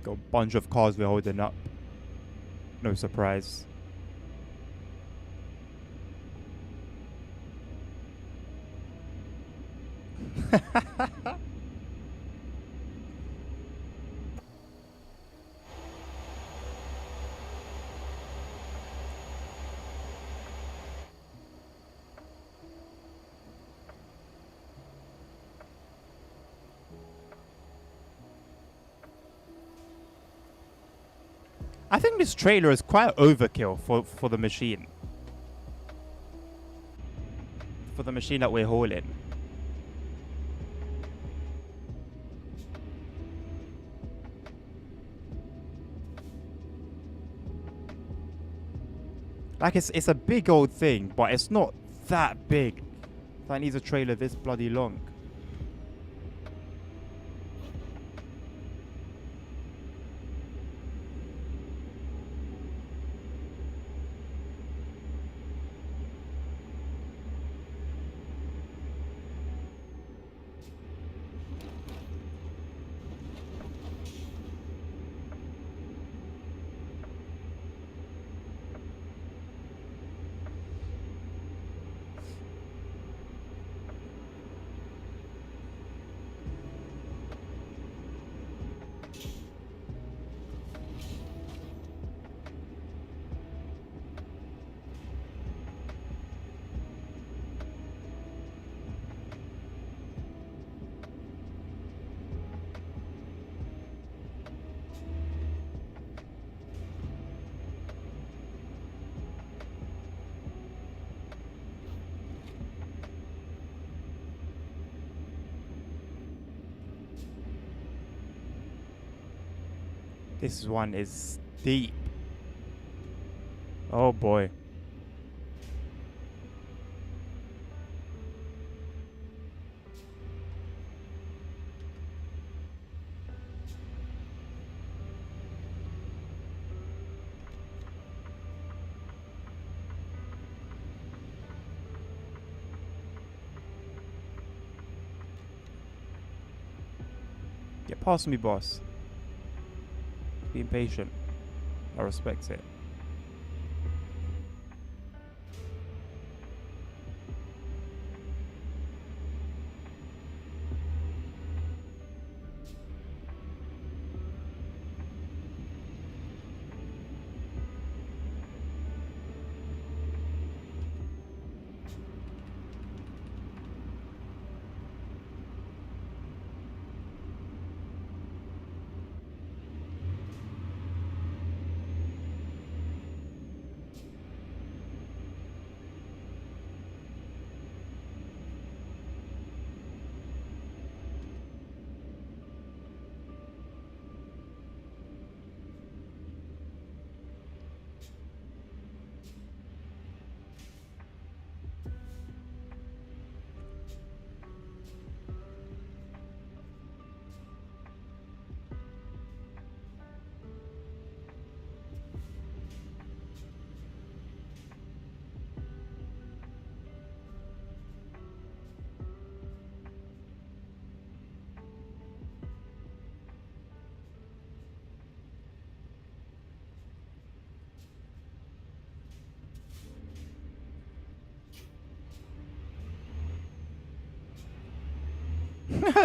Got a bunch of cars we're holding up. No surprise. I think this trailer is quite overkill for the machine. For the machine that we're hauling. Like it's a big old thing, but it's not that big. That needs a trailer this bloody long. This one is deep. Oh boy. Get past me, boss. Being patient. I respect it.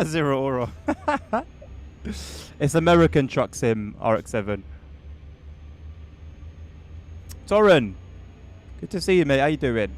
Zero Oro. It's American Truck Sim RX-7. Torren, good to see you, mate. How you doing?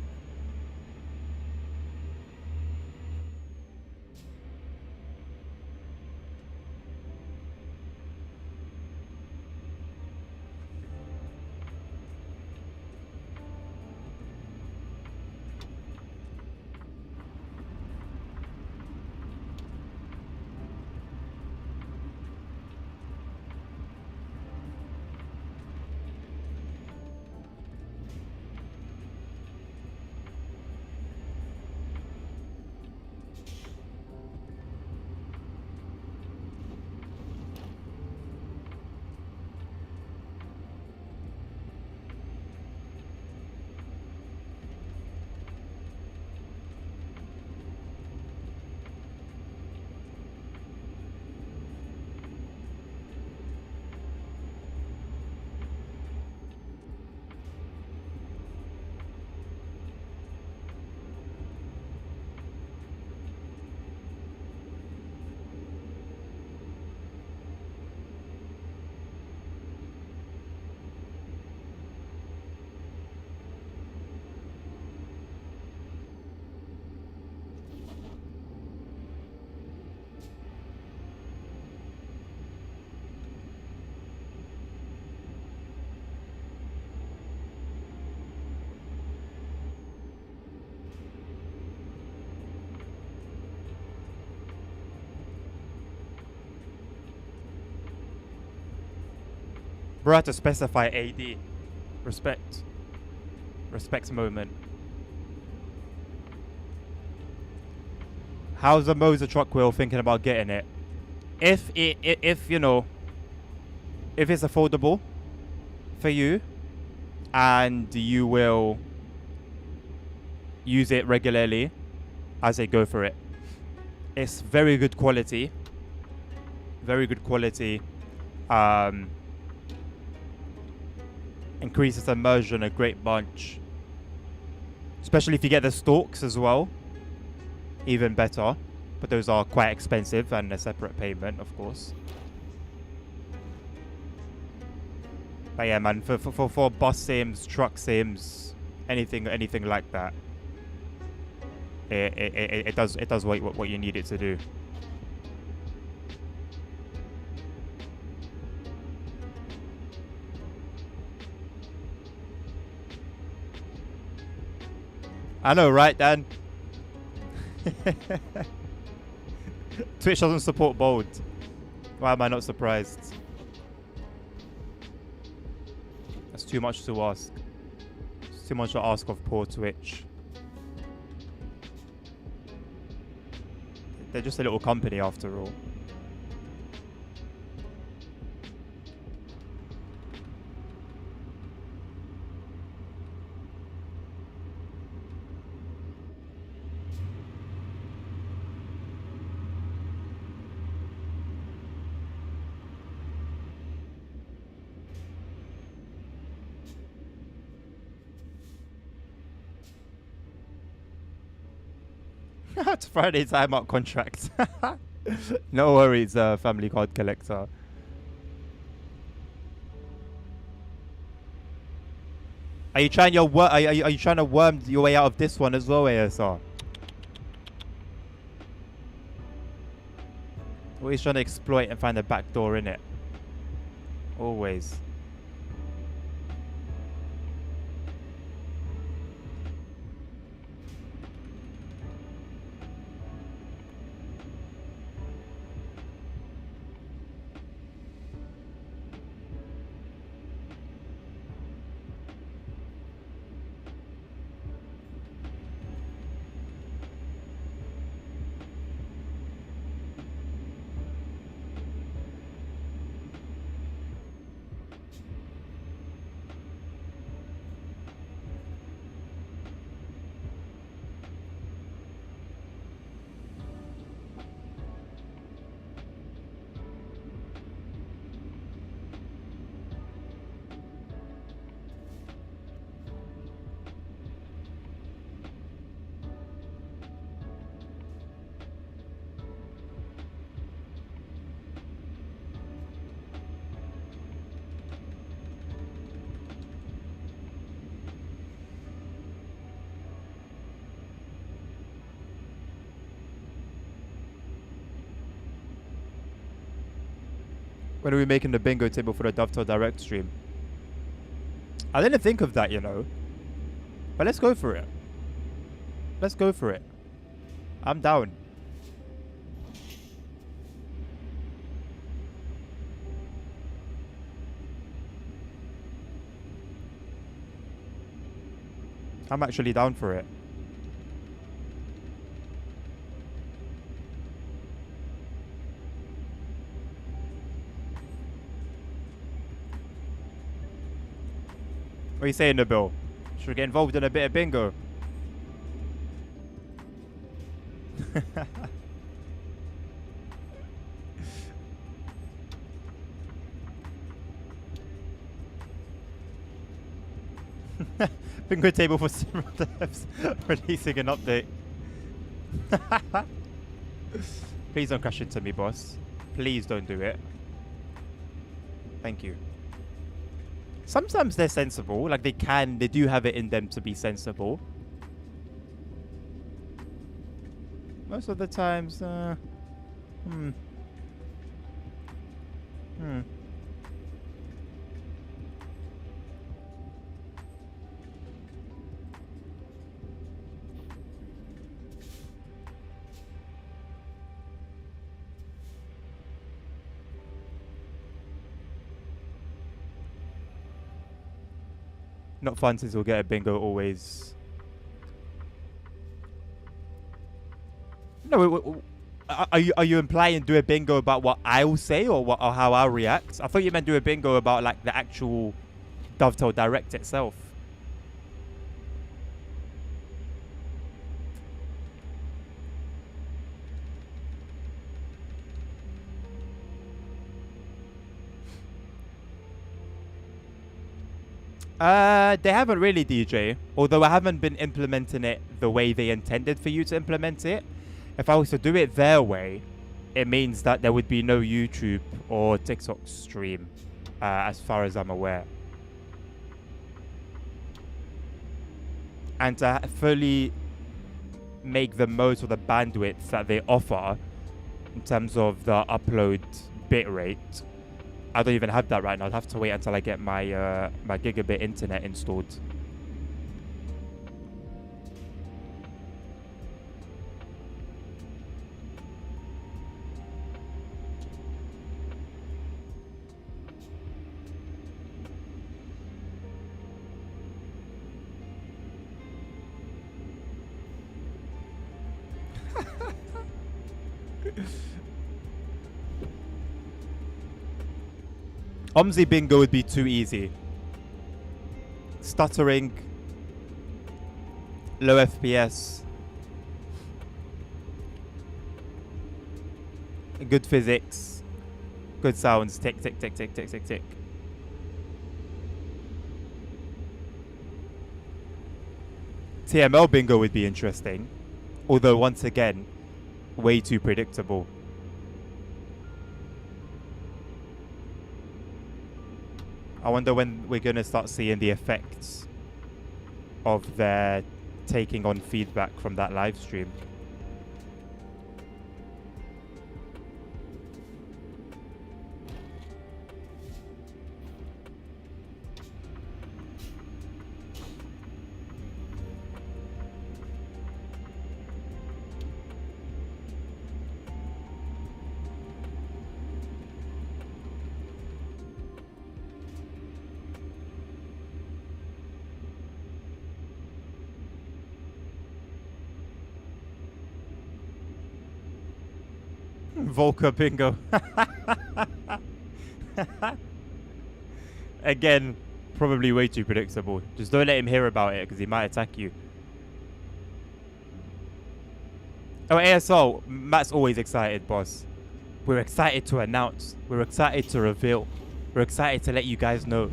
Bro, I had to specify AD. Respect. Respect moment. How's the Moser truck wheel thinking about getting it? If you know, if it's affordable for you, and you will use it regularly, I say go for it. It's very good quality. Very good quality. Increases immersion a great bunch. Especially if you get the stalks as well. Even better. But those are quite expensive and a separate payment, of course. But yeah, man, for bus sims, truck sims, anything like that, it does what you need it to do. I know, right, Dan? Twitch doesn't support bold. Why am I not surprised? That's too much to ask. It's too much to ask of poor Twitch. They're just a little company after all. It's Friday timeout contract. No worries, family card collector. Are you trying are you trying to worm your way out of this one as well, ASR? Always trying to exploit and find a back door in it. Always. When are we making the bingo table for the Dovetail Direct stream? I didn't think of that, you know. But let's go for it. Let's go for it. I'm down. I'm actually down for it. What are you saying, Nabil? Should we get involved in a bit of bingo? Bingo table for several devs releasing an update. Please don't crash into me, boss. Please don't do it. Thank you. Sometimes they're sensible. Like, they do have it in them to be sensible. Most of the times, Not fun since we'll get a bingo always. No, are you implying do a bingo about what I'll say or how I'll react? I thought you meant do a bingo about like the actual Dovetail Direct itself. They haven't really, DJ. Although I haven't been implementing it the way they intended for you to implement it. If I was to do it their way, it means that there would be no YouTube or TikTok stream, as far as I'm aware. And to fully make the most of the bandwidth that they offer in terms of the upload bitrate, I don't even have that right now. I'd have to wait until I get my my gigabit internet installed. Omzi bingo would be too easy. Stuttering, low FPS, good physics, good sounds, tick, tick, tick, tick, tick, tick, tick. TML bingo would be interesting, although once again, way too predictable. I wonder when we're going to start seeing the effects of their taking on feedback from that live stream. Volker bingo. Again, probably way too predictable. Just don't let him hear about it because he might attack you. Oh, ASL, Matt's always excited, boss. We're excited to announce. We're excited to reveal. We're excited to let you guys know.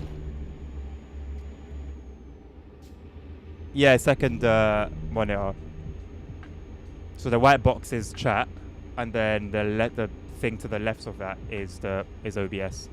Yeah, second monitor. So the white box is chat. And then the thing to the left of that is OBS.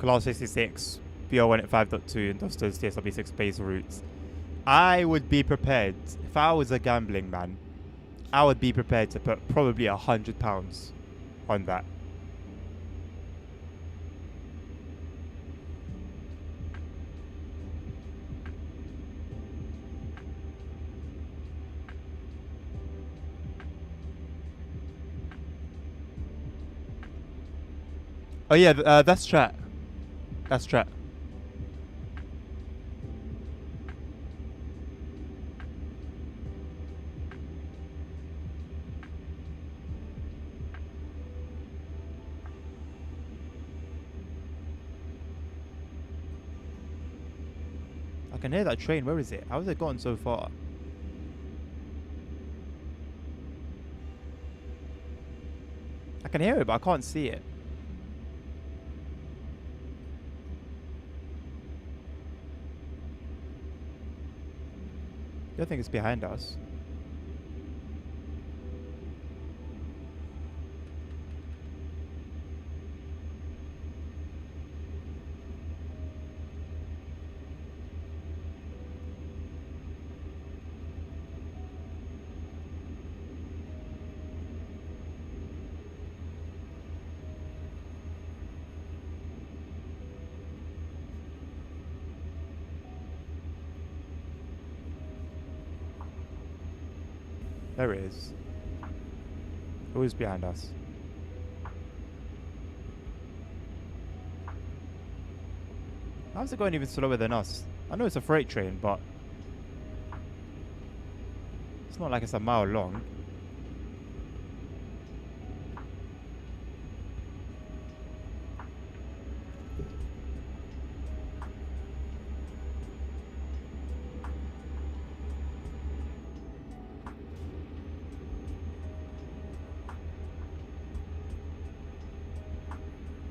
Class 66, BR185.2, and Dusters TSW6 base routes. I would be prepared, if I was a gambling man, I would be prepared to put probably £100 on that. Oh yeah, that's chat. That's chat. I can hear that train. Where is it? How has it gone so far? I can hear it, but I can't see it. I don't think it's behind us. There it is. Who is behind us? How's it going even slower than us? I know it's a freight train, but it's not like it's a mile long.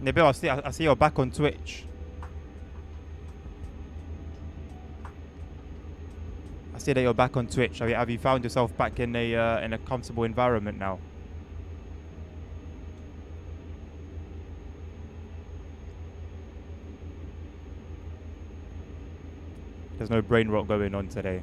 Nabil, I see you're back on Twitch. I see that you're back on Twitch. Have you found yourself back in a comfortable environment now? There's no brain rot going on today.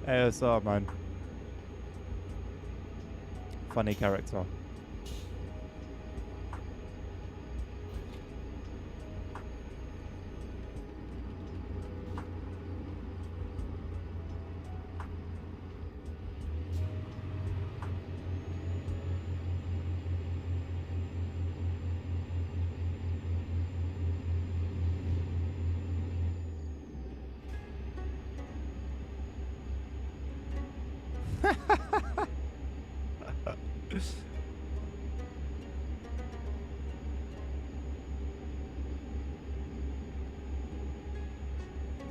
ASR, man. Funny character.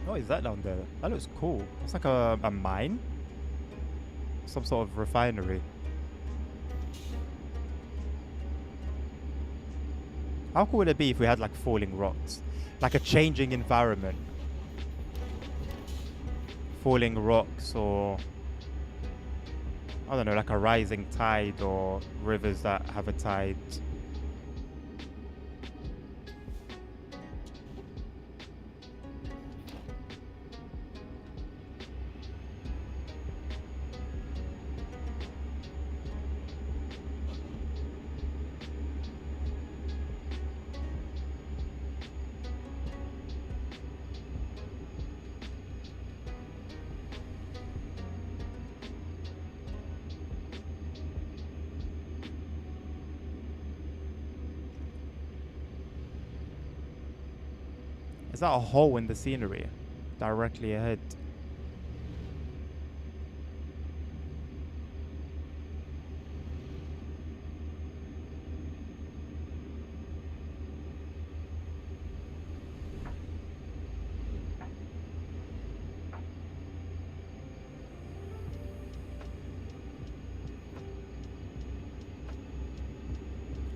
What is that down there? That looks cool. It's like a mine? Some sort of refinery. How cool would it be if we had like falling rocks? Like a changing environment. Falling rocks, or I don't know, like a rising tide, or rivers that have a tide. Is that a hole in the scenery directly ahead?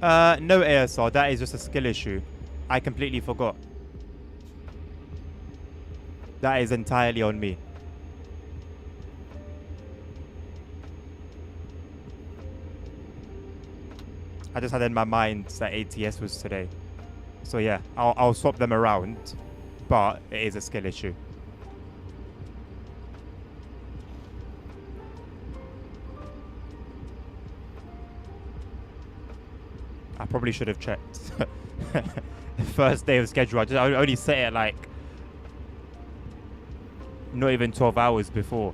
No ASR. That is just a skill issue. I completely forgot. That is entirely on me. I just had in my mind that ATS was today. So yeah, I'll swap them around, but it is a skill issue. I probably should have checked. First day of schedule. I only set it like not even 12 hours before.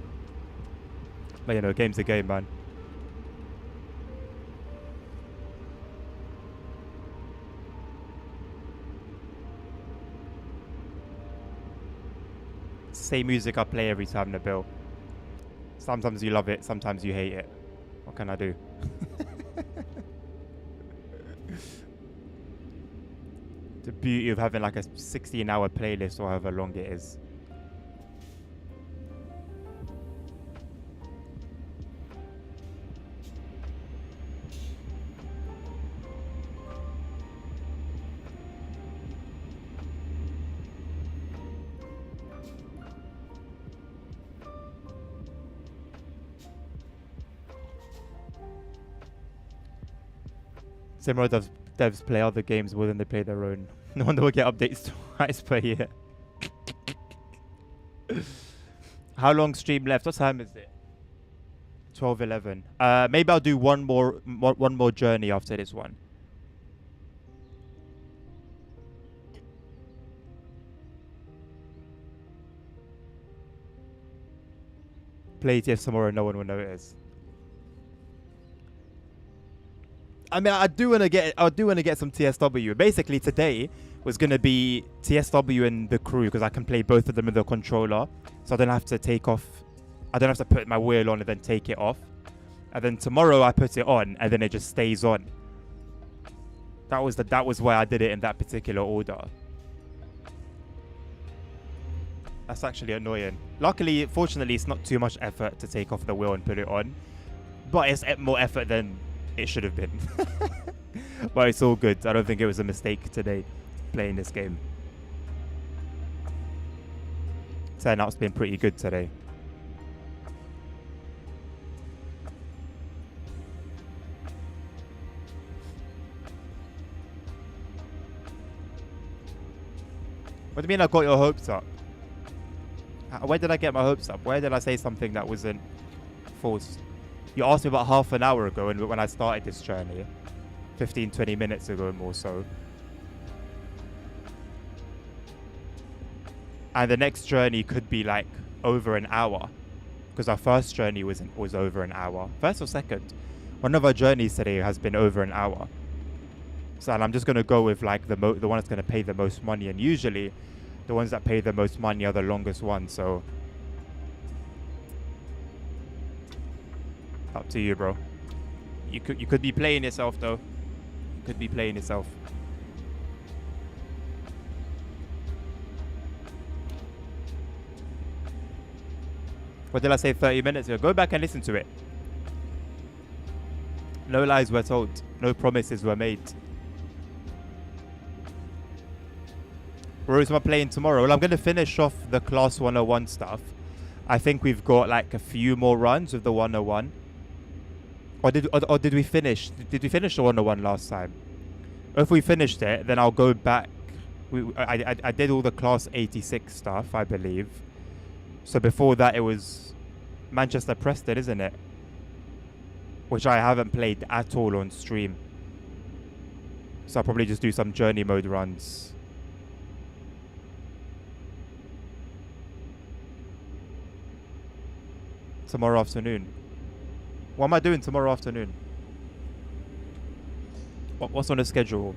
But you know, game's a game, man. Same music I play every time, Nabil. Sometimes you love it, sometimes you hate it. What can I do? The beauty of having like a 16-hour playlist or however long it is. Similar devs play other games more than they play their own. No wonder we'll get updates twice per year. How long stream left? What time is it? 12:11. Maybe I'll do one more journey after this one. Play ATS tomorrow, no one will know it is. I mean, I do want to get some TSW. Basically, today was gonna be TSW and the crew because I can play both of them with the controller, so I don't have to take off. I don't have to put my wheel on and then take it off. And then tomorrow I put it on and then it just stays on. That was why I did it in that particular order. That's actually annoying. Luckily, fortunately, it's not too much effort to take off the wheel and put it on, but it's more effort than it should have been. But it's all good. I don't think it was a mistake today playing this game. Turnout's been pretty good today. What do you mean I got your hopes up? Where did I get my hopes up? Where did I say something that wasn't false? You asked me about half an hour ago and when I started this journey. 15-20 minutes ago more so. And the next journey could be like over an hour. Because our first journey was over an hour. First or second? One of our journeys today has been over an hour. So and I'm just going to go with like the one that's going to pay the most money. And usually the ones that pay the most money are the longest ones. So up to you, bro. You could be playing yourself though. You could be playing yourself. What did I say 30 minutes ago? Go back and listen to it. No lies were told. No promises were made. Where am I playing tomorrow? Well, I'm going to finish off the Class 101 stuff. I think we've got like a few more runs with the 101. Or did we finish? Did we finish the 101 last time? If we finished it, then I'll go back. I did all the Class 86 stuff, I believe. So before that, it was Manchester Preston, isn't it? Which I haven't played at all on stream. So I'll probably just do some journey mode runs. Tomorrow afternoon. What am I doing tomorrow afternoon? What's on the schedule?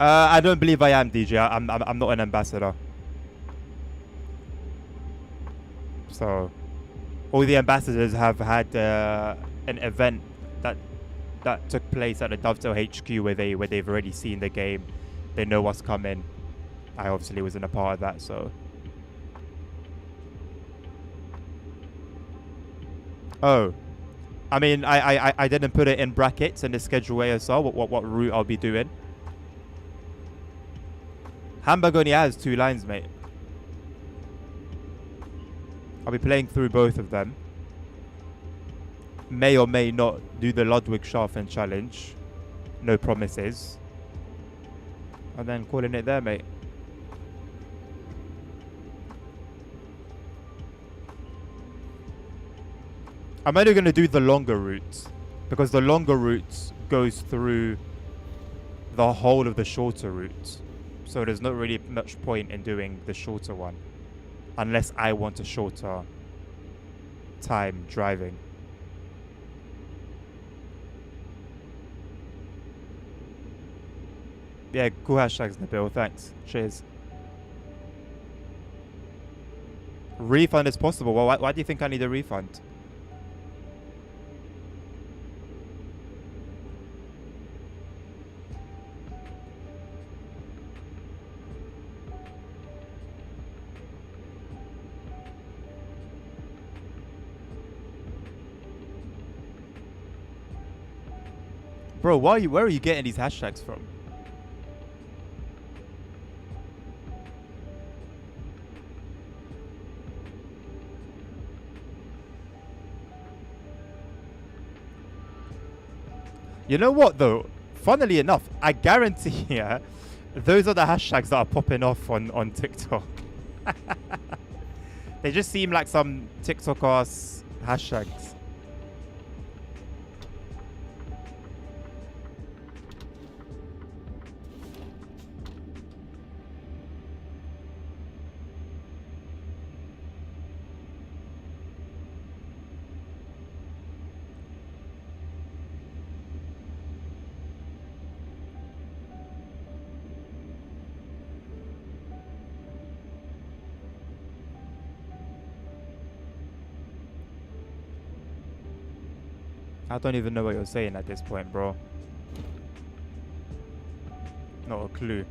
I don't believe I am, DJ. I'm not an ambassador. So, all the ambassadors have had an event that took place at the Dovetail HQ where they've already seen the game. They know what's coming. I obviously wasn't a part of that, so. Oh, I mean, I didn't put it in brackets in the schedule ASR, what route I'll be doing. Hamburg only has 2 lines, mate. I'll be playing through both of them. May or may not do the Ludwig-Schaffen challenge. No promises. And then calling it there, mate. I'm only going to do the longer route, because the longer route goes through the whole of the shorter route. So there's not really much point in doing the shorter one, unless I want a shorter time driving. Yeah, cool hashtags, Nabil. Thanks. Cheers. Refund is possible. Well, why do you think I need a refund? Bro, where are you getting these hashtags from? You know what though? Funnily enough, I guarantee yeah, those are the hashtags that are popping off on TikTok. They just seem like some TikTok ass hashtags. I don't even know what you're saying at this point, bro. Not a clue.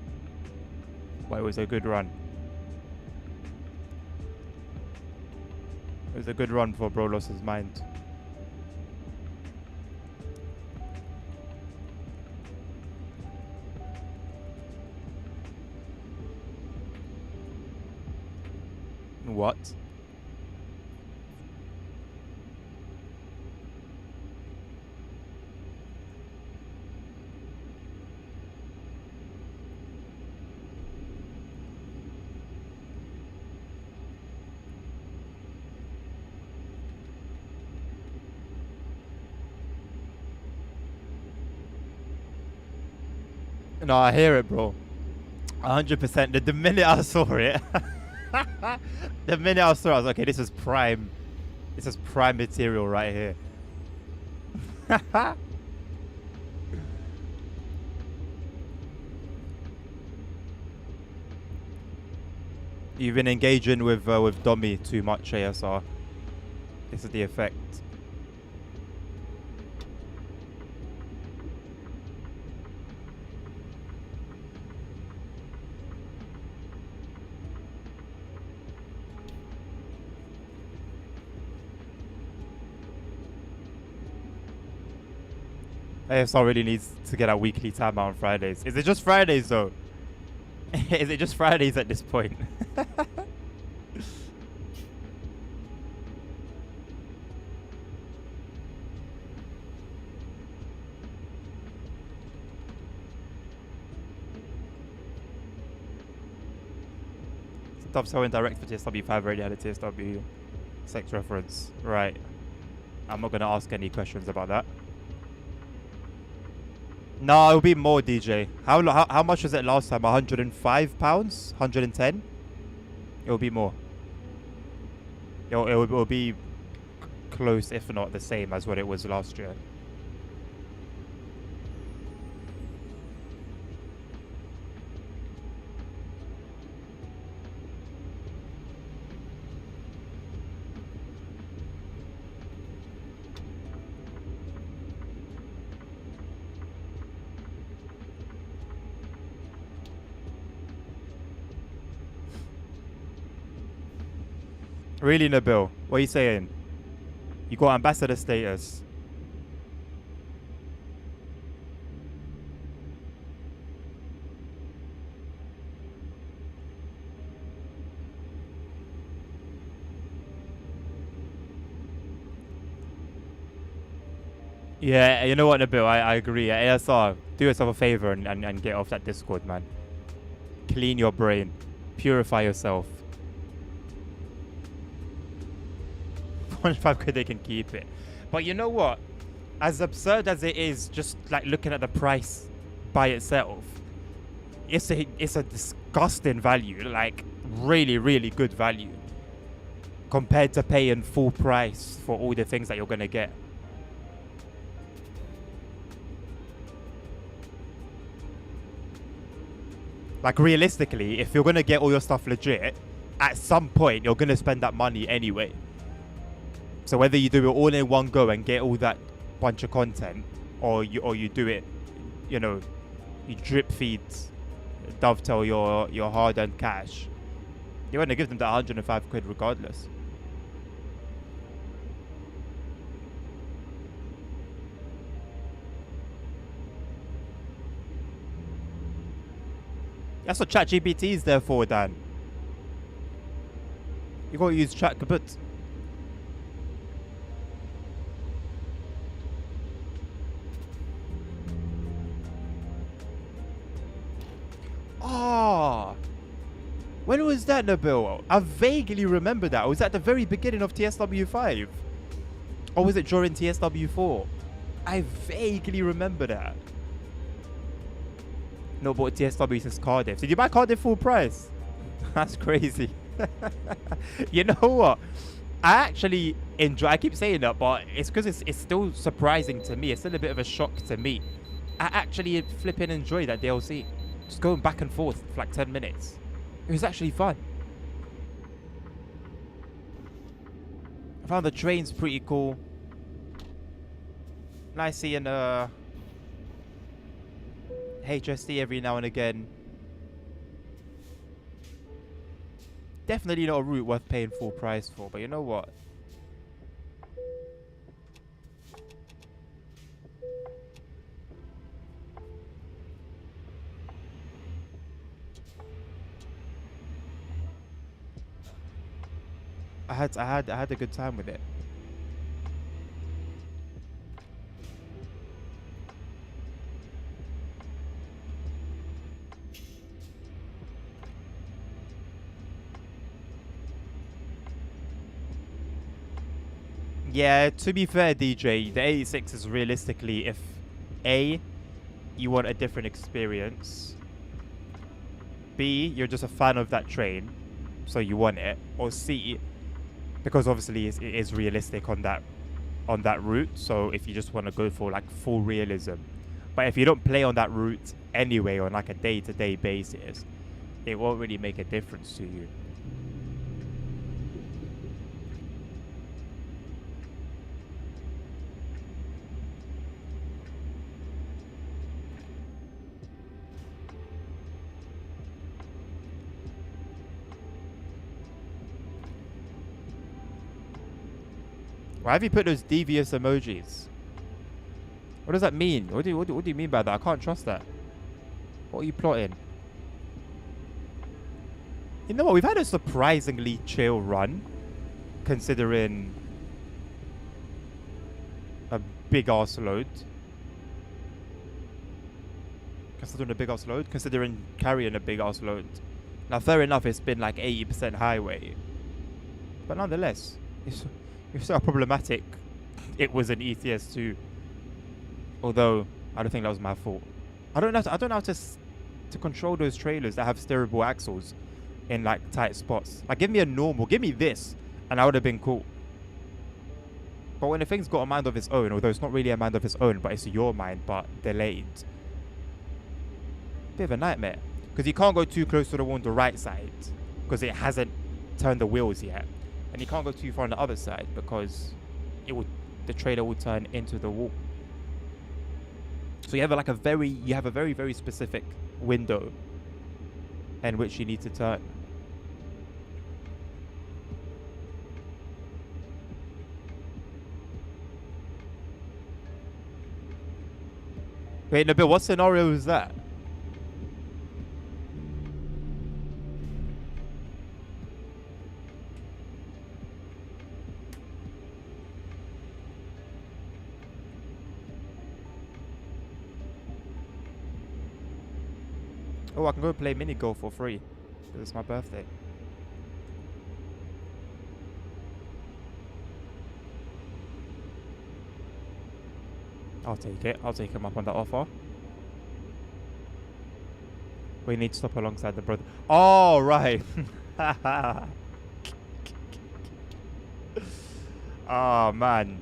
But it was a good run. It was a good run before bro lost his mind. What? No, I hear it, bro. 100%. The minute I saw it, the minute I saw it, I was like, okay, this is prime. This is prime material right here. You've been engaging with Domi too much, ASR. This is the effect. ASR really needs to get a weekly timeout on Fridays. Is it just Fridays though? Is it just Fridays at this point? Stuff so indirect for TSW5 already had a TSW 6 reference. Right. I'm not going to ask any questions about that. No, it'll be more, DJ. How much was it last time? £105? 110? It'll be more. It'll be close, if not the same as what it was last year. Really, Nabil? What are you saying? You got ambassador status. Yeah, you know what, Nabil? I agree. ASR, do yourself a favor and get off that Discord, man. Clean your brain. Purify yourself. 25 quid, they can keep it. But you know what? As absurd as it is, just like looking at the price by itself, it's a disgusting value. Like, really, really good value. Compared to paying full price for all the things that you're going to get. Like, realistically, if you're going to get all your stuff legit, at some point, you're going to spend that money anyway. So whether you do it all in one go and get all that bunch of content, or you do it, you know, you drip feed, dovetail your hard-earned cash, you're going to give them that 105 quid regardless. That's what ChatGPT is there for, Dan. You gotta use chat kaput. Oh, when was that, Nabil? I vaguely remember that. Was that the very beginning of TSW5? Or was it during TSW4? I vaguely remember that. No, bought TSW since Cardiff. Did you buy Cardiff full price? That's crazy. You know what? I actually enjoy. I keep saying that, but it's because it's still surprising to me. It's still a bit of a shock to me. I actually flipping enjoy that DLC. Just going back and forth for like 10 minutes. It was actually fun. I found the trains pretty cool. Nice seeing HSD every now and again. Definitely not a route worth paying full price for, but you know what? I had a good time with it. Yeah, to be fair, DJ, the 86 is realistically, if A, you want a different experience, B, you're just a fan of that train, so you want it, or C, because obviously it is realistic on that route, so if you just want to go for like full realism. But if you don't play on that route anyway on like a day-to-day basis, it won't really make a difference to you. Why have you put those devious emojis? What does that mean? What do you mean by that? I can't trust that. What are you plotting? You know what? We've had a surprisingly chill run, considering a big ass load. Considering carrying a big ass load. Now, fair enough, it's been like 80% highway, but nonetheless, it's so problematic. It was an ETS2. Although I don't think that was my fault. I don't know how to control those trailers that have steerable axles in like tight spots. Like, give me a normal, give me this, and I would have been cool. But when the thing's got a mind of its own, although it's not really a mind of its own, but it's your mind, but delayed. Bit of a nightmare. Because you can't go too close to the wall on the right side, because it hasn't turned the wheels yet. And you can't go too far on the other side, because the trailer will turn into the wall. So you have a very, very specific window in which you need to turn. Wait, Nabil, what scenario is that? Oh, I can go play mini golf for free. It's my birthday. I'll take it. I'll take him up on that offer. We need to stop alongside the brother. Oh, right. Oh, man.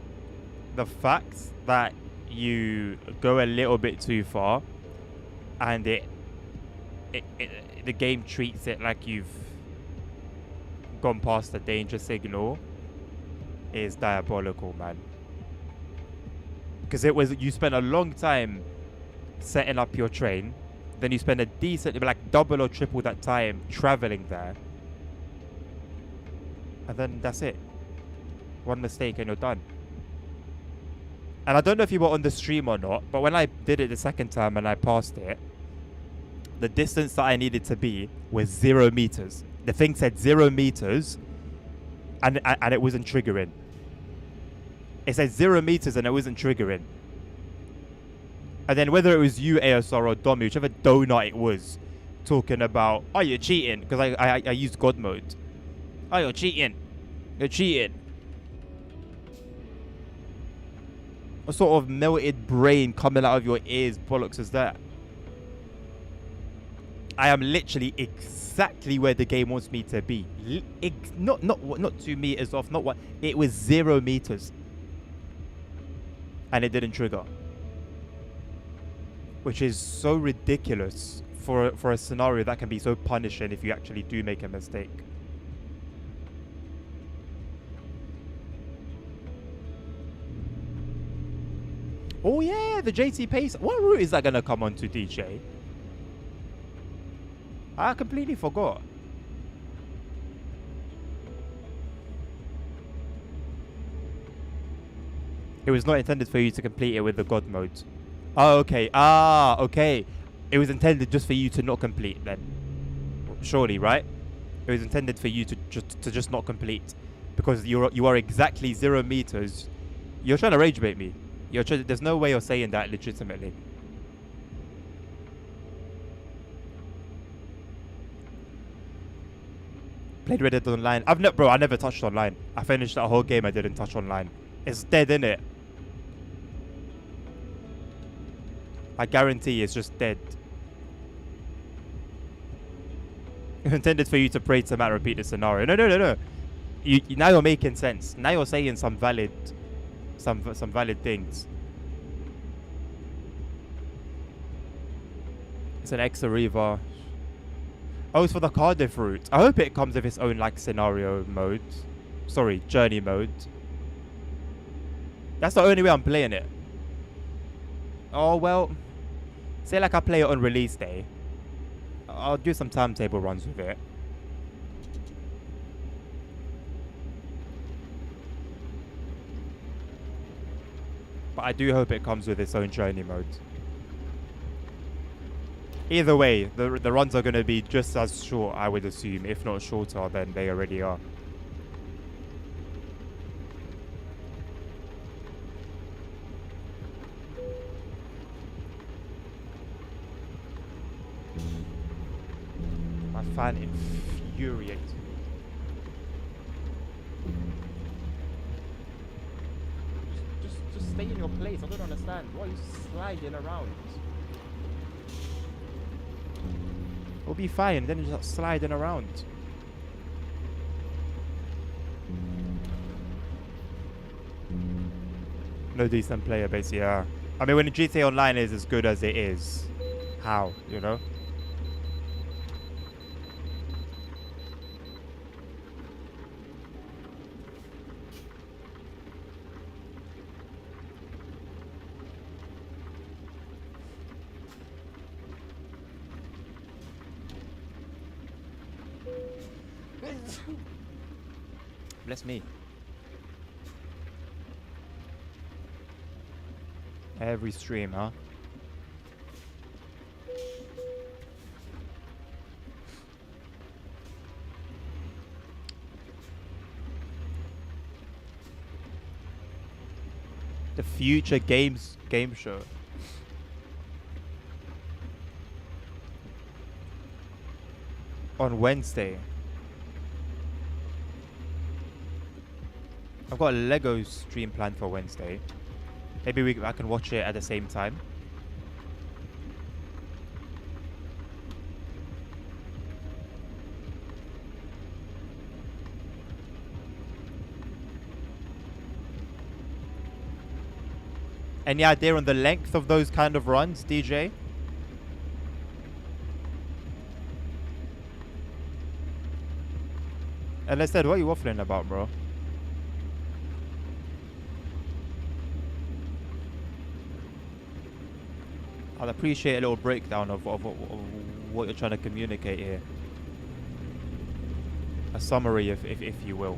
The fact that you go a little bit too far and the game treats it like you've gone past the danger signal is diabolical, man. Because you spent a long time setting up your train, then you spend a decent, like double or triple that time traveling there, and then that's it. One mistake and you're done. And I don't know if you were on the stream or not, but when I did it the second time and I passed it, the distance that I needed to be was 0 meters. The thing said 0 meters, and it wasn't triggering. It said 0 meters and it wasn't triggering. And then whether it was you, ASR, or Domi, whichever donut it was, talking about, oh, you're cheating, because I used God mode. Oh, you're cheating. You're cheating. What sort of melted brain coming out of your ears bollocks is that? I am literally exactly where the game wants me to be. Not 2 meters off, not one. It was 0 meters. And it didn't trigger. Which is so ridiculous for a scenario that can be so punishing if you actually do make a mistake. Oh yeah, the JT Pace. What route is that going to come on to, DJ? I completely forgot. It was not intended for you to complete it with the God mode. Oh, okay. Ah, okay. It was intended just for you to not complete then. Surely, right? It was intended for you to just not complete. Because you are exactly 0 meters. You're trying to rage bait me. There's no way you're saying that legitimately. Played Red Dead Online. I never touched online. I finished that whole game. I didn't touch online. It's dead, innit? I guarantee it's just dead. It's intended for you to pray to Matt, repeat the scenario. No. Now you're making sense. Now you're saying some valid things. It's an extra Riva. Oh, it's for the Cardiff route. I hope it comes with its own like scenario mode. Sorry, journey mode. That's the only way I'm playing it. Oh well, say like I play it on release day. I'll do some timetable runs with it. But I do hope it comes with its own journey mode. Either way, the runs are going to be just as short, I would assume. If not shorter than they already are. My fan infuriates me. Just stay in your place. I don't understand. Why are you sliding around? We'll be fine. Then you just sliding around. No decent player base, yeah. I mean, when the GTA Online is as good as it is, how, you know? Bless me. Every stream, huh? The future game show. On Wednesday. I've got a Lego stream planned for Wednesday. Maybe I can watch it at the same time. Any idea on the length of those kind of runs, DJ? And I said, what are you waffling about, bro? I'd appreciate a little breakdown of what you're trying to communicate here. A summary, if you will.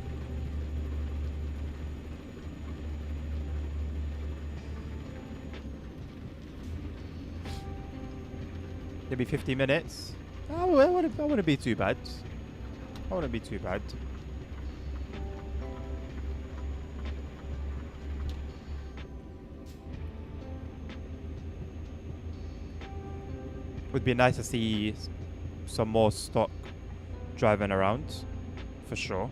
Maybe 50 minutes. Oh, I wouldn't be too bad. I wouldn't be too bad. Would be nice to see some more stock driving around, for sure.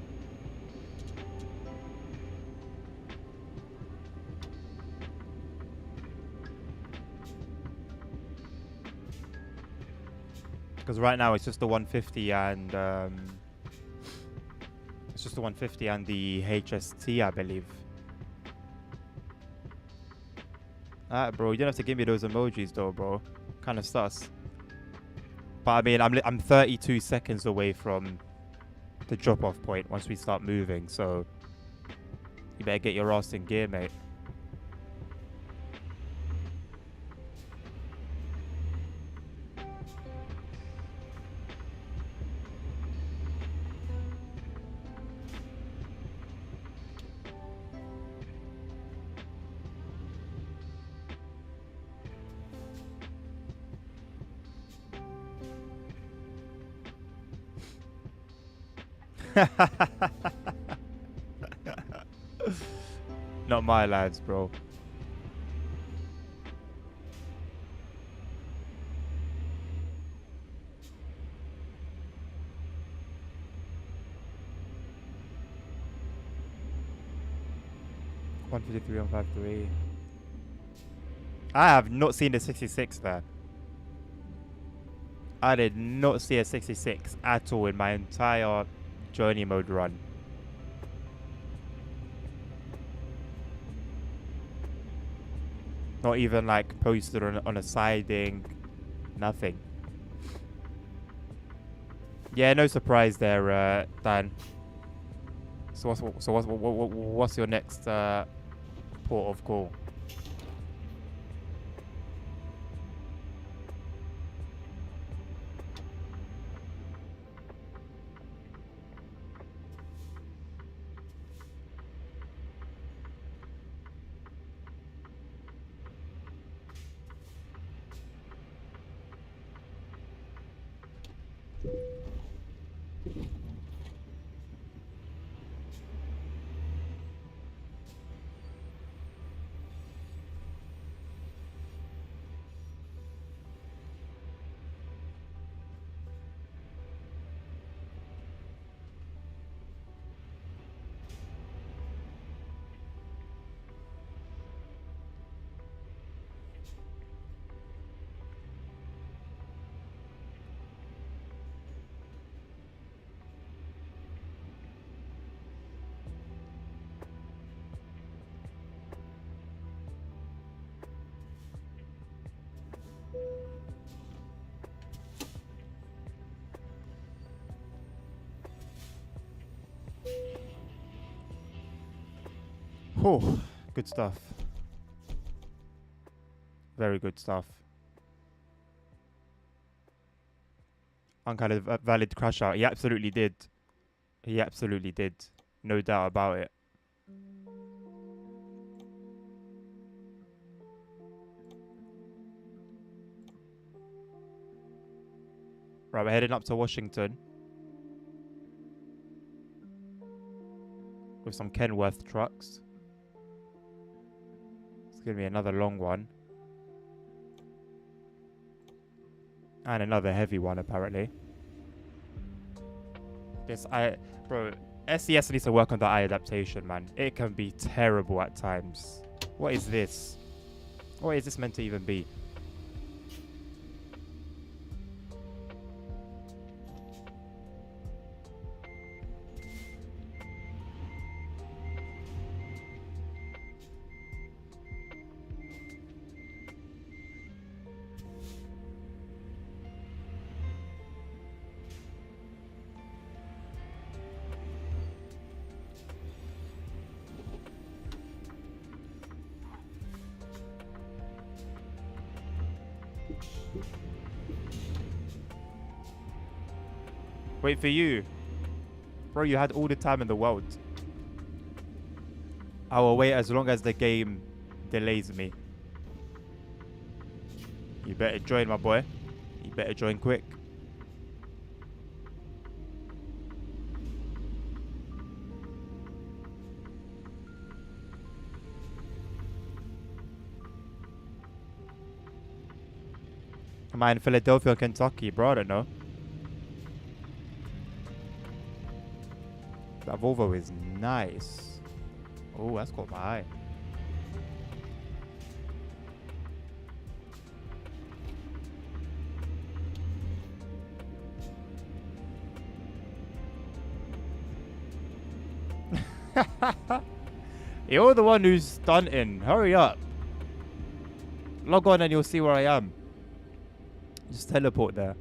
Because right now it's just the 150 and it's just the 150 and the HST, I believe. Alright, bro, you don't have to give me those emojis though, bro. Kind of sus. But I mean, I'm 32 seconds away from the drop-off point once we start moving, so you better get your ass in gear, mate. Not my lads, bro. One 153. I have not seen a 66 there. I did not see a 66 at all in my entire journey mode run. Not even like posted on a siding. Nothing. Yeah, no surprise there, Dan. So what's your next port of call? Oh, good stuff. Very good stuff. Unkind of valid crash out. He absolutely did. He absolutely did. No doubt about it. Right, we're heading up to Washington with some Kenworth trucks. It's going to be another long one. And another heavy one, apparently. Bro, SES needs to work on the eye adaptation, man. It can be terrible at times. What is this? What is this meant to even be? Wait for you. Bro, you had all the time in the world. I will wait as long as the game delays me. You better join, my boy. You better join quick. Am I in Philadelphia, Kentucky, bro? I don't know. That Volvo is nice. Oh, that's caught my eye. You're the one who's stunting. Hurry up. Log on and you'll see where I am. Just teleport there.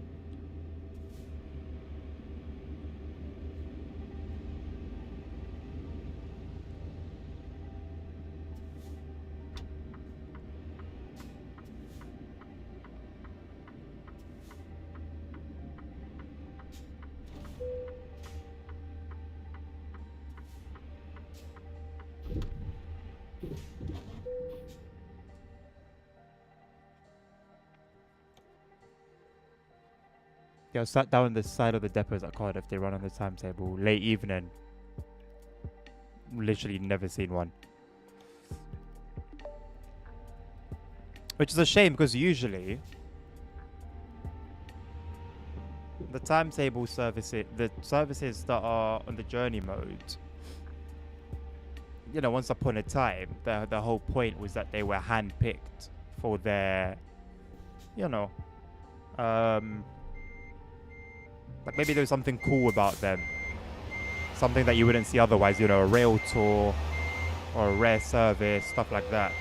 Yeah, I sat down on the side of the depots at Cardiff. They run on the timetable. Late evening. Literally never seen one. Which is a shame because usually the timetable services, the services that are on the journey mode, you know, once upon a time, the whole point was that they were handpicked for their, you know, like maybe there's something cool about them. Something that you wouldn't see otherwise, you know, a rail tour or a rare service, stuff like that.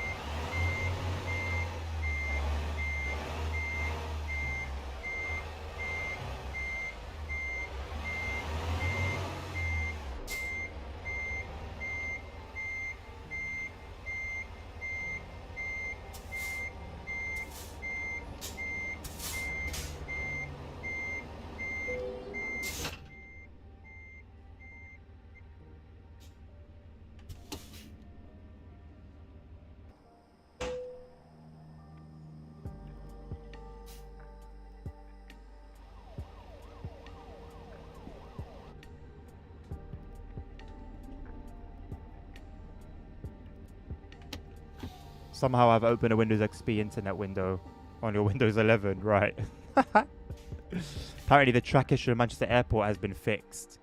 Somehow I've opened a Windows XP internet window on your Windows 11, right? Apparently the track issue in Manchester Airport has been fixed.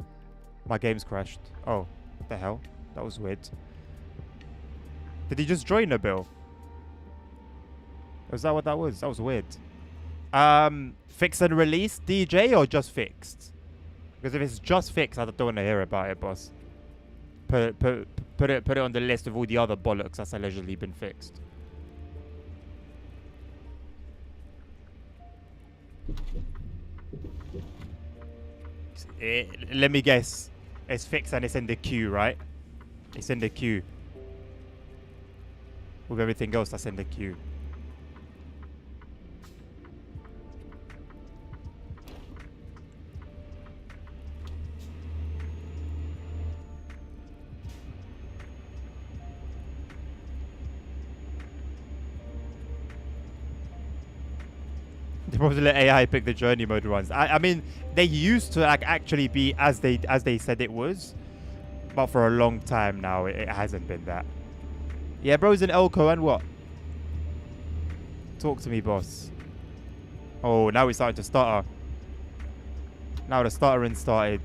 My game's crashed. Oh, what the hell? That was weird. Did he just join the bill? Was that what that was? That was weird. Fix and release DJ or just fixed? Because if it's just fixed, I don't want to hear about it, boss. Put it on the list of all the other bollocks that's allegedly been fixed. Let me guess. It's fixed and it's in the queue, right? It's in the queue. With everything else that's in the queue. They probably let AI pick the journey mode runs. I mean, they used to actually be as they said it was, but for a long time now it hasn't been that. Yeah, bro's in Elko and what? Talk to me, boss. Oh, now it's starting to stutter. Now the stuttering started.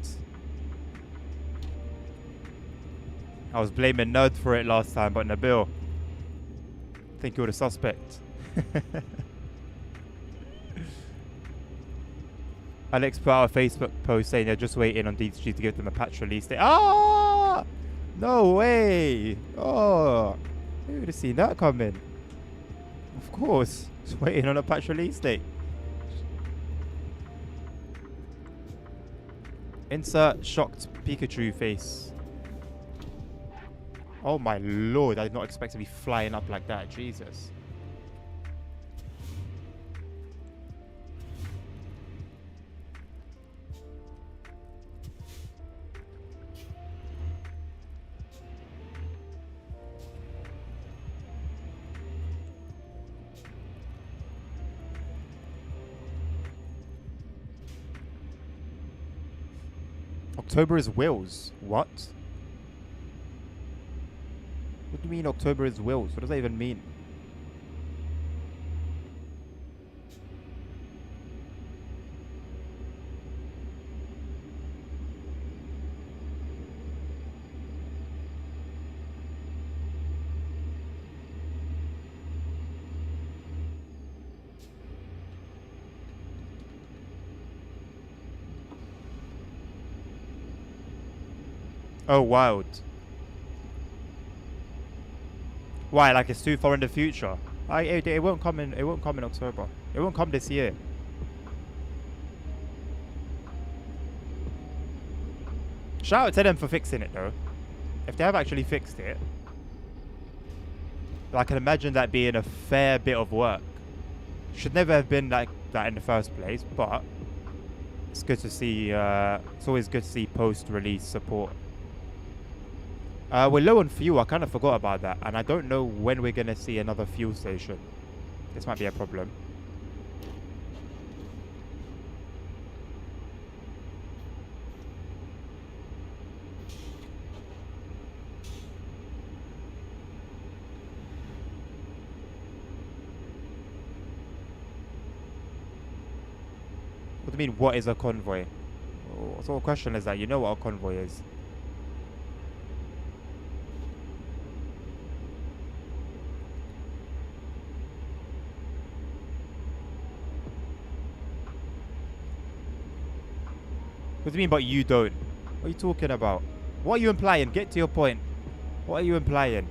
I was blaming Nerd for it last time, but Nabil, I think you're the suspect. Alex put out a Facebook post saying they're just waiting on D2G to give them a patch release date. Ah! No way! Oh, who would have seen that coming? Of course, just waiting on a patch release date. Insert shocked Pikachu face. Oh my lord, I did not expect to be flying up like that. Jesus. October is Wills. What? What do you mean October is Wills? What does that even mean? Oh, wild. Why? Like it's too far in the future? It won't come in. It won't come in October. It won't come this year. Shout out to them for fixing it though. If they have actually fixed it, I can imagine that being a fair bit of work. Should never have been like that in the first place, but it's good to see. It's always good to see post-release support. We're low on fuel. I kind of forgot about that, and I don't know when we're gonna see another fuel station. This might be a problem. What do you mean, what is a convoy? What sort of question is that? You know what a convoy is. What do you mean, but you don't? What are you talking about? What are you implying? Get to your point. What are you implying?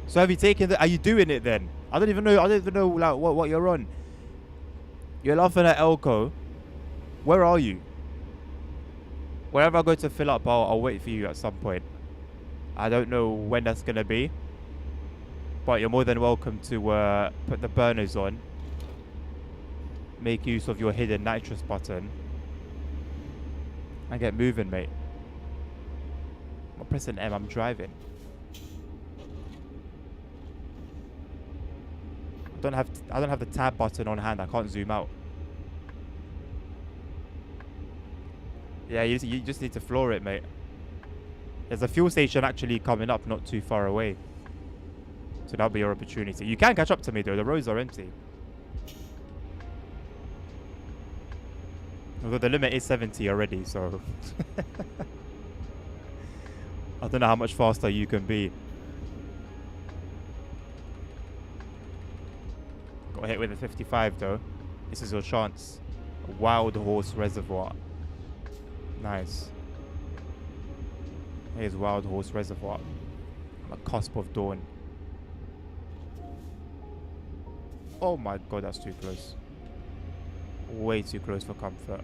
So have you taken the? Are you doing it then? I don't even know. I don't even know like what you're on. You're laughing at Elko. Where are you? Wherever I go to fill up, I'll wait for you at some point. I don't know when that's gonna be, but you're more than welcome to put the burners on. Make use of your hidden nitrous button and get moving, mate. I'm not pressing M. I'm driving. I don't have the tab button on hand. I can't zoom out. Yeah, you just need to floor it, mate. There's a fuel station actually coming up not too far away. So that'll be your opportunity. You can catch up to me though. The roads are empty. Although the limit is 70 already, so I don't know how much faster you can be. Got hit with a 55 though. This is your chance. A Wild Horse Reservoir. Nice. Here's Wild Horse Reservoir. On the cusp of dawn. Oh my god, that's too close. Way too close for comfort.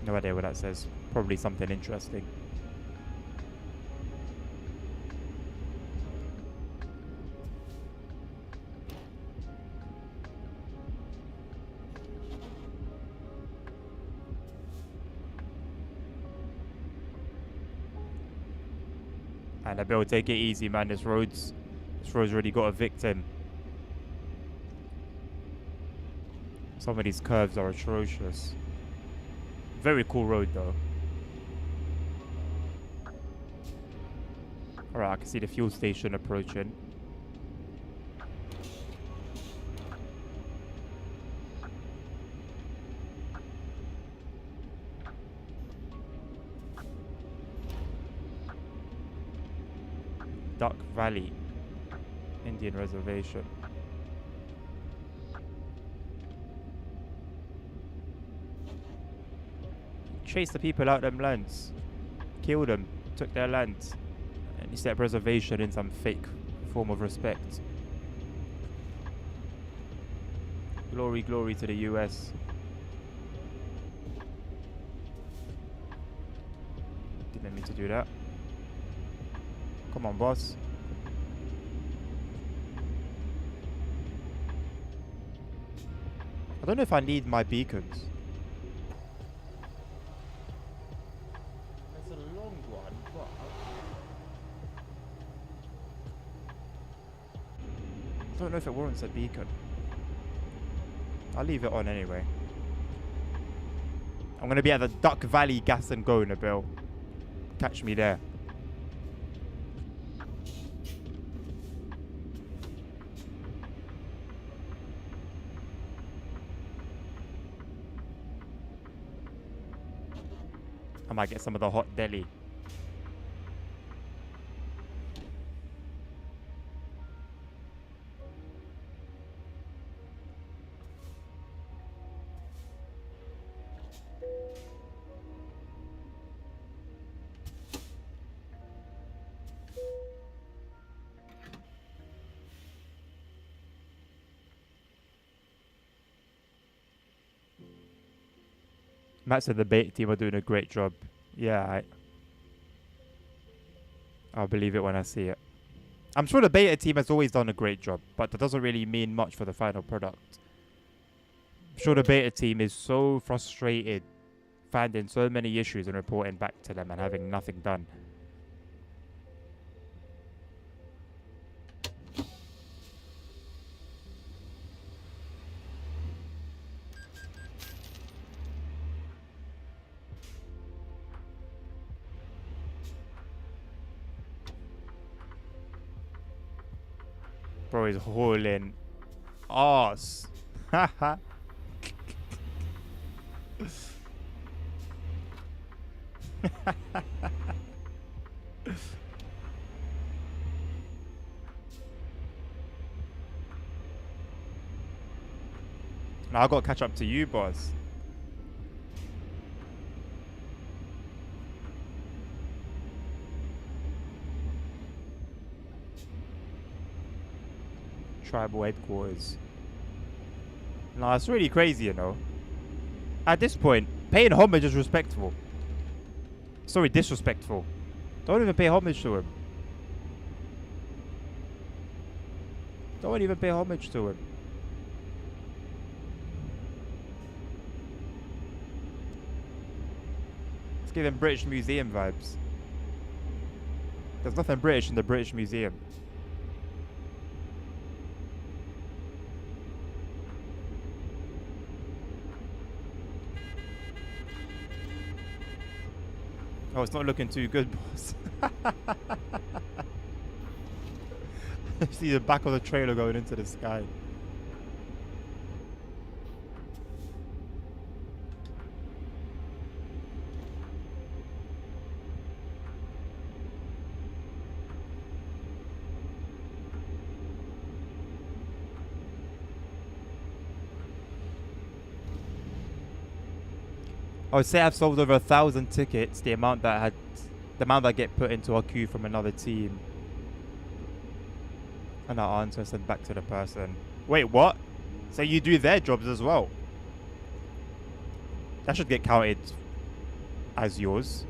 No idea what that says. Probably something interesting. And I better take it easy, man. This road's already got a victim. Some of these curves are atrocious. Very cool road though. Alright, I can see the fuel station approaching. Duck Valley Indian Reservation. Chase the people out them lands. Kill them. Took their lands. And you set reservation in some fake form of respect. Glory, glory to the US. Didn't mean to do that. Come on, boss. I don't know if I need my beacons. It's a long one, but I don't know if it warrants a beacon. I'll leave it on anyway. I'm gonna be at the Duck Valley Gas and Go, Nabil. Catch me there. I might get some of the hot deli. Matt said the beta team are doing a great job. Yeah, I'll believe it when I see it. I'm sure the beta team has always done a great job, but that doesn't really mean much for the final product. I'm sure the beta team is so frustrated finding so many issues and reporting back to them and having nothing done. Bro is hauling ass. Haha. Now I gotta catch up to you, boss. Tribal headquarters. Nah, it's really crazy, you know. At this point, paying homage is respectful. Sorry, disrespectful. Don't even pay homage to him. Don't even pay homage to him. Let's give him British Museum vibes. There's nothing British in the British Museum. Oh, it's not looking too good, boss. See the back of the trailer going into the sky. I would say I've sold over 1,000 tickets. The amount that get put into a queue from another team, and I answer send back to the person. Wait, what? So you do their jobs as well? That should get counted as yours.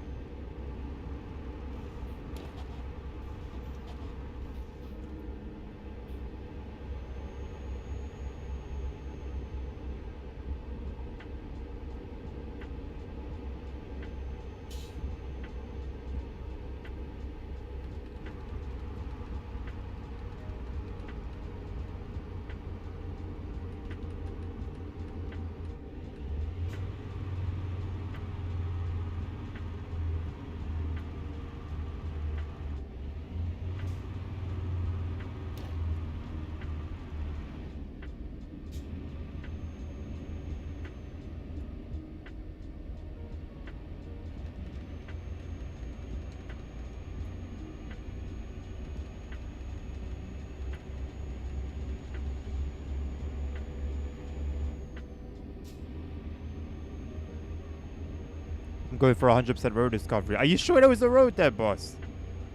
I'm going for 100% road discovery. Are you sure there was a road there, boss?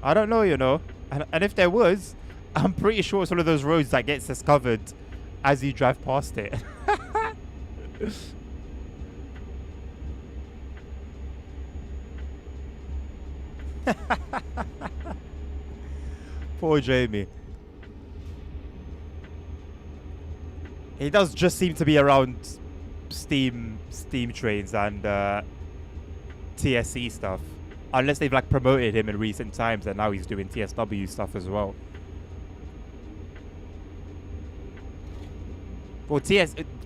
I don't know, you know. And if there was, I'm pretty sure it's one of those roads that gets discovered as you drive past it. Poor Jamie. He does just seem to be around steam trains and TSC stuff. Unless they've like promoted him in recent times and now he's doing TSW stuff as well. Well,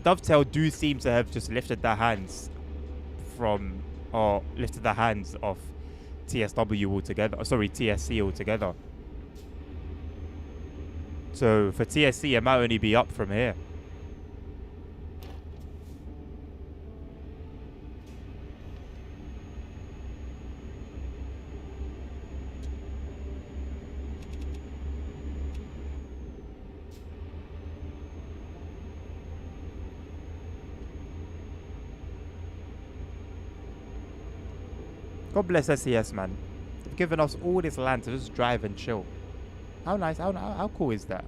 Dovetail do seem to have just lifted their hands from, or lifted their hands off TSW altogether. Sorry, TSC altogether. So for TSC, it might only be up from here. God bless SES, man. They've given us all this land to just drive and chill. How nice, how cool is that?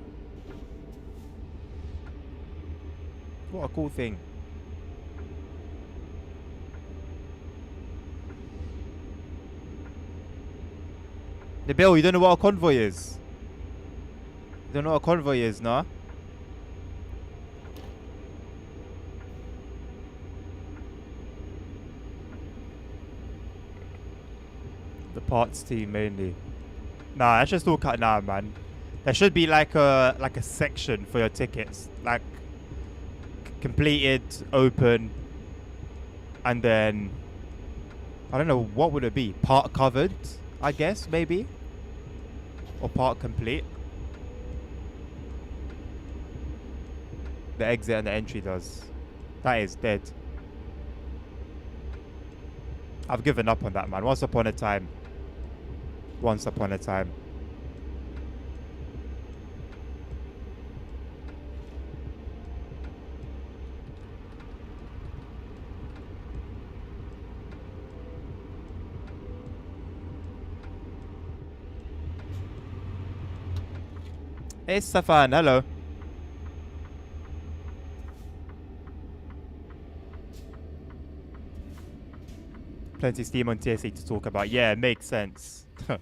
What a cool thing. The Bill, you don't know what a convoy is? You don't know what a convoy is, nah? The parts team mainly. Nah, that's just all cut now, man. There should be like a section for your tickets, like completed, open, and then I don't know what would it be. Part covered, I guess maybe, or part complete. The exit and the entry does. That is dead. I've given up on that, man. Once upon a time. Once upon a time. Hey, Stefan. Hello. Plenty Steam on TSA to talk about. Yeah, it makes sense. It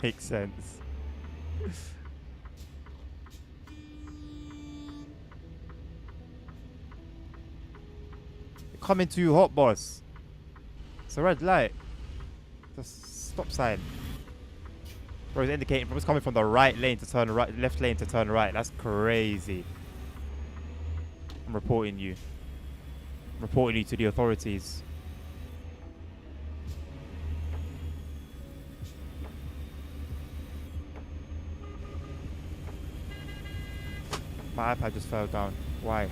makes sense. You're coming too hot, boss. It's a red light. Just stop sign. Bro, it's indicating it's coming from the right lane to turn right, left lane to turn right. That's crazy. I'm reporting you. I'm reporting you to the authorities. My iPad just fell down. Why?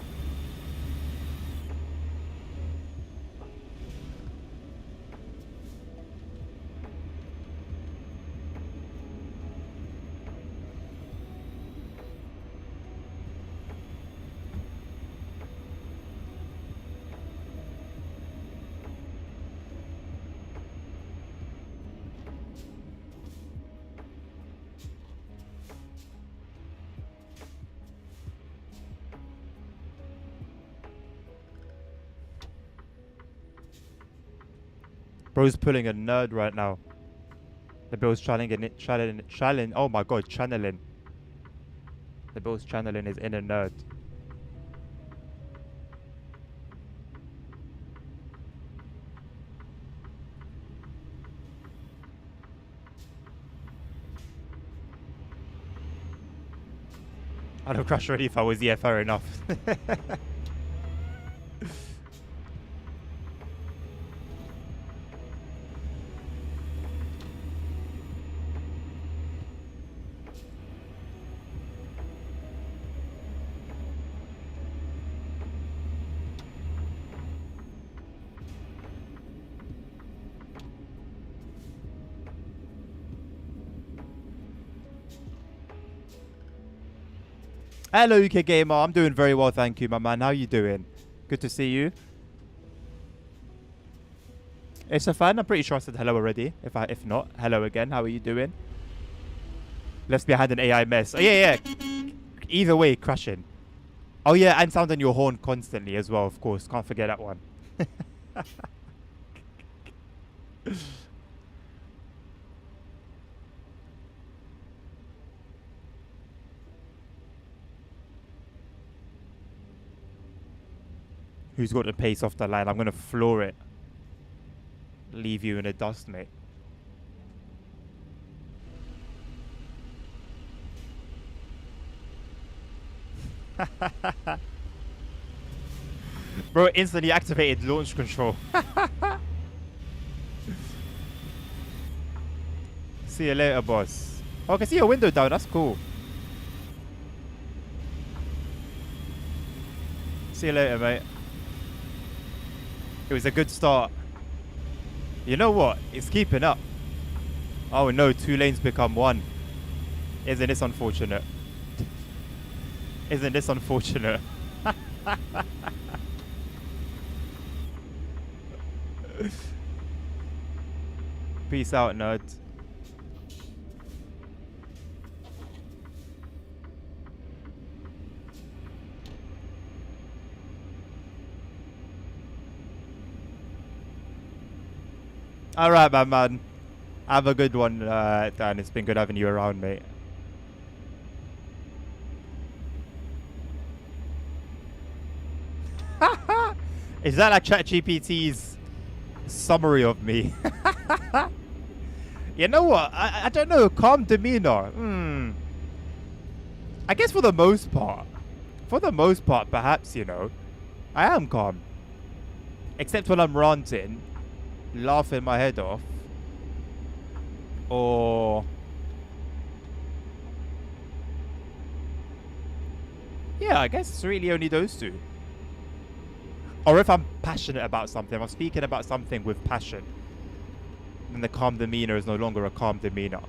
Bro's pulling a nerd right now. The Bill's channeling. Oh my god, channeling. The Bill's channeling his inner nerd. I'd have crashed already if I was fair enough. Hello, UK Gamer. I'm doing very well, thank you, my man. How you doing? Good to see you. It's a fan. I'm pretty sure I said hello already. If not, hello again. How are you doing? Left behind an AI mess. Oh yeah. Either way, crashing. Oh yeah, and sounding your horn constantly as well. Of course, can't forget that one. Who's got the pace off the line? I'm gonna floor it. Leave you in the dust, mate. Bro, instantly activated launch control. See you later, boss. Oh, I can see your window down. That's cool. See you later, mate. It was a good start. You know what? It's keeping up. Oh no, 2 lanes become 1. Isn't this unfortunate? Isn't this unfortunate? Peace out, nerds. Alright, my man. Have a good one, Dan. It's been good having you around, mate. Is that like ChatGPT's summary of me? You know what? I don't know. Calm demeanor. I guess for the most part. For the most part, perhaps, you know. I am calm. Except when I'm ranting. Laughing my head off. Or... yeah, I guess it's really only those two. Or if I'm passionate about something, if I'm speaking about something with passion, then the calm demeanor is no longer a calm demeanor.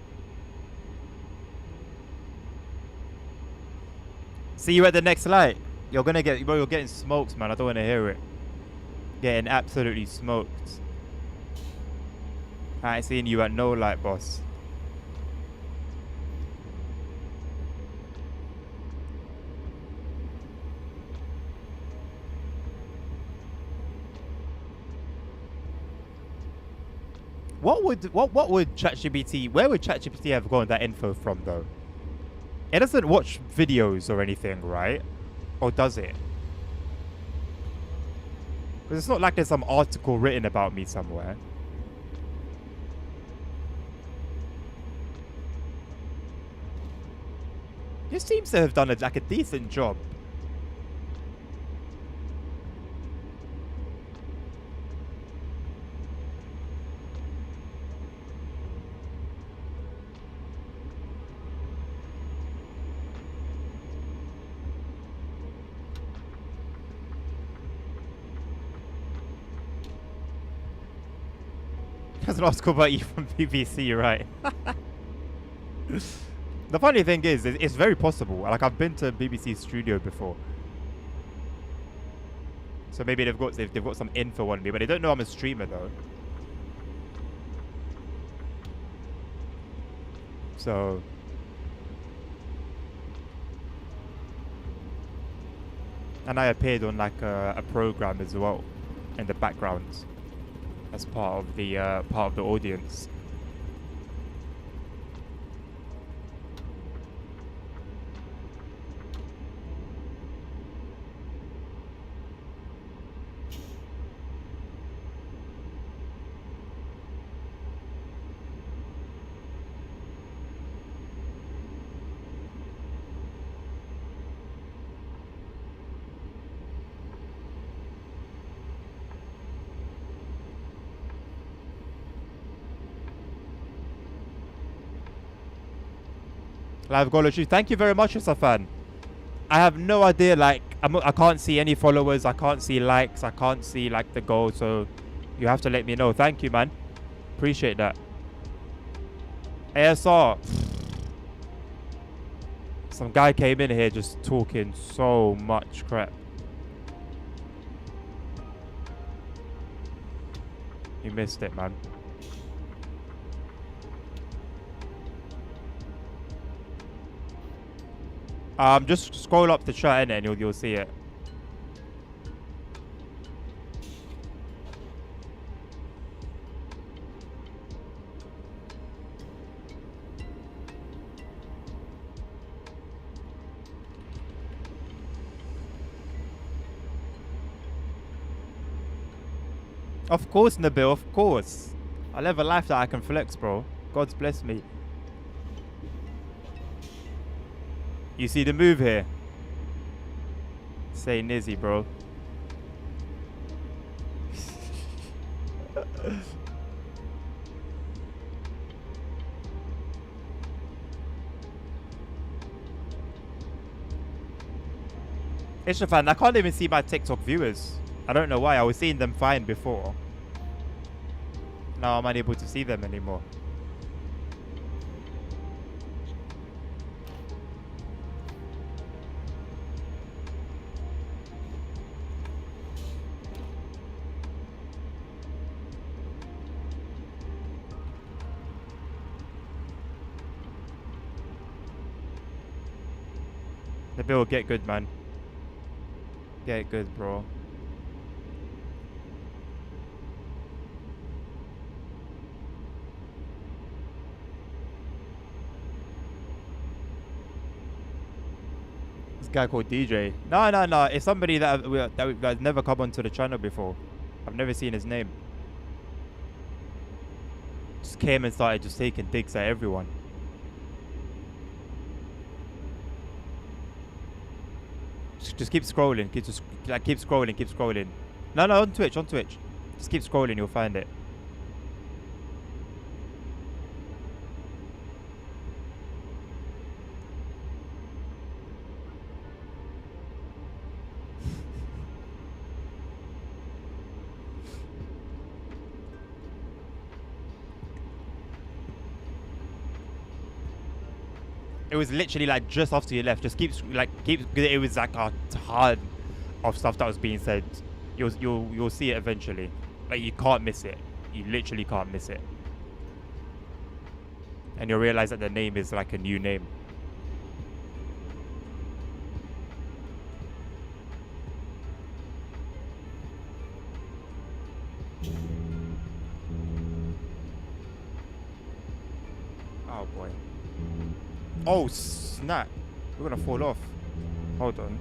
See you at the next light. You're getting smoked, man. I don't want to hear it. Getting absolutely smoked. I ain't seeing you at no light, boss. What would ChatGPT? Where would ChatGPT have gotten that info from, though? It doesn't watch videos or anything, right? Or does it? Because it's not like there's some article written about me somewhere. It seems to have done a decent job. There's an article about you from BBC, right? The funny thing is, it's very possible. Like, I've been to BBC studio before. So maybe they've got some info on me, but they don't know I'm a streamer, though. So... and I appeared on, like, a program as well. In the background. as part of the audience. Live goal achieved. Thank you very much, Safan. I have no idea. Like, I can't see any followers. I can't see likes. I can't see like the goal. So you have to let me know. Thank you, man. Appreciate that. ASR. Some guy came in here just talking so much crap. You missed it, man. Just scroll up the chat in it and you'll see it. Of course, Nabil, of course. I live a life that I can flex, bro. God's bless me. You see the move here? Say Nizzy, bro. Ishrafan, I can't even see my TikTok viewers. I don't know why. I was seeing them fine before. Now I'm unable to see them anymore. The bill, get good, man. Get good, bro. This guy called DJ. No. It's somebody that's never come onto the channel before. I've never seen his name. Just came and started just taking digs at everyone. Just keep scrolling. Keep scrolling. No, on Twitch. Just keep scrolling. You'll find it. It was literally like just after you left. Just keep. It was like a ton of stuff that was being said. You'll see it eventually. Like, you can't miss it. You literally can't miss it. And you'll realize that the name is like a new name. Oh boy. Oh snap! We're gonna fall off. Hold on.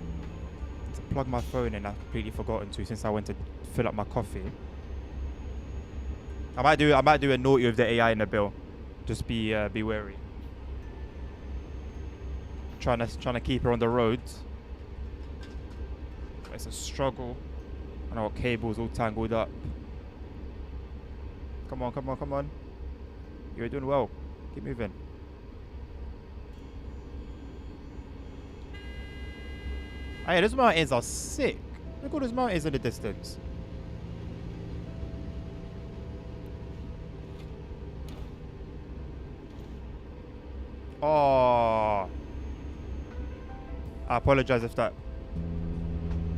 To plug my phone in, I've completely forgotten to since I went to fill up my coffee. I might do a naughty with the AI in the bill. Just be wary. Trying to keep her on the roads. It's a struggle. I know, cables all tangled up. Come on. You're doing well. Keep moving. Hey, those mountains are sick. Look at all those mountains in the distance. Oh. I apologize if that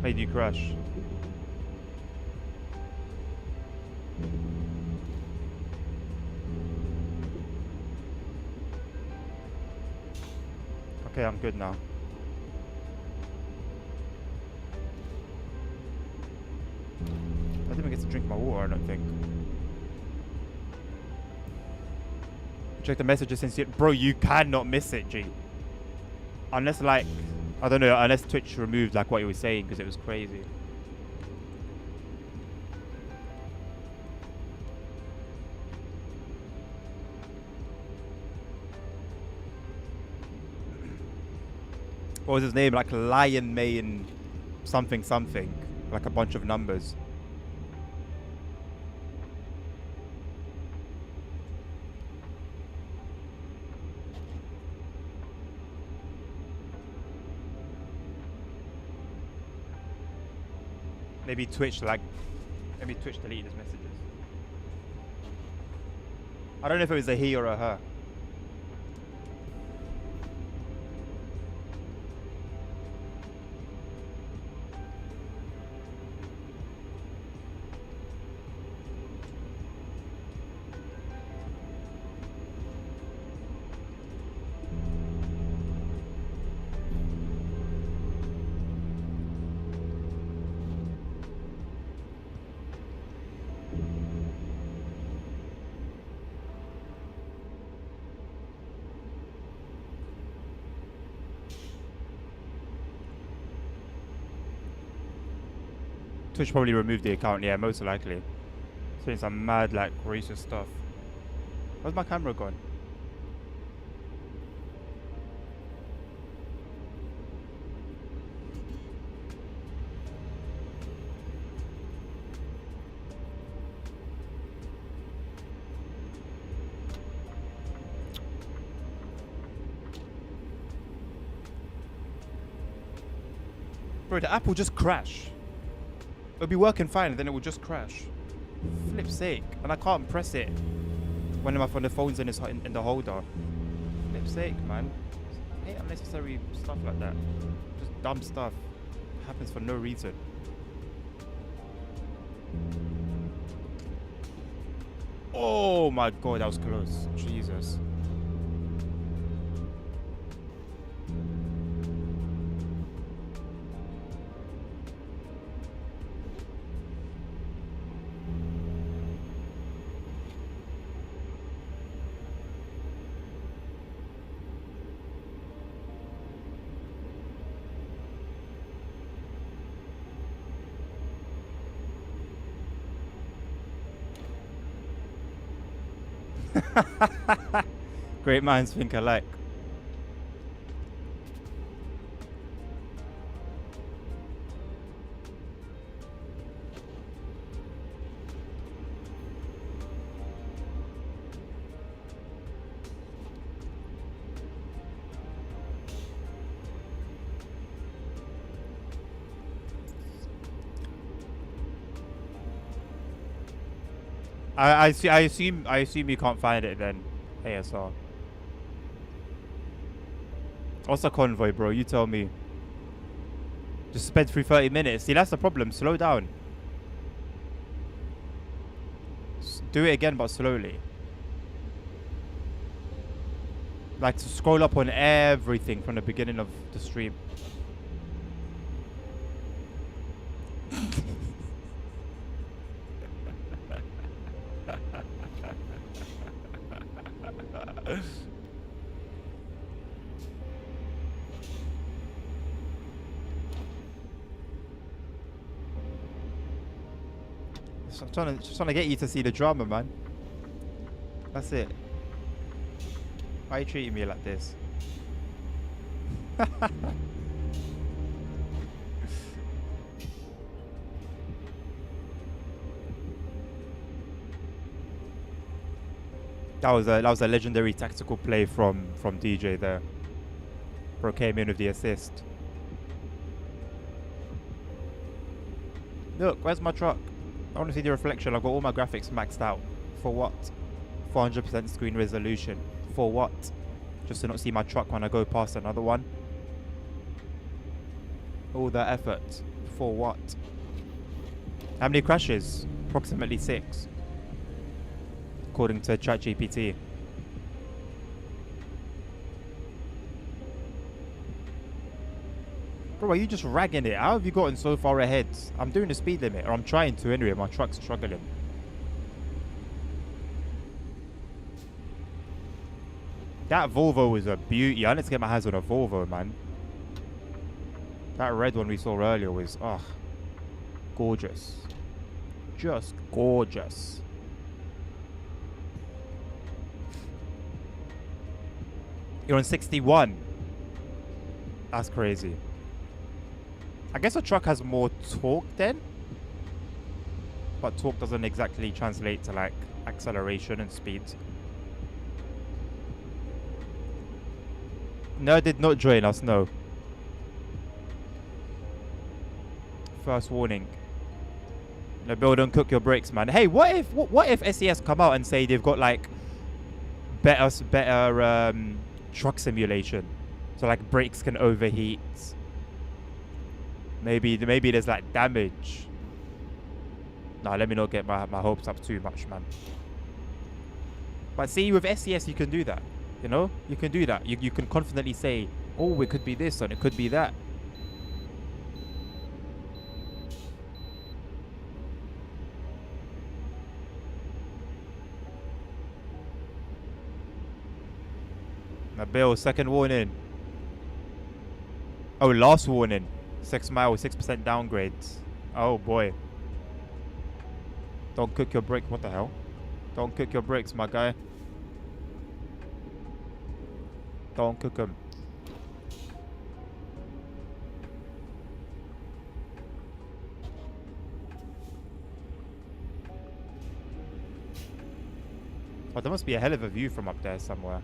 made you crash. Okay, I'm good now. I didn't even get to drink my water, I don't think. Check the messages since you... Bro, you cannot miss it, G. Unless, like... I don't know, unless Twitch removed, like, what you were saying, because it was crazy. What was his name? Like, Lion Main... something something. Like a bunch of numbers. Maybe Twitch, like... Maybe Twitch deleted his messages. I don't know if it was a he or a her. Twitch probably removed the account, yeah, most likely. Saying some mad, like, racist stuff. Where's my camera gone? Bro, the app will just crash. It'll be working fine and then it will just crash. Flip's sake. And I can't press it when the phone's in the holder. Flip's sake, man. I hate unnecessary stuff like that. Just dumb stuff. Happens for no reason. Oh my god, that was close. Jesus. Great minds think alike. I assume you can't find it then, ASR. What's a convoy, bro? You tell me. Just sped through 30 minutes. See, that's the problem. Slow down. Do it again, but slowly. Like, to scroll up on everything from the beginning of the stream. Just trying to get you to see the drama, man. That's it. Why are you treating me like this? That was a legendary tactical play from DJ there. Bro came in with the assist. Look, where's my truck? I want to see the reflection. I've got all my graphics maxed out. For what? 400% screen resolution. For what? Just to not see my truck when I go past another one. All that effort. For what? How many crashes? Approximately 6. According to ChatGPT. Bro, are you just ragging it? How have you gotten so far ahead? I'm doing the speed limit, or I'm trying to anyway. My truck's struggling. That Volvo is a beauty. I need to get my hands on a Volvo, man. That red one we saw earlier was, gorgeous. Just gorgeous. You're on 61. That's crazy. I guess a truck has more torque then. But torque doesn't exactly translate to like acceleration and speed. No, it did not join us, no. First warning. No, Bill, don't cook your brakes, man. Hey, what if SES come out and say they've got like better truck simulation, so like brakes can overheat. Maybe there's like damage. Nah, let me not get my hopes up too much, man. But see, with SES you can do that. You know, you can do that. You can confidently say, oh, it could be this and it could be that. Now, Bill, second warning. Oh, last warning. 6 mile, 6% downgrades. Oh boy. Don't cook your brake. What the hell? Don't cook your brakes, my guy. Don't cook them. Oh, there must be a hell of a view from up there somewhere.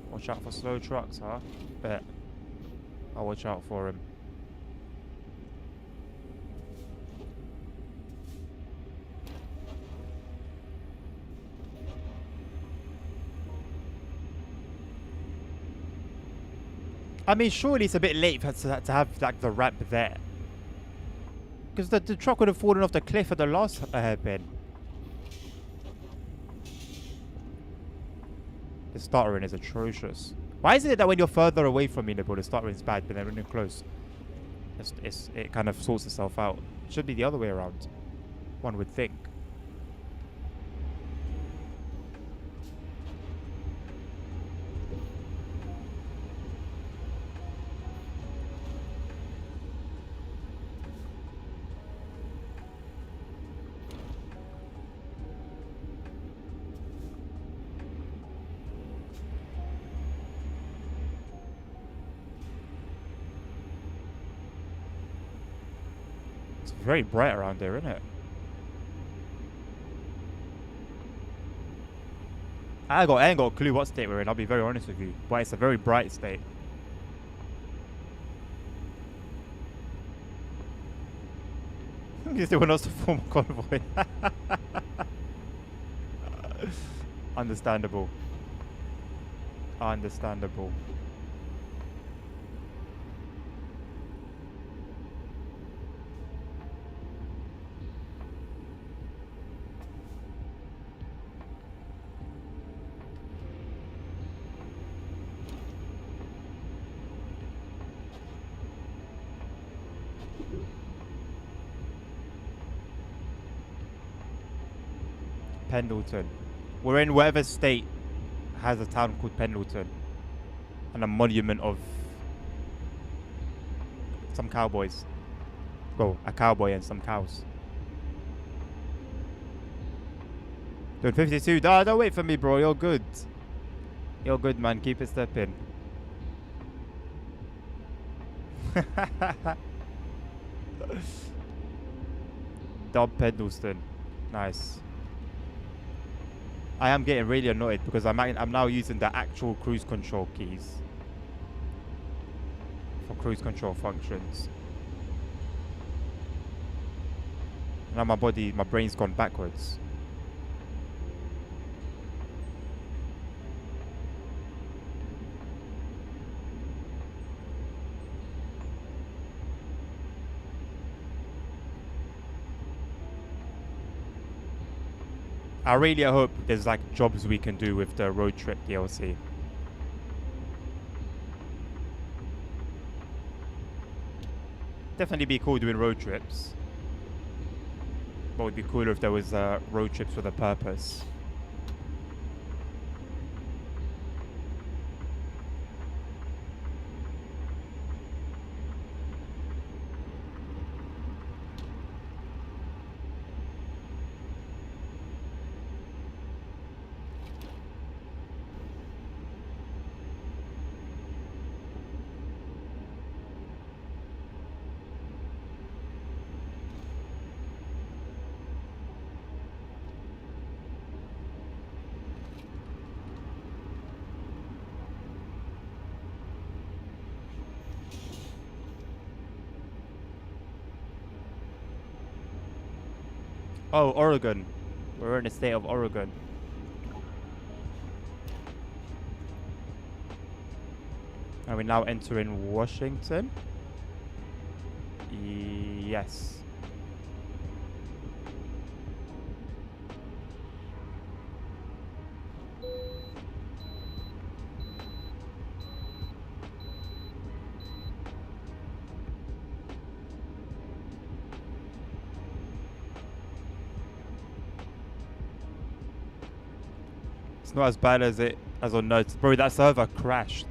Watch out for slow trucks, huh? Bet. I'll watch out for him. I mean, surely it's a bit late to have like the ramp there. Because the truck would have fallen off the cliff at the last hairpin. The stuttering is atrocious. Why is it that when you're further away from me, the stuttering is bad, but then when you're close, it kind of sorts itself out? It should be the other way around, one would think. Very bright around there, isn't it? I ain't got a clue what state we're in, I'll be very honest with you. But it's a very bright state. You still want us to form a convoy. Understandable. Understandable. Pendleton. We're in whatever state has a town called Pendleton. And a monument of some cowboys. Well, a cowboy and some cows. Doing 52. Nah, don't wait for me, bro. You're good. You're good, man. Keep it stepping. Dub Pendleton. Nice. I am getting really annoyed because I'm now using the actual cruise control keys for cruise control functions. Now my brain's gone backwards. I really hope there's like jobs we can do with the road trip DLC. definitely be cool doing road trips. But it would be cooler if there was road trips with a purpose. Oh, Oregon. We're in the state of Oregon. Are we now entering Washington? Yes. It's not as bad as on notes. Bro, that server crashed.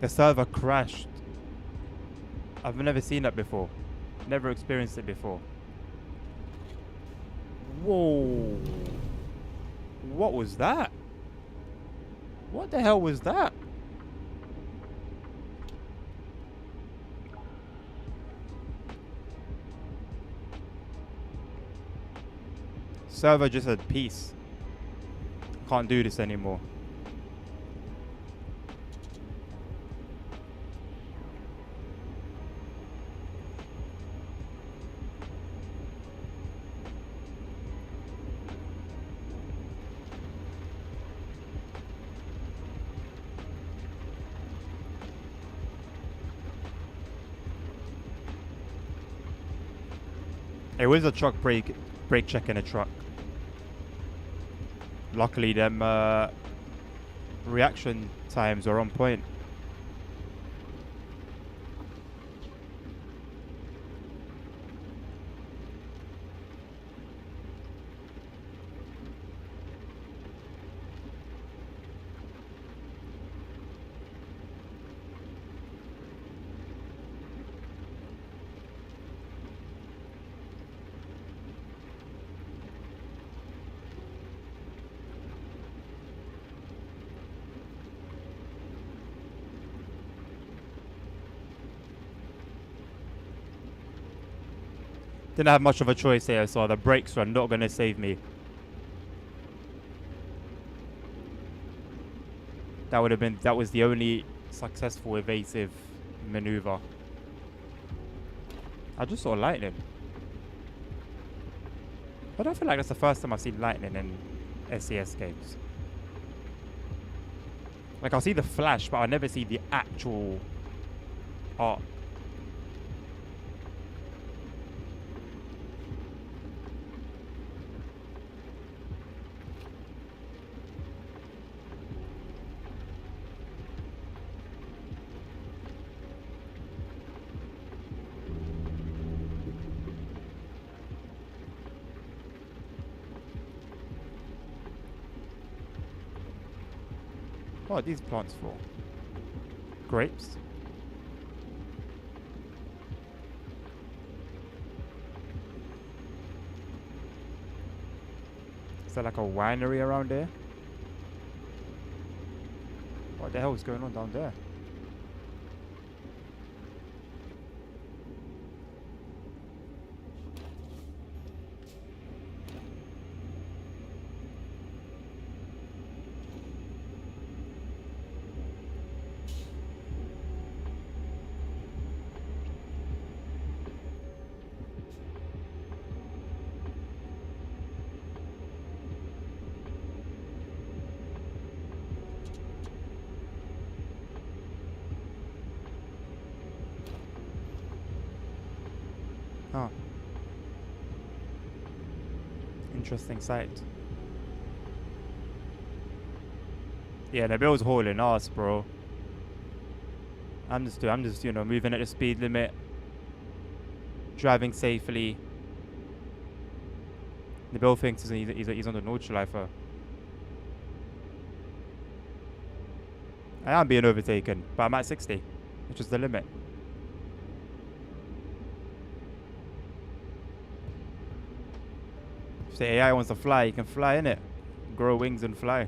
The server crashed. I've never seen that before. Never experienced it before. Whoa. What was that? What the hell was that? Server just said peace. Can't do this anymore. It was a truck brake check in a truck. Luckily, them reaction times are on point. Didn't have much of a choice here, so the brakes were not going to save me. That was the only successful evasive maneuver. I just saw lightning. I don't feel like that's the first time I've seen lightning in SCS games. Like, I'll see the flash, but I'll never see the actual arc. What are these plants for? Grapes? Is there like a winery around there? What the hell is going on down there? Oh. Interesting sight. Yeah, the bill's hauling ass, bro. I'm just, you know, moving at the speed limit. driving safely. Nabil thinks he's on the Nordschleife. I am being overtaken, but I'm at 60, which is the limit. If the AI wants to fly, he can fly, innit? Grow wings and fly.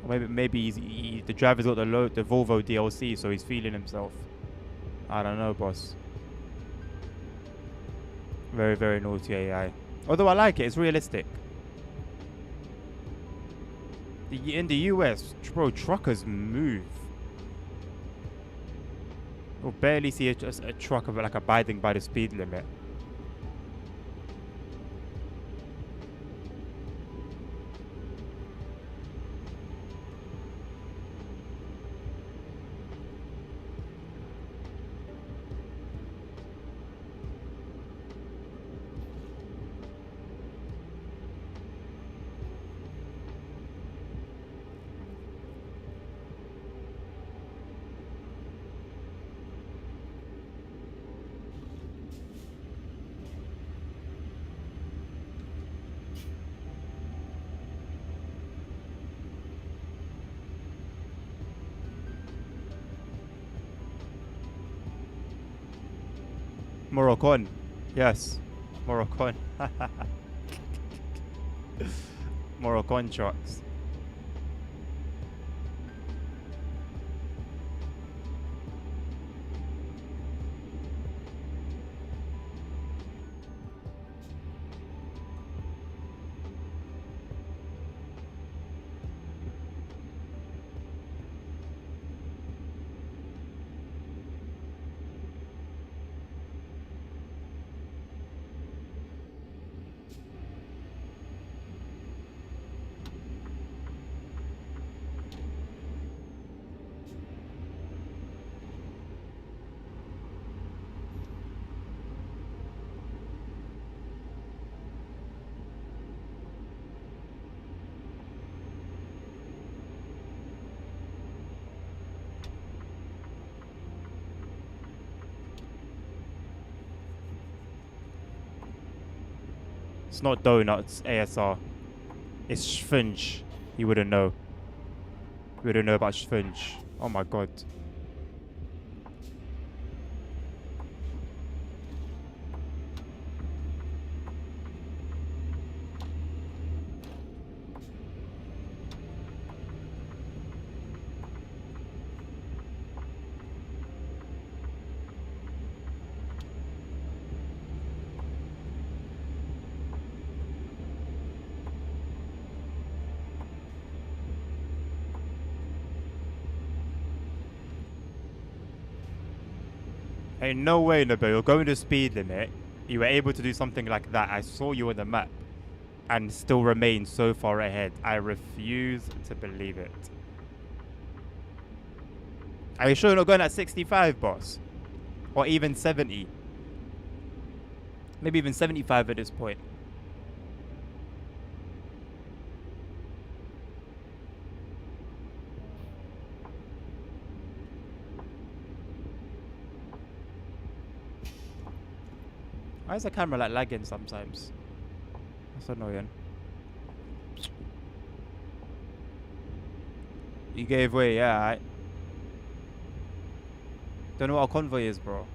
Or maybe the driver's got the Volvo DLC, so he's feeling himself. I don't know, boss. Very, very naughty AI. Although I like it, it's realistic. In the US, bro, truckers move. You'll barely see a truck like abiding by the speed limit. Moroccan. Yes. Moroccan. Moroccan trucks. It's not donuts, ASR. It's Schfunge. You wouldn't know. You wouldn't know about Schfunge. Oh my god. Ain't no way, Nabil. You're going the speed limit. You were able to do something like that. I saw you on the map. And still remain so far ahead. I refuse to believe it. Are you sure you're not going at 65, boss? Or even 70? Maybe even 75 at this point. Why is the camera like lagging sometimes? That's annoying. You gave way, yeah, I don't know what a convoy is, bro.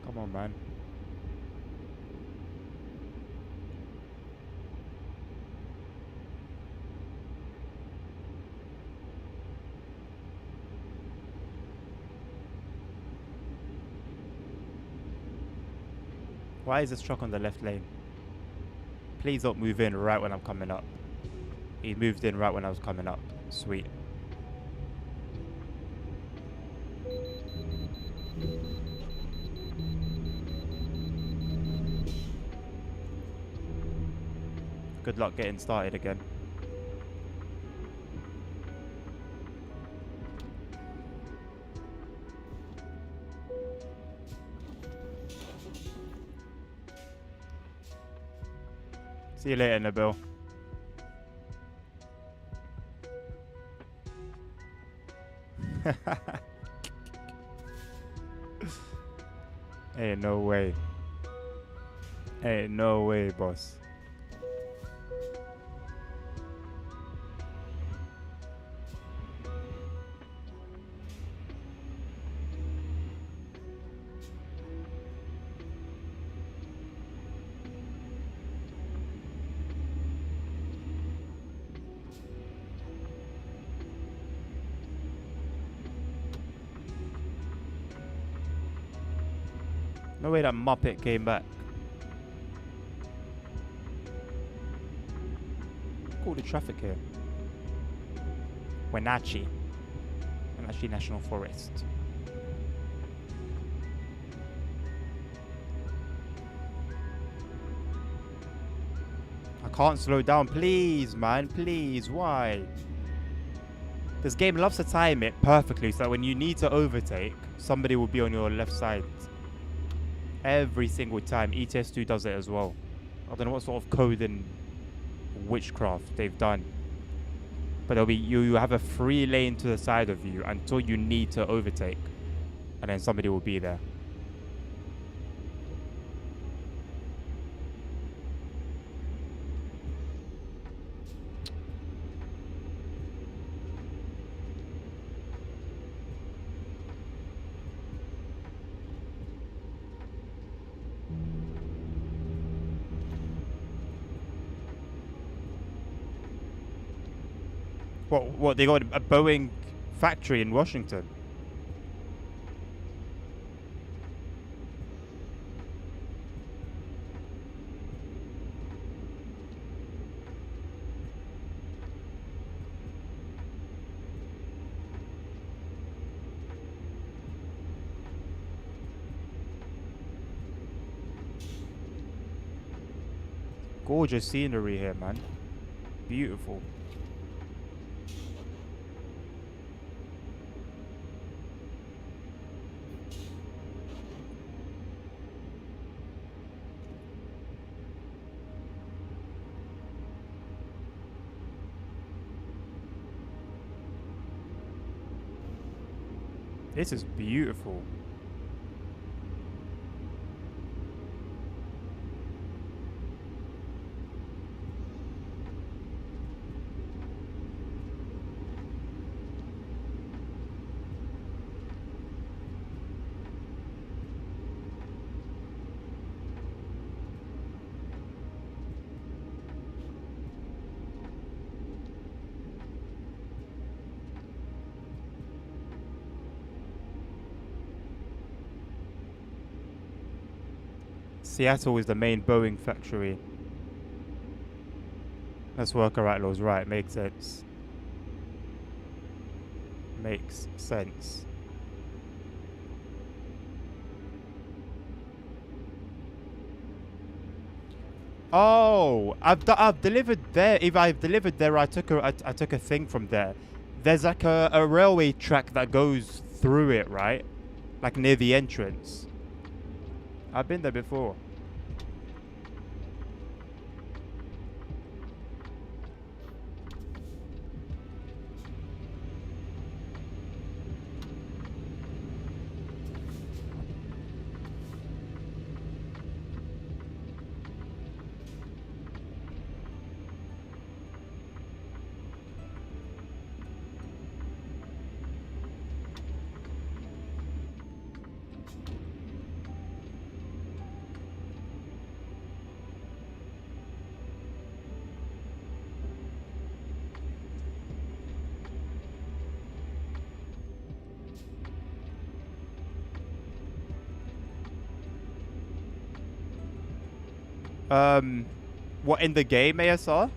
Come on, man. Why is this truck on the left lane? Please don't move in right when I'm coming up. He moved in right when I was coming up. Sweet. Good luck getting started again. See you later, Nabil. Ain't no way. Ain't no way, boss. No way that Muppet came back. Look at all the traffic here. Wenatchee National Forest. I can't slow down, please, man, please. Why? This game loves to time it perfectly so that when you need to overtake, somebody will be on your left side. Every single time. ATS 2 does it as well. I don't know what sort of code and witchcraft they've done. But there'll be you have a free lane to the side of you until you need to overtake. And then somebody will be there. What they got a Boeing factory in Washington? Gorgeous scenery here, man. Beautiful. This is beautiful. Seattle is the main Boeing factory. Let's work our outlaws right. Makes sense. Makes sense. Oh, I've delivered there. If I've delivered there, I took a thing from there. There's like a railway track that goes through it, right? Like near the entrance. I've been there before. What, in the game, ASR?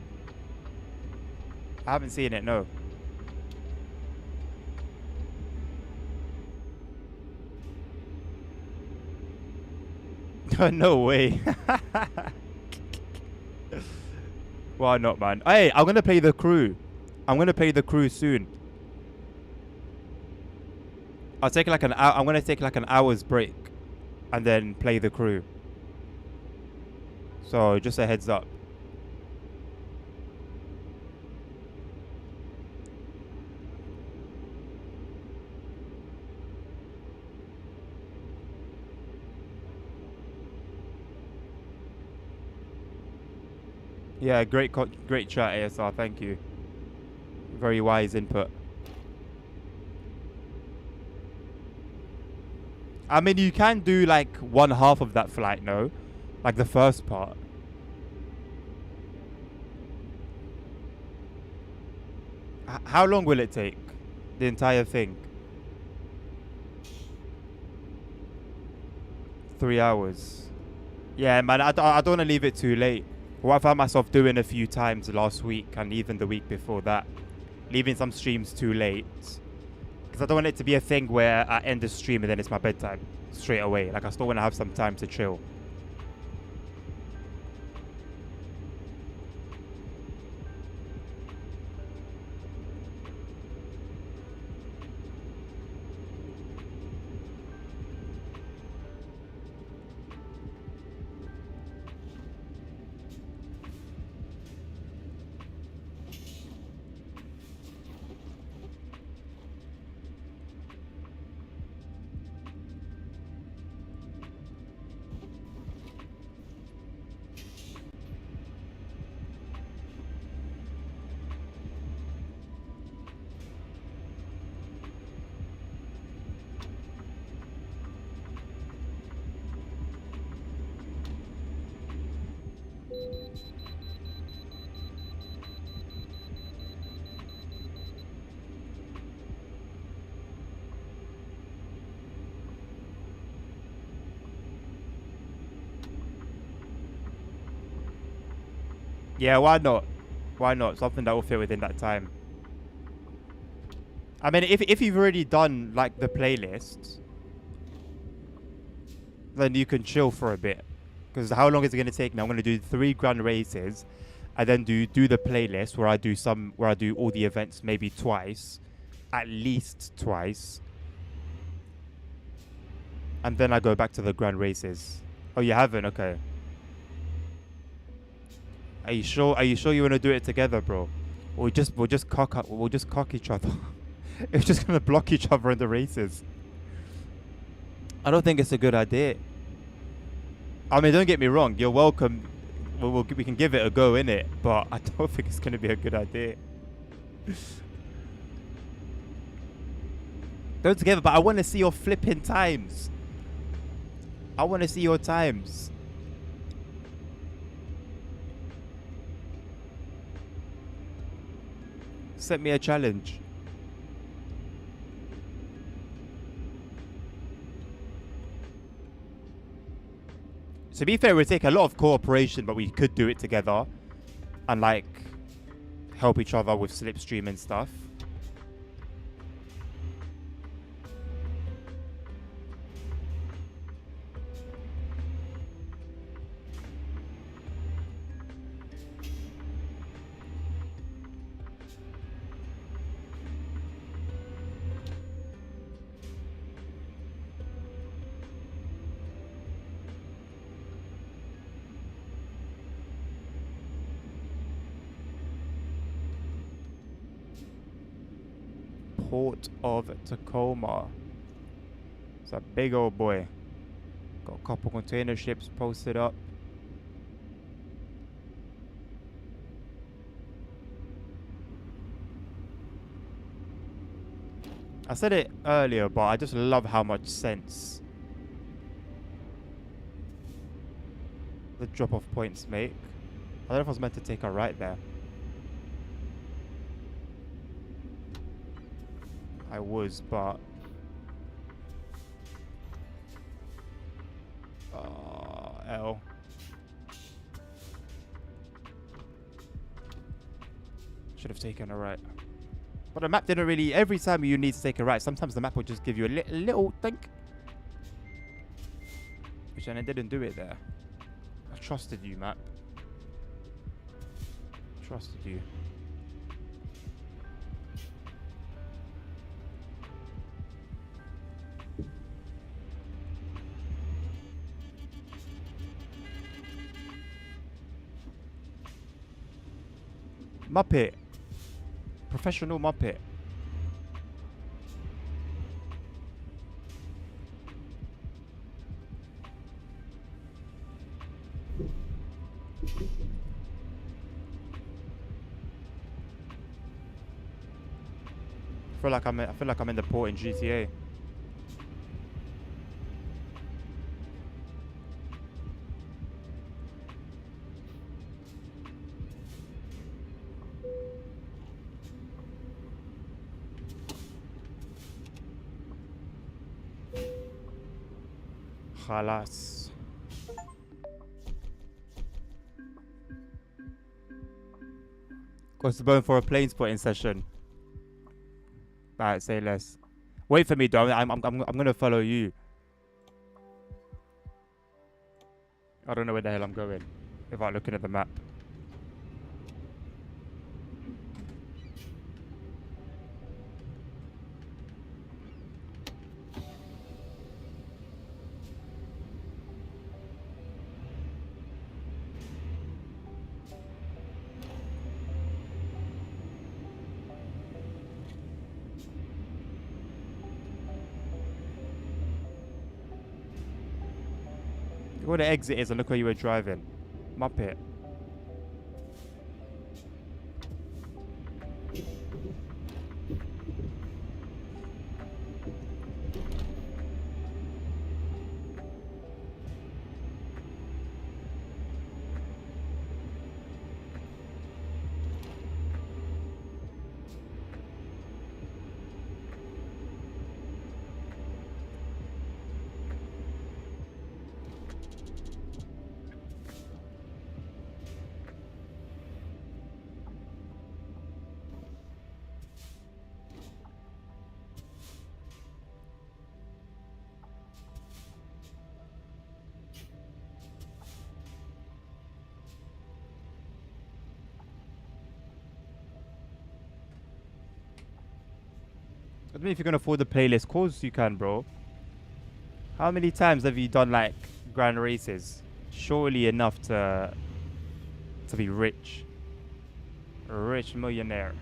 I haven't seen it, no. No way. Why not, man? Hey, I'm gonna play the crew. I'm gonna play the crew soon. I'm gonna take like an hour's break and then play the crew. So just a heads up. Yeah, great chat, ASR. Thank you. Very wise input. I mean, you can do like one half of that flight, no? Like the first part. How long will it take? The entire thing? 3 hours. Yeah, man, I don't want to leave it too late. What I found myself doing a few times last week and even the week before that, leaving some streams too late. Because I don't want it to be a thing where I end the stream and then it's my bedtime straight away. Like, I still want to have some time to chill. Yeah, why not? Why not? Something that will fit within that time. I mean, if you've already done like the playlist, then you can chill for a bit. Because how long is it going to take me? I'm going to do 3 grand races, and then do the playlist where I do all the events maybe twice, at least twice, and then I go back to the grand races. Oh, you haven't? Okay. Are you sure? Are you sure you want to do it together, bro? We'll just cock each other. It's just gonna block each other in the races. I don't think it's a good idea. I mean, don't get me wrong. You're welcome. We can give it a go, innit? But I don't think it's gonna be a good idea. Go together, but I want to see your flipping times. I want to see your times. Set me a challenge. To be fair, it would take a lot of cooperation, but we could do it together and like help each other with slipstream and stuff. Port of Tacoma. It's a big old boy. Got a couple container ships posted up. I said it earlier, but I just love how much sense the drop-off points make. I don't know if I was meant to take a right there. I was, but L. Should have taken a right. But the map didn't really. Every time you need to take a right, sometimes the map will just give you a little think. Which then it didn't do it there. I trusted you, map. Trusted you. Muppet. Professional Muppet. I feel like I'm in the port in GTA. Khalas. Goes to bone for a plane spotting session. Alright, say less. Wait for me, though. I'm gonna follow you. I don't know where the hell I'm going without looking at the map. Look where the exit is and look where you were driving. Muppet. I don't know if you can afford the playlist. Of course you can, bro. How many times have you done like grand races? Surely enough to be rich. A rich millionaire.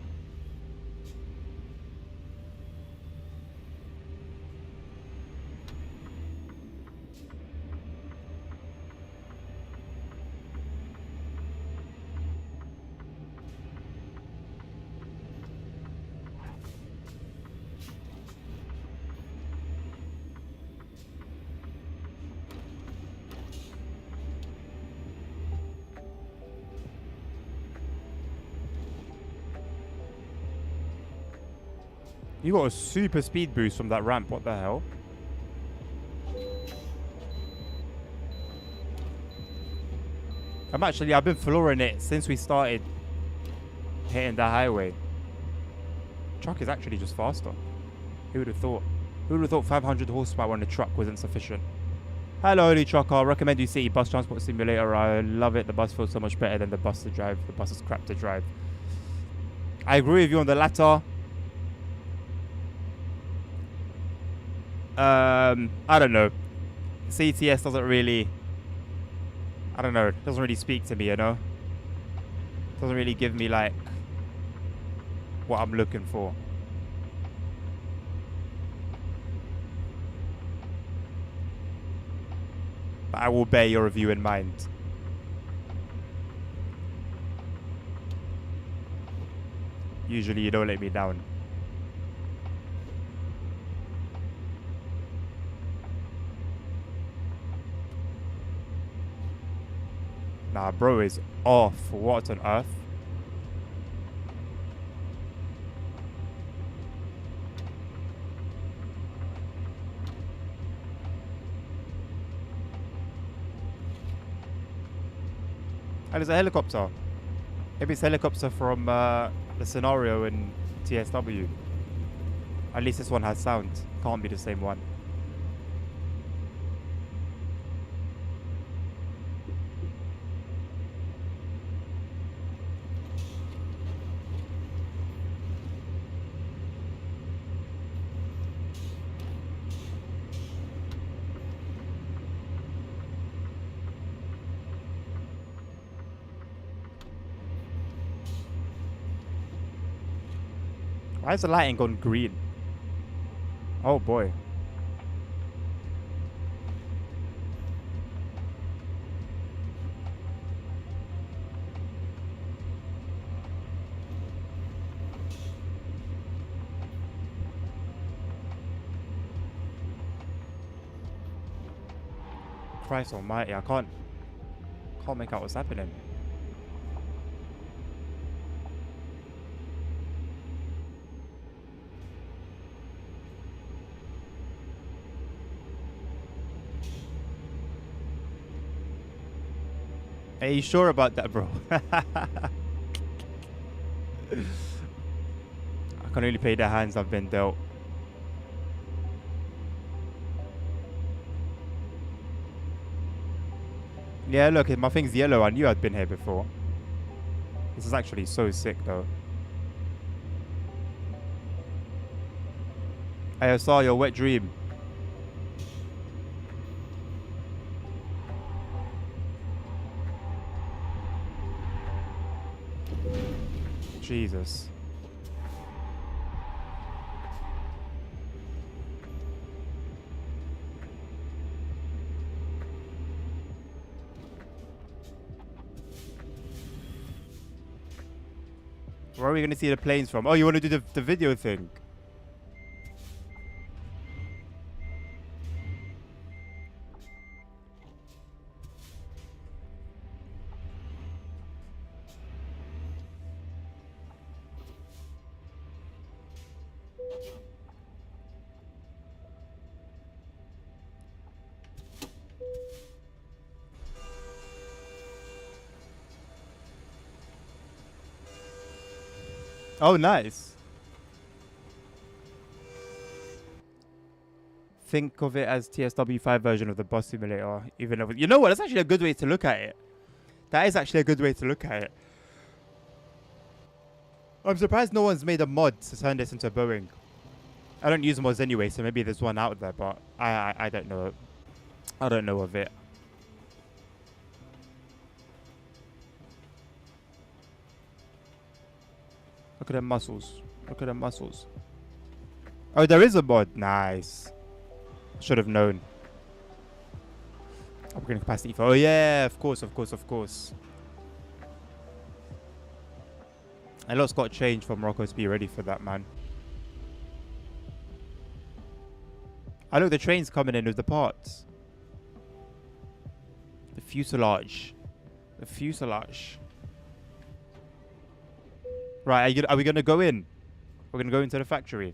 You got a super speed boost from that ramp. What the hell? I've been flooring it since we started hitting the highway. Truck is actually just faster. Who would have thought? Who would have thought 500 horsepower on a truck wasn't sufficient? Hello, Early Trucker. I recommend you City Bus Transport Simulator. I love it. The bus feels so much better than the bus to drive. The bus is crap to drive. I agree with you on the latter. I don't know. CTS doesn't really... I don't know. It doesn't really speak to me, you know? Doesn't really give me, like, what I'm looking for. But I will bear your review in mind. Usually you don't let me down. Nah, bro is off. What on earth? And there's a helicopter. Maybe it's a helicopter from the scenario in TSW. At least this one has sound. Can't be the same one. Why is the lighting gone green? Oh boy. Christ almighty, I can't make out what's happening. Are you sure about that, bro? I can only play the hands I've been dealt. Yeah, look, my thing's yellow. I knew I'd been here before. This is actually so sick, though. I saw your wet dream. Jesus. Where are we going to see the planes from? Oh, you want to do the video thing? Oh, nice. Think of it as TSW5 version of the boss simulator. Even though, you know what? That's actually a good way to look at it. That is actually a good way to look at it. I'm surprised no one's made a mod to turn this into a Boeing. I don't use mods anyway, so maybe there's one out there, but I don't know. I don't know of it. Look at them muscles. Look at them muscles. Oh, there is a mod. Nice. Should have known. Upgrading capacity for. Oh yeah, of course. A lot's got to change for Morocco to be ready for that, man. Oh look, the train's coming in with the parts. The fuselage. The fuselage. Right, are we going to go in? We're going to go into the factory.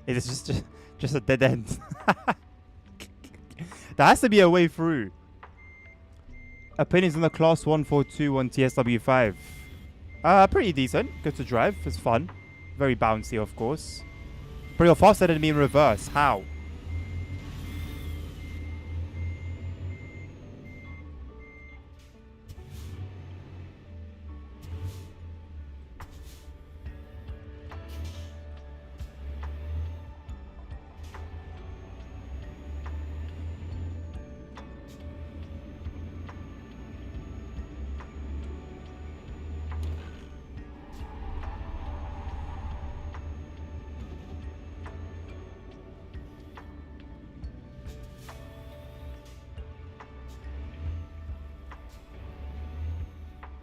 It is just a dead end. There has to be a way through. Opinions on the Class 142 on TSW5. Pretty decent. Good to drive. It's fun. Very bouncy, of course. But you're faster than me in reverse. How?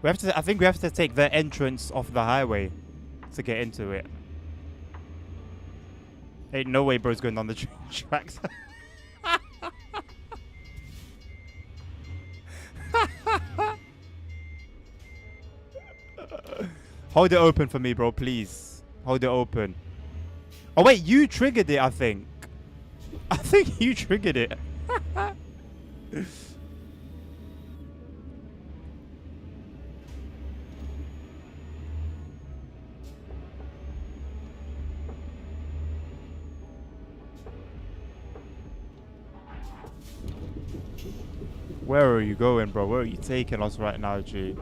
We have to. I think we have to take the entrance off the highway to get into it. Ain't no way, bro's going down the tracks. Hold it open for me, bro, please. Hold it open. Oh wait, you triggered it. I think you triggered it. Where are you going, bro? Where are you taking us right now, G?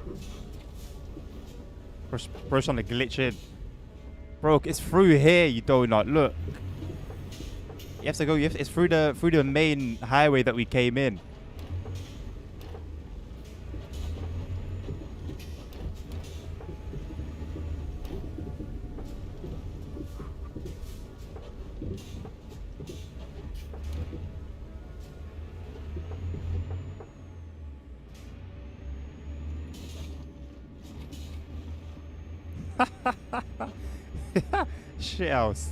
Bro's trying to glitch in. Bro, it's through here, you donut. Look. You have to go. It's through the main highway that we came in. Shit house.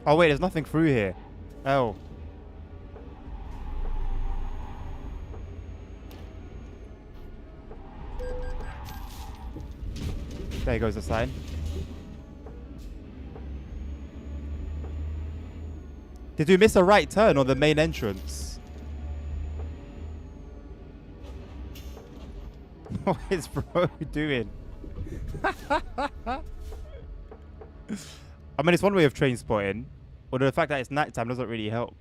Oh wait, there's nothing through here. Oh. There goes the sign. Did we miss a right turn on the main entrance? What is bro doing? I mean, it's one way of train spotting. Although the fact that it's nighttime doesn't really help.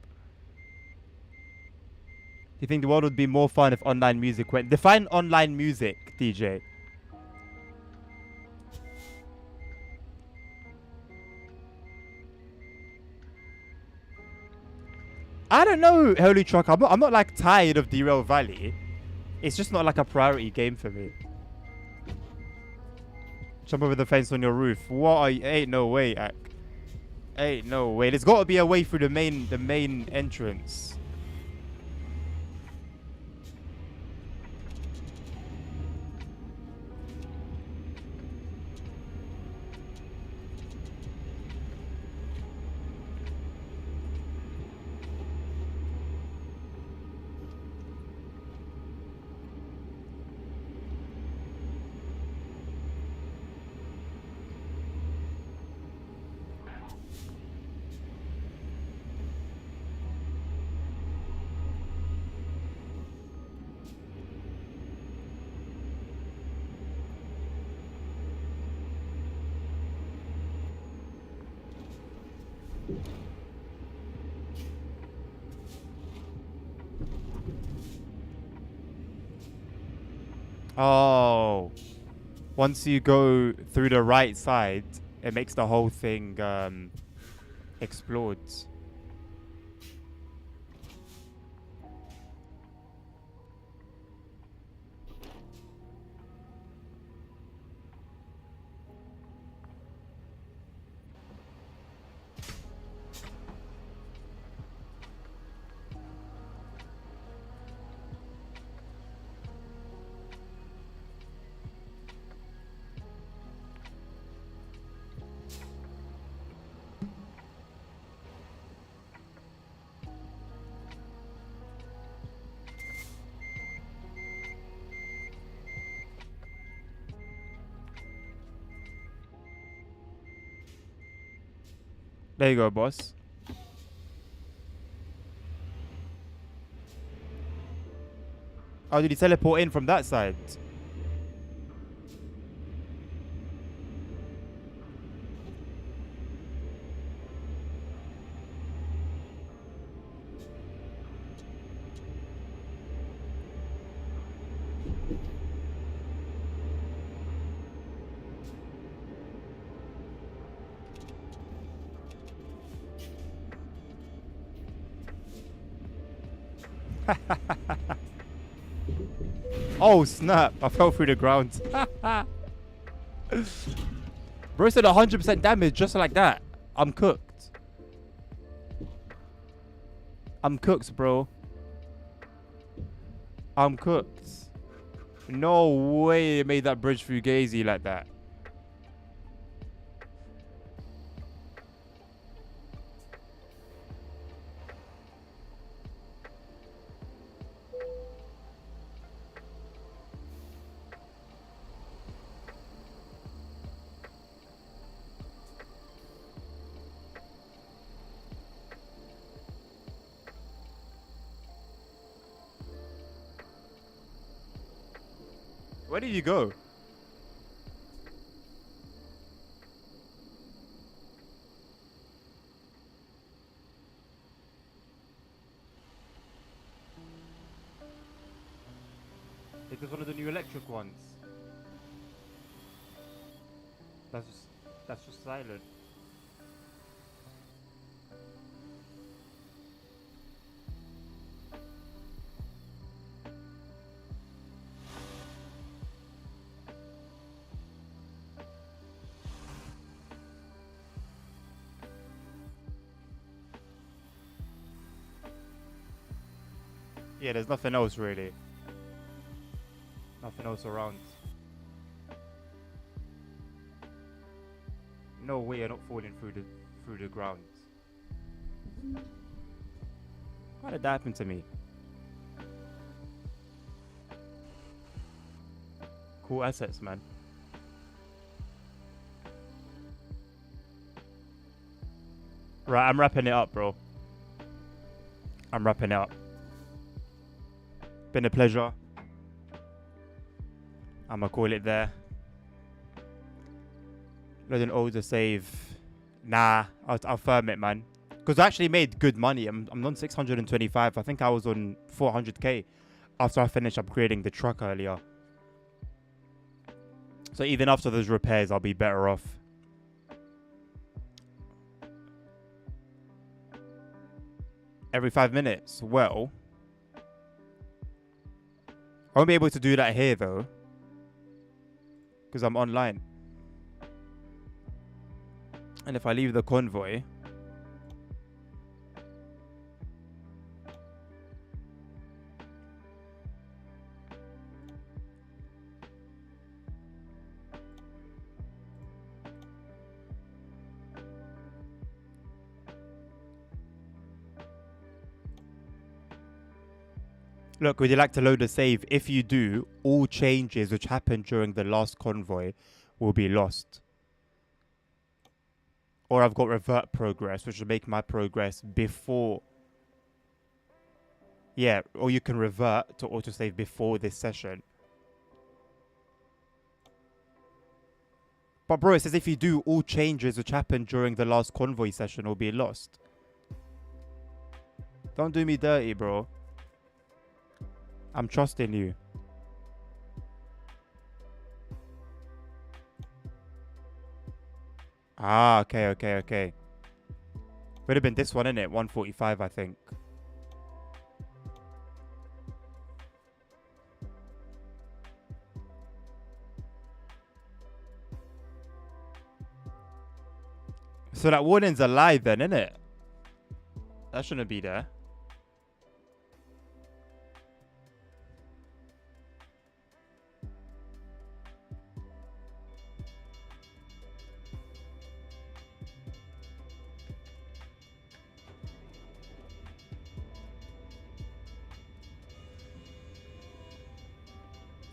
Do you think the world would be more fun if online music went? Define online music, DJ. I don't know, Holy Truck. I'm not like tired of Derail Valley. It's just not like a priority game for me. Jump over the fence on your roof. What are you? Ain't no way, Ak. Ain't no way. There's got to be a way through the main entrance. Oh. Once you go through the right side, it makes the whole thing explodes. There you go, boss. Oh, did he teleport in from that side? Oh, snap. I fell through the ground. Bro said 100% damage just like that. I'm cooked. I'm cooked, bro. I'm cooked. No way it made that bridge fugazi like that. Where did you go? It was one of the new electric ones. That's just silent. Yeah, there's nothing else really. Nothing else around. No way you're not falling through the ground. Why did that happen to me? Cool assets, man. Right, I'm wrapping it up, bro. I'm wrapping it up. Been a pleasure. I'ma call it there. Loading older save. Nah, I'll firm it, man. Because I actually made good money. I'm on 625. I think I was on 400k after I finished upgrading the truck earlier. So even after those repairs, I'll be better off. Every 5 minutes. Well, I won't be able to do that here though, because I'm online. And if I leave the convoy, look, would you like to load a save? If you do, all changes which happened during the last convoy will be lost. Or I've got revert progress, which will make my progress before. Yeah, or you can revert to autosave before this session. But bro, it says if you do, all changes which happened during the last convoy session will be lost. Don't do me dirty, bro. I'm trusting you. Ah, okay. Would have been this one, innit? 145, I think. So that warning's a lie then, innit? That shouldn't be there.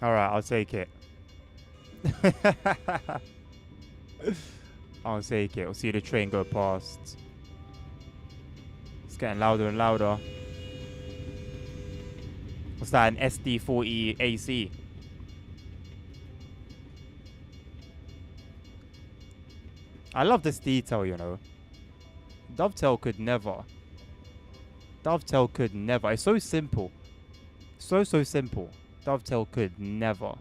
Alright, I'll take it. I'll take it. I'll see the train go past. It's getting louder and louder. What's that? An SD40 AC? I love this detail, you know. Dovetail could never. Dovetail could never. It's so simple. So simple. Dovetail could never.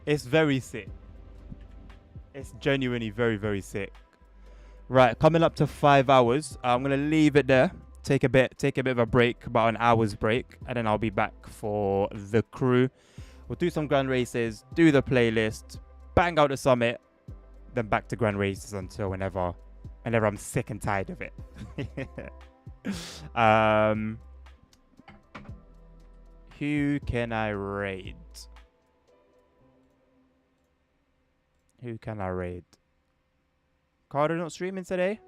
It's very sick. It's genuinely very sick. Right, coming up to 5 hours. I'm gonna leave it there. Take a bit of a break, about an hour's break, and then I'll be back for the crew. We'll do some grand races, do the playlist, bang out the summit, then back to grand races until whenever I'm sick and tired of it. Who can I raid? Who can I raid? Carter not streaming today?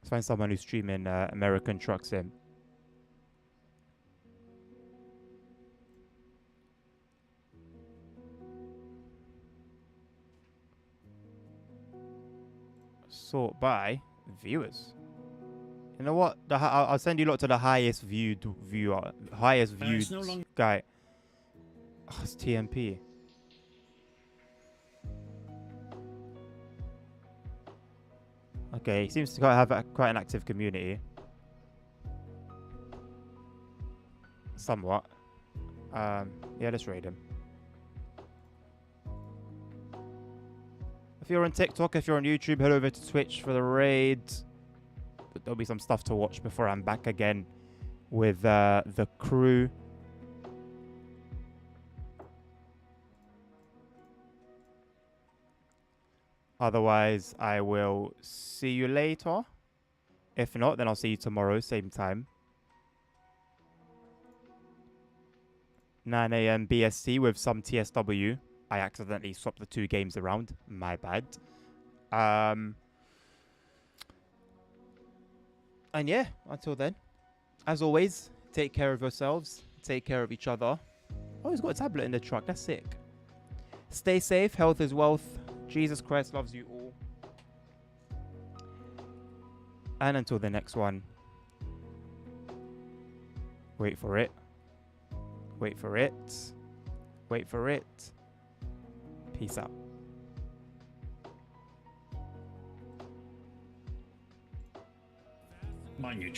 Let's find someone who's streaming American Truck Sim. Sort by viewers. You know what? I'll send you lot to the highest highest viewed it's no longer- guy. Oh, it's TMP. Okay, he seems to have quite an active community. Somewhat. Yeah, let's raid him. If you're on TikTok, if you're on YouTube, head over to Twitch for the raid. But there'll be some stuff to watch before I'm back again with the crew. Otherwise, I will see you later. If not, then I'll see you tomorrow, same time. 9 a.m. BST with some TSW. I accidentally swapped the 2 games around. My bad. And yeah, until then, as always, take care of yourselves. Take care of each other. Oh, he's got a tablet in the truck. That's sick. Stay safe. Health is wealth. Jesus Christ loves you all. And until the next one. Wait for it. Wait for it. Wait for it. Peace out. Mind you,